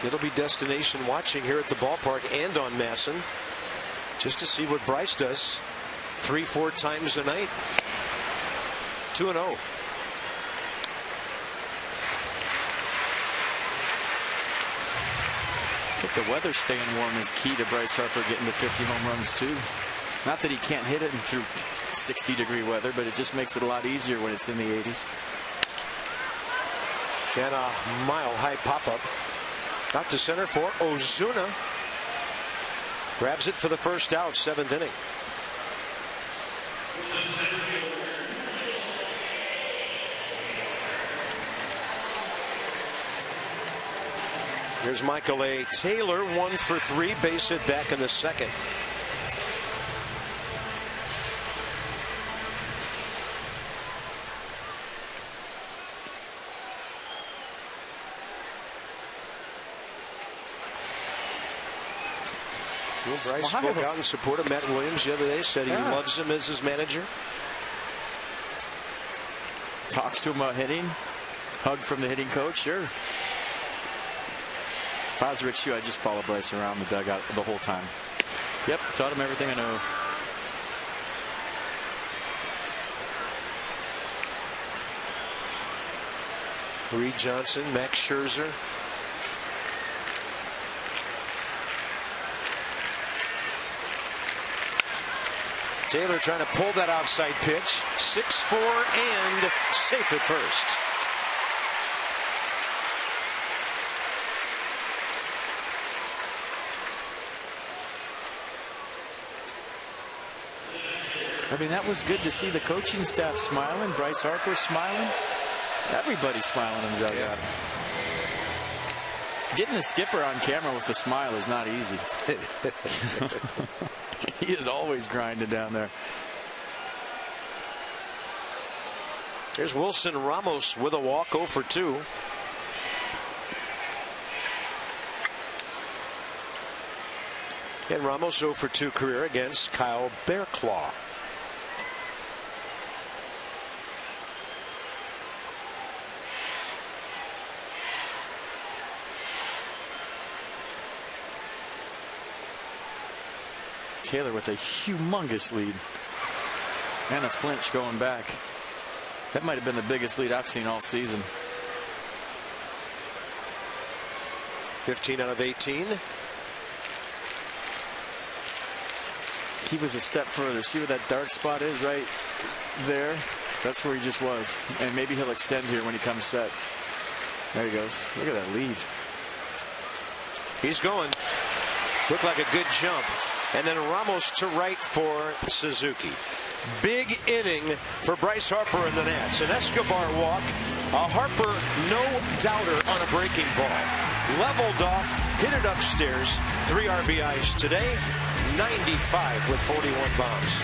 Speaker 1: It'll be destination watching here at the ballpark and on Masson, just to see what Bryce does 3-4 times a night. 2-0.
Speaker 2: I think the weather staying warm is key to Bryce Harper getting to 50 home runs too. Not that he can't hit it through 60-degree weather, but it just makes it a lot easier when it's in the 80s.
Speaker 1: And a mile-high pop-up out to center for Ozuna. Grabs it for the first out, 7th inning. Here's Michael A. Taylor, 1 for 3, base hit back in the second. Well, Bryce spoke out in support of Matt Williams the other day, said he loves him as his manager.
Speaker 2: Talks to him about hitting. Hug from the hitting coach, sure. If I was Rick Hsu, I'd just follow Bryce around the dugout the whole time. Yep, taught him everything I know.
Speaker 1: Reed Johnson, Max Scherzer. Taylor trying to pull that outside pitch. 6-4 and safe at first.
Speaker 2: I mean, that was good to see the coaching staff smiling, Bryce Harper smiling. Everybody smiling in the dugout.
Speaker 1: Yeah.
Speaker 2: Getting the skipper on camera with a smile is not easy. He is always grinding down there.
Speaker 1: There's Wilson Ramos with a walk, 0 for 2. And Ramos 0 for 2 career against Kyle Barraclough.
Speaker 2: Taylor with a humongous lead and a flinch going back. That might have been the biggest lead I've seen all season.
Speaker 1: 15 out of 18.
Speaker 2: he was a step further. See where that dark spot is right there? That's where he just was. And maybe he'll extend here when he comes set. There he goes. Look at that lead.
Speaker 1: He's going. Looked like a good jump. And then Ramos to right for Suzuki. Big inning for Bryce Harper and the Nats. An Escobar walk. A Harper no doubter on a breaking ball. Leveled off, hit it upstairs. 3 RBIs today. 95 with 41 bombs.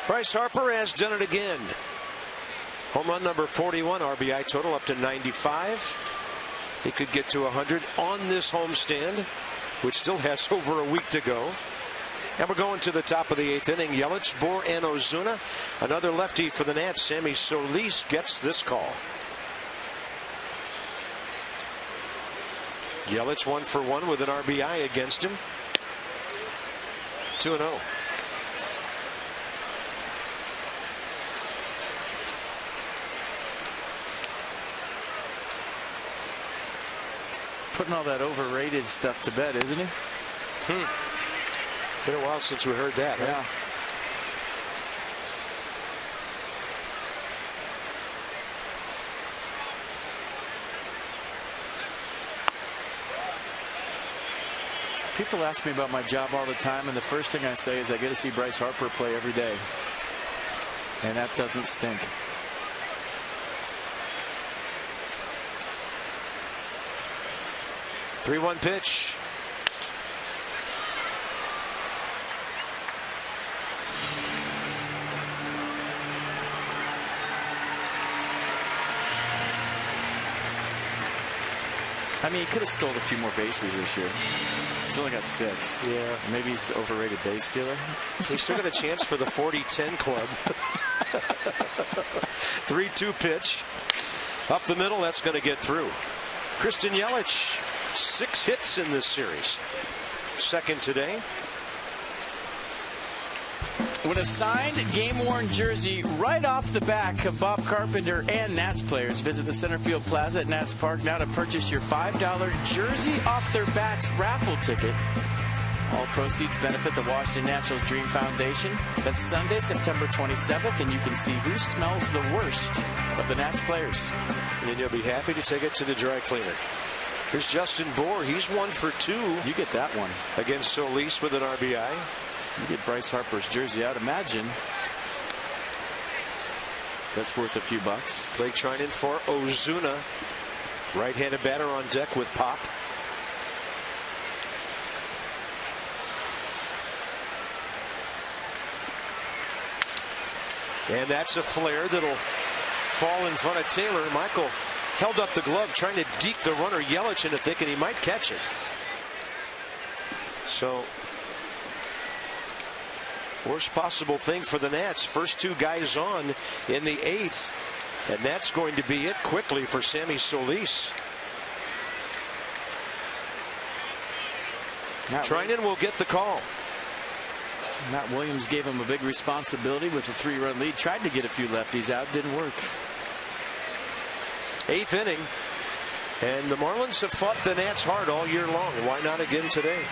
Speaker 1: Bryce Harper has done it again. Home run number 41, RBI total up to 95. He could get to 100 on this homestand, which still has over a week to go. And we're going to the top of the 8th inning. Yelich, Bohr, and Ozuna. Another lefty for the Nats. Sammy Solis gets this call. Yelich 1 for 1 with an RBI against him. 2-0.
Speaker 2: Putting all that overrated stuff to bed, isn't he?
Speaker 1: Been a while since we heard that.
Speaker 2: Yeah.
Speaker 1: Huh?
Speaker 2: People ask me about my job all the time, and the first thing I say is I get to see Bryce Harper play every day. And that doesn't stink.
Speaker 1: Three-one pitch.
Speaker 2: I mean, he could have stole a few more bases this year. He's only got 6.
Speaker 1: Yeah.
Speaker 2: Maybe he's overrated base stealer.
Speaker 1: He's still got a chance for the 40-10 club. 3-2 pitch. Up the middle, that's going to get through. Christian Yelich, 6 hits in this series. Second today.
Speaker 2: With a signed, game-worn jersey right off the back of Bob Carpenter and Nats players, visit the Centerfield Plaza at Nats Park now to purchase your $5 jersey off their backs raffle ticket. All proceeds benefit the Washington Nationals Dream Foundation. That's Sunday, September 27th, and you can see who smells the worst of the Nats players.
Speaker 1: And you'll be happy to take it to the dry cleaner. Here's Justin Bohr. He's 1 for 2.
Speaker 2: You get that one.
Speaker 1: Against Solis with an RBI.
Speaker 2: You get Bryce Harper's jersey out. Imagine that's worth a few bucks.
Speaker 1: Blake Trinan for Ozuna. Right-handed batter on deck with Pop. And that's a flare that'll fall in front of Taylor. Michael held up the glove trying to deke the runner Yelich into thinking he might catch it. So worst possible thing for the Nats. First two guys on in the 8th. And that's going to be it quickly for Sammy Solis. Trinan will get the call.
Speaker 2: Matt Williams gave him a big responsibility with a 3-run lead. Tried to get a few lefties out. Didn't work.
Speaker 1: 8th inning. And the Marlins have fought the Nats hard all year long. Why not again today?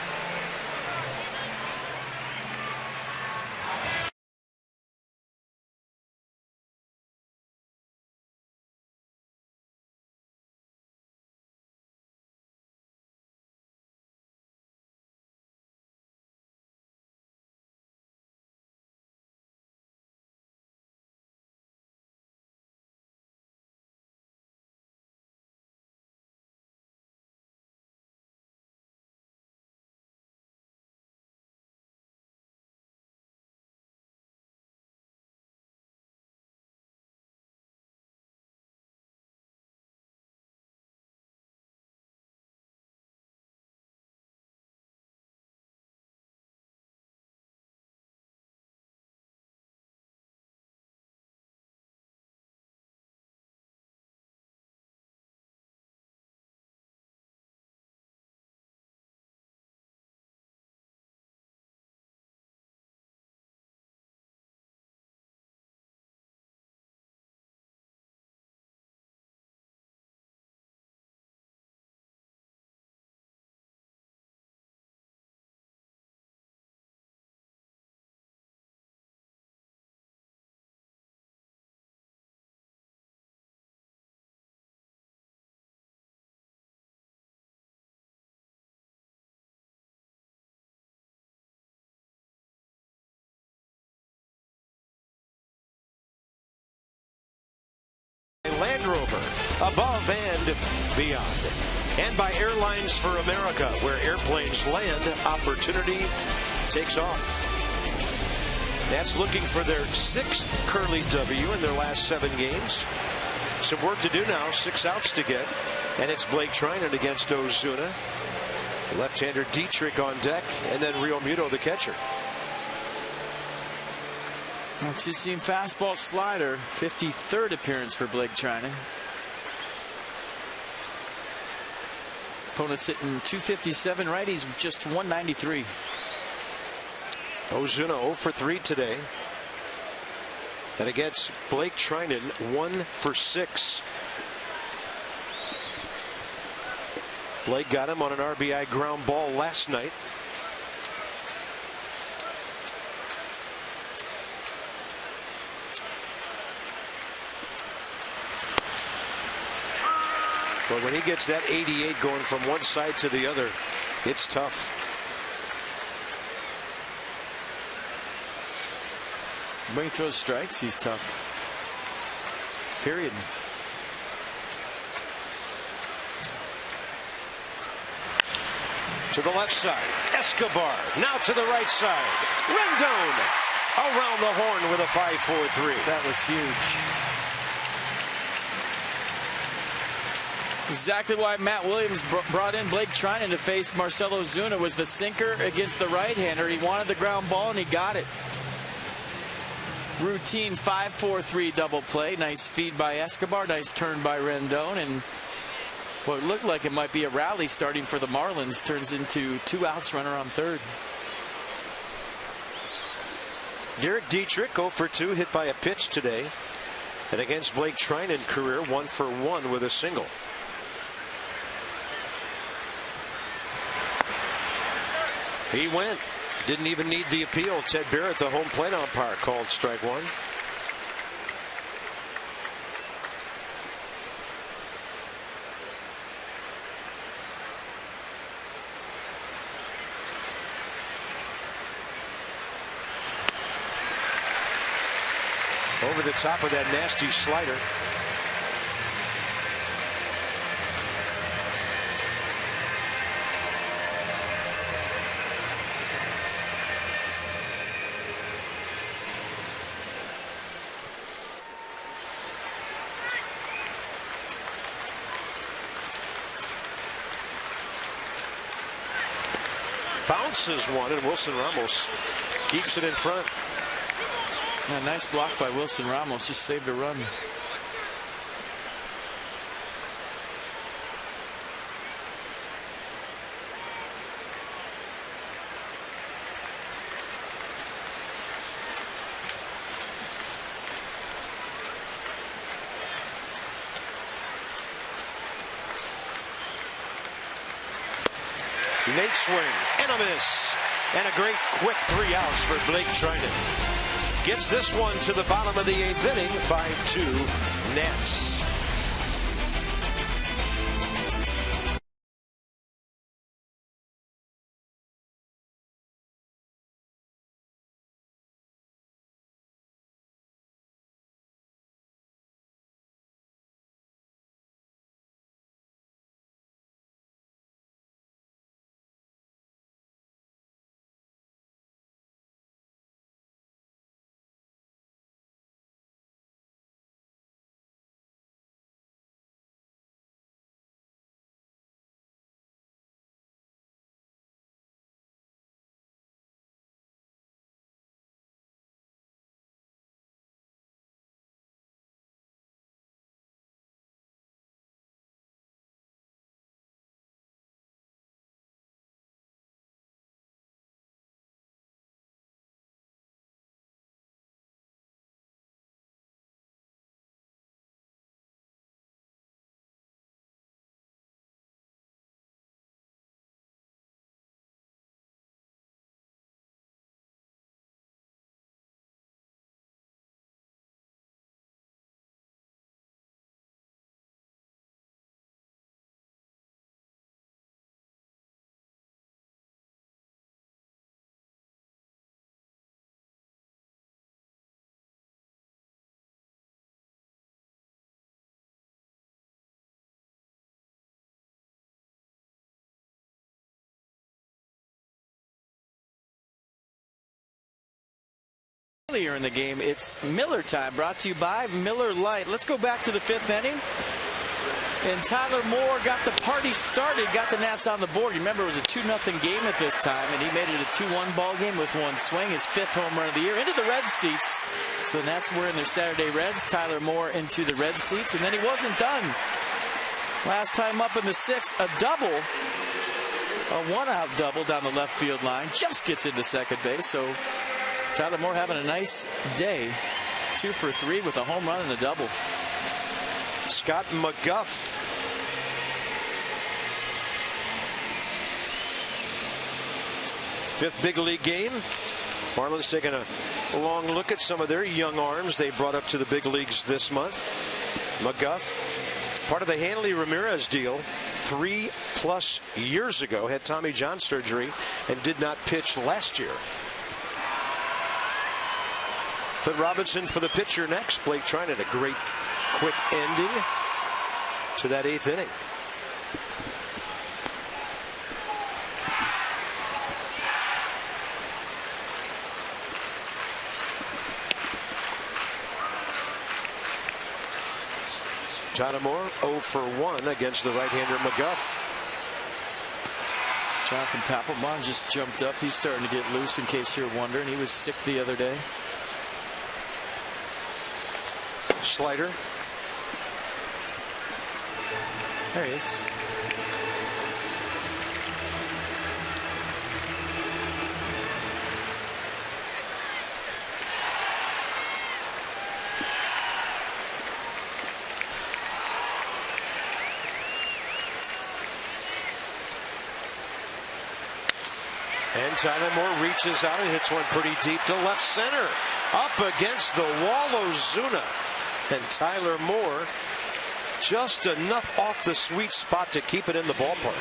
Speaker 1: Land Rover, above and beyond. And by Airlines for America, where airplanes land, opportunity takes off. Nats looking for their 6th Curly W in their last 7 games. Some work to do now, 6 outs to get. And it's Blake Trinan against Ozuna. Left-hander Dietrich on deck, and then Real Muto, the catcher.
Speaker 2: A two-seam fastball slider. 53rd appearance for Blake Trinan. Opponent's hitting .257. Righties just .193.
Speaker 1: Ozuna 0 for 3 today. And against Blake Trinan, 1 for 6. Blake got him on an RBI ground ball last night. But when he gets that 88 going from one side to the other, it's tough.
Speaker 2: When he throws strikes, he's tough. Period.
Speaker 1: To the left side, Escobar. Now to the right side, Rendon around the horn with a 5-4-3.
Speaker 2: That was huge. Exactly why Matt Williams brought in Blake Trinan to face Marcell Ozuna was the sinker against the right-hander. He wanted the ground ball and he got it. Routine 5-4-3 double play. Nice feed by Escobar. Nice turn by Rendon. And what looked like it might be a rally starting for the Marlins turns into 2 outs, runner on third.
Speaker 1: Derek Dietrich 0 for 2, hit by a pitch today. And against Blake Trinan, career 1 for 1 with a single. He went. Didn't even need the appeal. Ted Barrett, the home plate umpire, called strike 1. Over the top of that nasty slider. bounces one, and Wilson Ramos keeps it in front.
Speaker 2: A nice block by Wilson Ramos, just saved a run.
Speaker 1: Late swing and a miss, and a great quick 3 outs for Blake Trinan. Gets this one to the bottom of the 8th inning, 5-2 Nats.
Speaker 2: Earlier in the game, it's Miller time, brought to you by Miller Lite. Let's go back to the 5th inning. And Tyler Moore got the party started, got the Nats on the board. You remember it was a 2-0 game at this time, and he made it a 2-1 ball game with one swing, his 5th home run of the year, into the red seats. So the Nats were in their Saturday Reds. Tyler Moore into the red seats, and then he wasn't done. Last time up in the 6th, a double, a 1-out double down the left field line, just gets into second base. So Tyler Moore having a nice day. 2 for 3 with a home run and a double.
Speaker 1: Scott McGuff. Fifth big league game. Marlins taking a long look at some of their young arms they brought up to the big leagues this month. McGuff, part of the Hanley Ramirez deal 3+ years ago, had Tommy John surgery and did not pitch last year. Clint Robinson for the pitcher next. Blake Trinan, a great quick ending to that 8th inning. Tyler Moore 0 for 1 against the right-hander McGuff.
Speaker 2: Jonathan Papelbon just jumped up. He's starting to get loose, in case you're wondering. He was sick the other day.
Speaker 1: Slider.
Speaker 2: There he is.
Speaker 1: And Tyler Moore reaches out and hits one pretty deep to left center. Up against the wall, Ozuna. And Tyler Moore just enough off the sweet spot to keep it in the ballpark.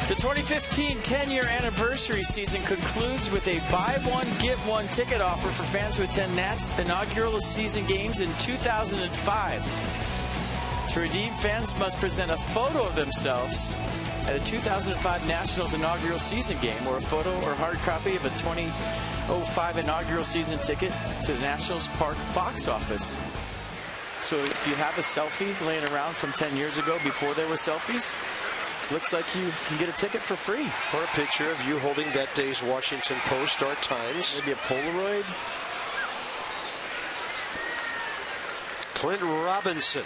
Speaker 2: The 2015 10-year anniversary season concludes with a buy one, get one ticket offer for fans who attend Nats inaugural season games in 2005. To redeem, fans must present a photo of themselves at a 2005 Nationals inaugural season game, or a photo or hard copy of a 2005 inaugural season ticket to the Nationals Park box office. So if you have a selfie laying around from 10 years ago, before there were selfies, looks like you can get a ticket for free.
Speaker 1: Or a picture of you holding that day's Washington Post or Times.
Speaker 2: Maybe a Polaroid.
Speaker 1: Clint Robinson.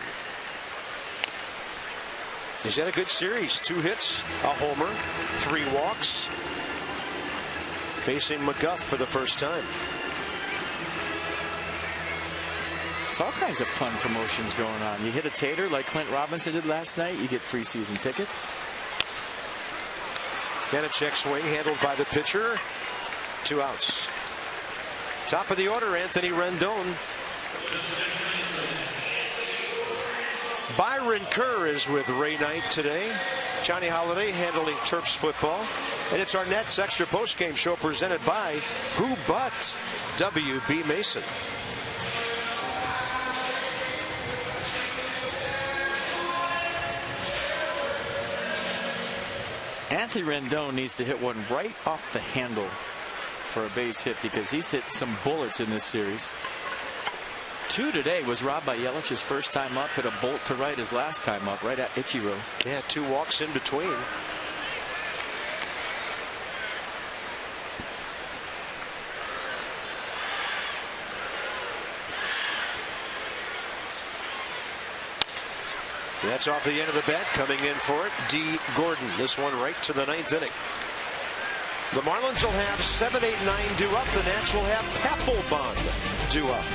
Speaker 1: He's had a good series. 2 hits, a homer, 3 walks. Facing McGuff for the first time.
Speaker 2: It's all kinds of fun promotions going on. You hit a tater like Clint Robinson did last night, you get free season tickets.
Speaker 1: And a check swing handled by the pitcher. 2 outs. Top of the order, Anthony Rendon. Byron Kerr is with Ray Knight today. Johnny Holiday handling Terps football. And it's our Nets Extra Postgame Show presented by Who But W.B. Mason.
Speaker 2: Anthony Rendon needs to hit one right off the handle for a base hit because he's hit some bullets in this series. 2 today, was robbed by Yelich's first time up, hit a bolt to right his last time up, right at Ichiro.
Speaker 1: Yeah, 2 walks in between. That's off the end of the bat. Coming in for it, D. Gordon. This one right to the 9th inning. The Marlins will have 7, 8, 9 due up. The Nats will have Papelbon due up.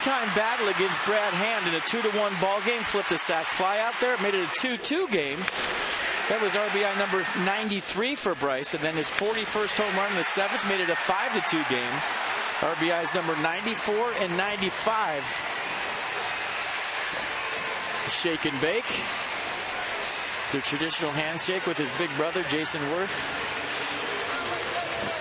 Speaker 2: Time battle against Brad Hand in a 2-1 ball game. Flipped the sac fly out there, made it a 2-2 game. That was RBI number 93 for Bryce, and then his 41st home run in the 7th made it a 5-2 game. RBIs number 94 and 95. Shake and bake. The traditional handshake with his big brother Jason Worth.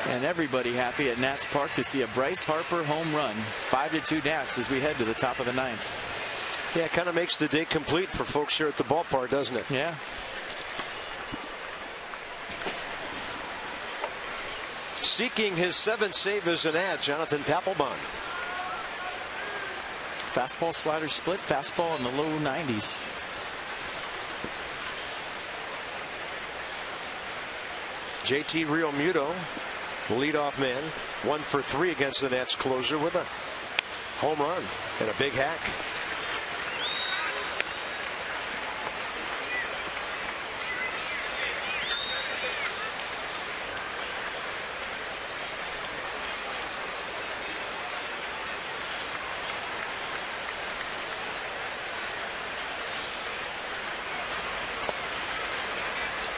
Speaker 2: And everybody happy at Nats Park to see a Bryce Harper home run. 5-2 Nats as we head to the top of the 9th.
Speaker 1: Yeah, it kind of makes the day complete for folks here at the ballpark, doesn't it?
Speaker 2: Yeah.
Speaker 1: Seeking his 7th save as an ad, Jonathan Papelbon.
Speaker 2: Fastball slider split, fastball in the low 90s.
Speaker 1: JT Realmuto, leadoff man, 1 for 3 against the Nats closer with a home run and a big hack.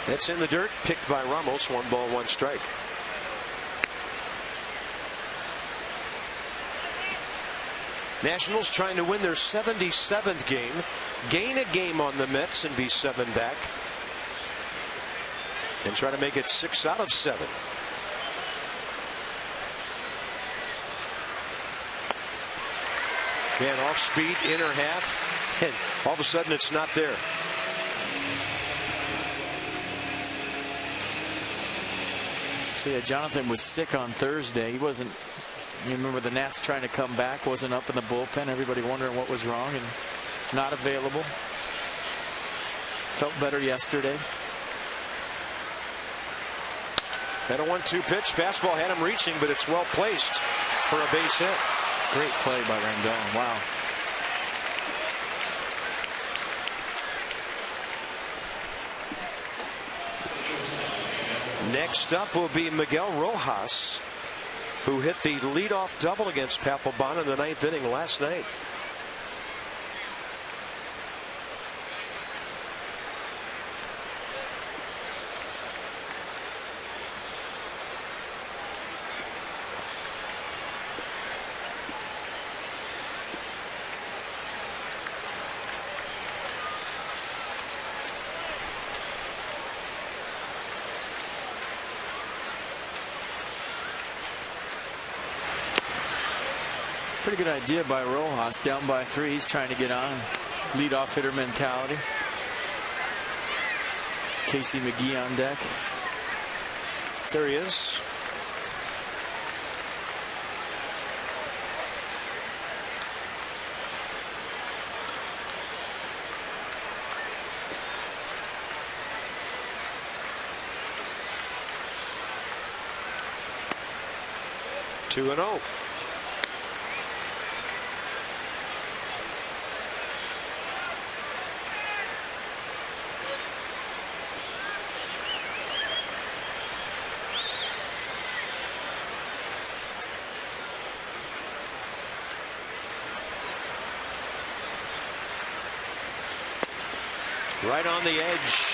Speaker 1: That's in the dirt, picked by Ramos. 1 ball, 1 strike. Nationals trying to win their 77th game, gain a game on the Mets and be 7 back, and try to make it 6 out of 7. Man, off speed, inner half, and all of a sudden it's not there.
Speaker 2: So yeah, Jonathan was sick on Thursday. He wasn't. You remember the Nats trying to come back, wasn't up in the bullpen. Everybody wondering what was wrong, and not available. Felt better yesterday.
Speaker 1: That a 1-2 pitch. Fastball had him reaching, but it's well placed for a base hit.
Speaker 2: Great play by Rendon. Wow.
Speaker 1: Next up will be Miguel Rojas, who hit the leadoff double against Papelbon in the 9th inning last night.
Speaker 2: Pretty good idea by Rojas. Down by 3. He's trying to get on. Leadoff hitter mentality. Casey McGee on deck.
Speaker 1: There he is. Two and 0. Right on the edge.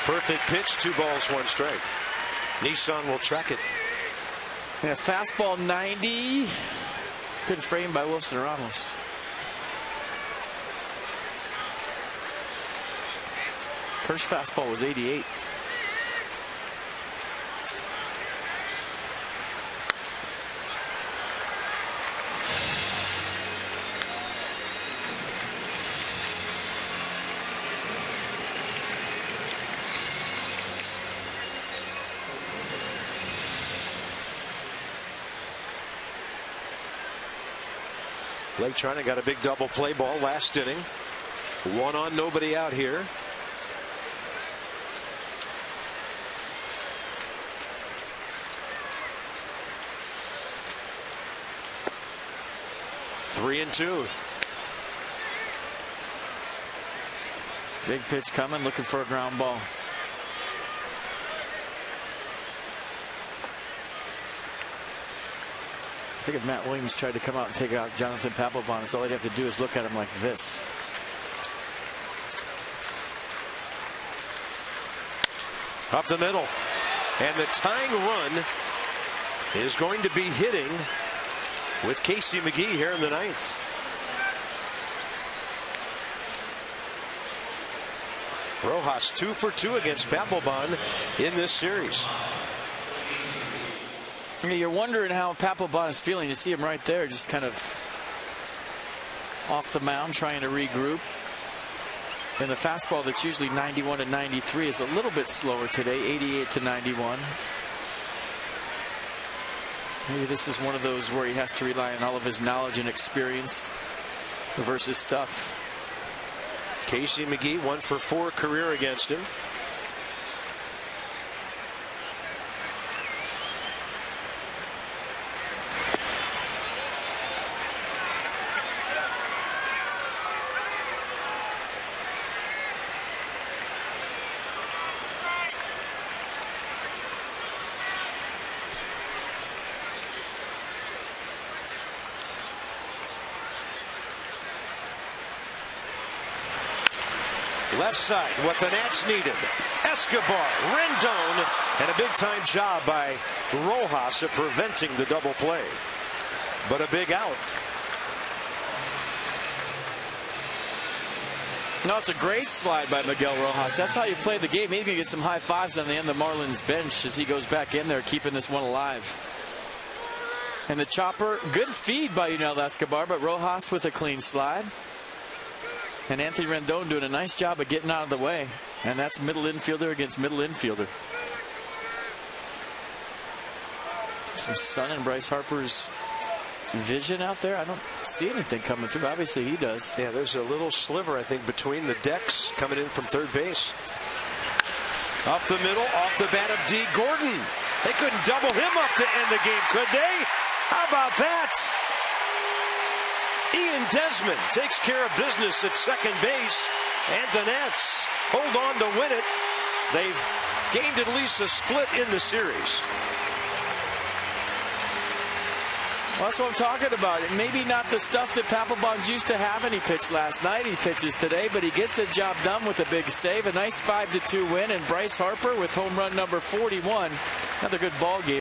Speaker 1: Perfect pitch. 2 balls, 1 strike. Nissan will track it.
Speaker 2: Yeah, fastball 90. Good frame by Wilson Ramos. First fastball was 88.
Speaker 1: Blake Treinen got a big double play ball last inning. 1 on, nobody out here. Three and 2.
Speaker 2: Big pitch coming, looking for a ground ball. I think if Matt Williams tried to come out and take out Jonathan Papelbon, it's all he'd have to do is look at him like this.
Speaker 1: Up the middle. And the tying run is going to be hitting with Casey McGee here in the 9th. Rojas 2 for 2 against Papelbon in this series.
Speaker 2: You're wondering how Papelbon is feeling. You see him right there, just kind of off the mound, trying to regroup. And the fastball that's usually 91 to 93 is a little bit slower today, 88 to 91. Maybe this is one of those where he has to rely on all of his knowledge and experience versus stuff.
Speaker 1: Casey McGee 1 for 4 career against him. Left side, what the Nats needed. Escobar, Rendon, and a big-time job by Rojas of preventing the double play. But a big out.
Speaker 2: No, it's a great slide by Miguel Rojas. That's how you play the game. Maybe get some high fives on the end of the Marlins bench as he goes back in there, keeping this one alive. And the chopper, good feed by Yunel Escobar, but Rojas with a clean slide. And Anthony Rendon doing a nice job of getting out of the way. And that's middle infielder against middle infielder. Some sun in Bryce Harper's vision out there. I don't see anything coming through. Obviously he does.
Speaker 1: Yeah, there's a little sliver, I think, between the decks coming in from third base. Up the middle, off the bat of D. Gordon. They couldn't double him up to end the game, could they? How about that? Ian Desmond takes care of business at second base. And the Nats hold on to win it. They've gained at least a split in the series.
Speaker 2: Well, that's what I'm talking about. Maybe not the stuff that Papelbon's used to have, and he pitched last night. He pitches today, but he gets the job done with a big save. A nice 5-2 win, and Bryce Harper with home run number 41. Another good ball game.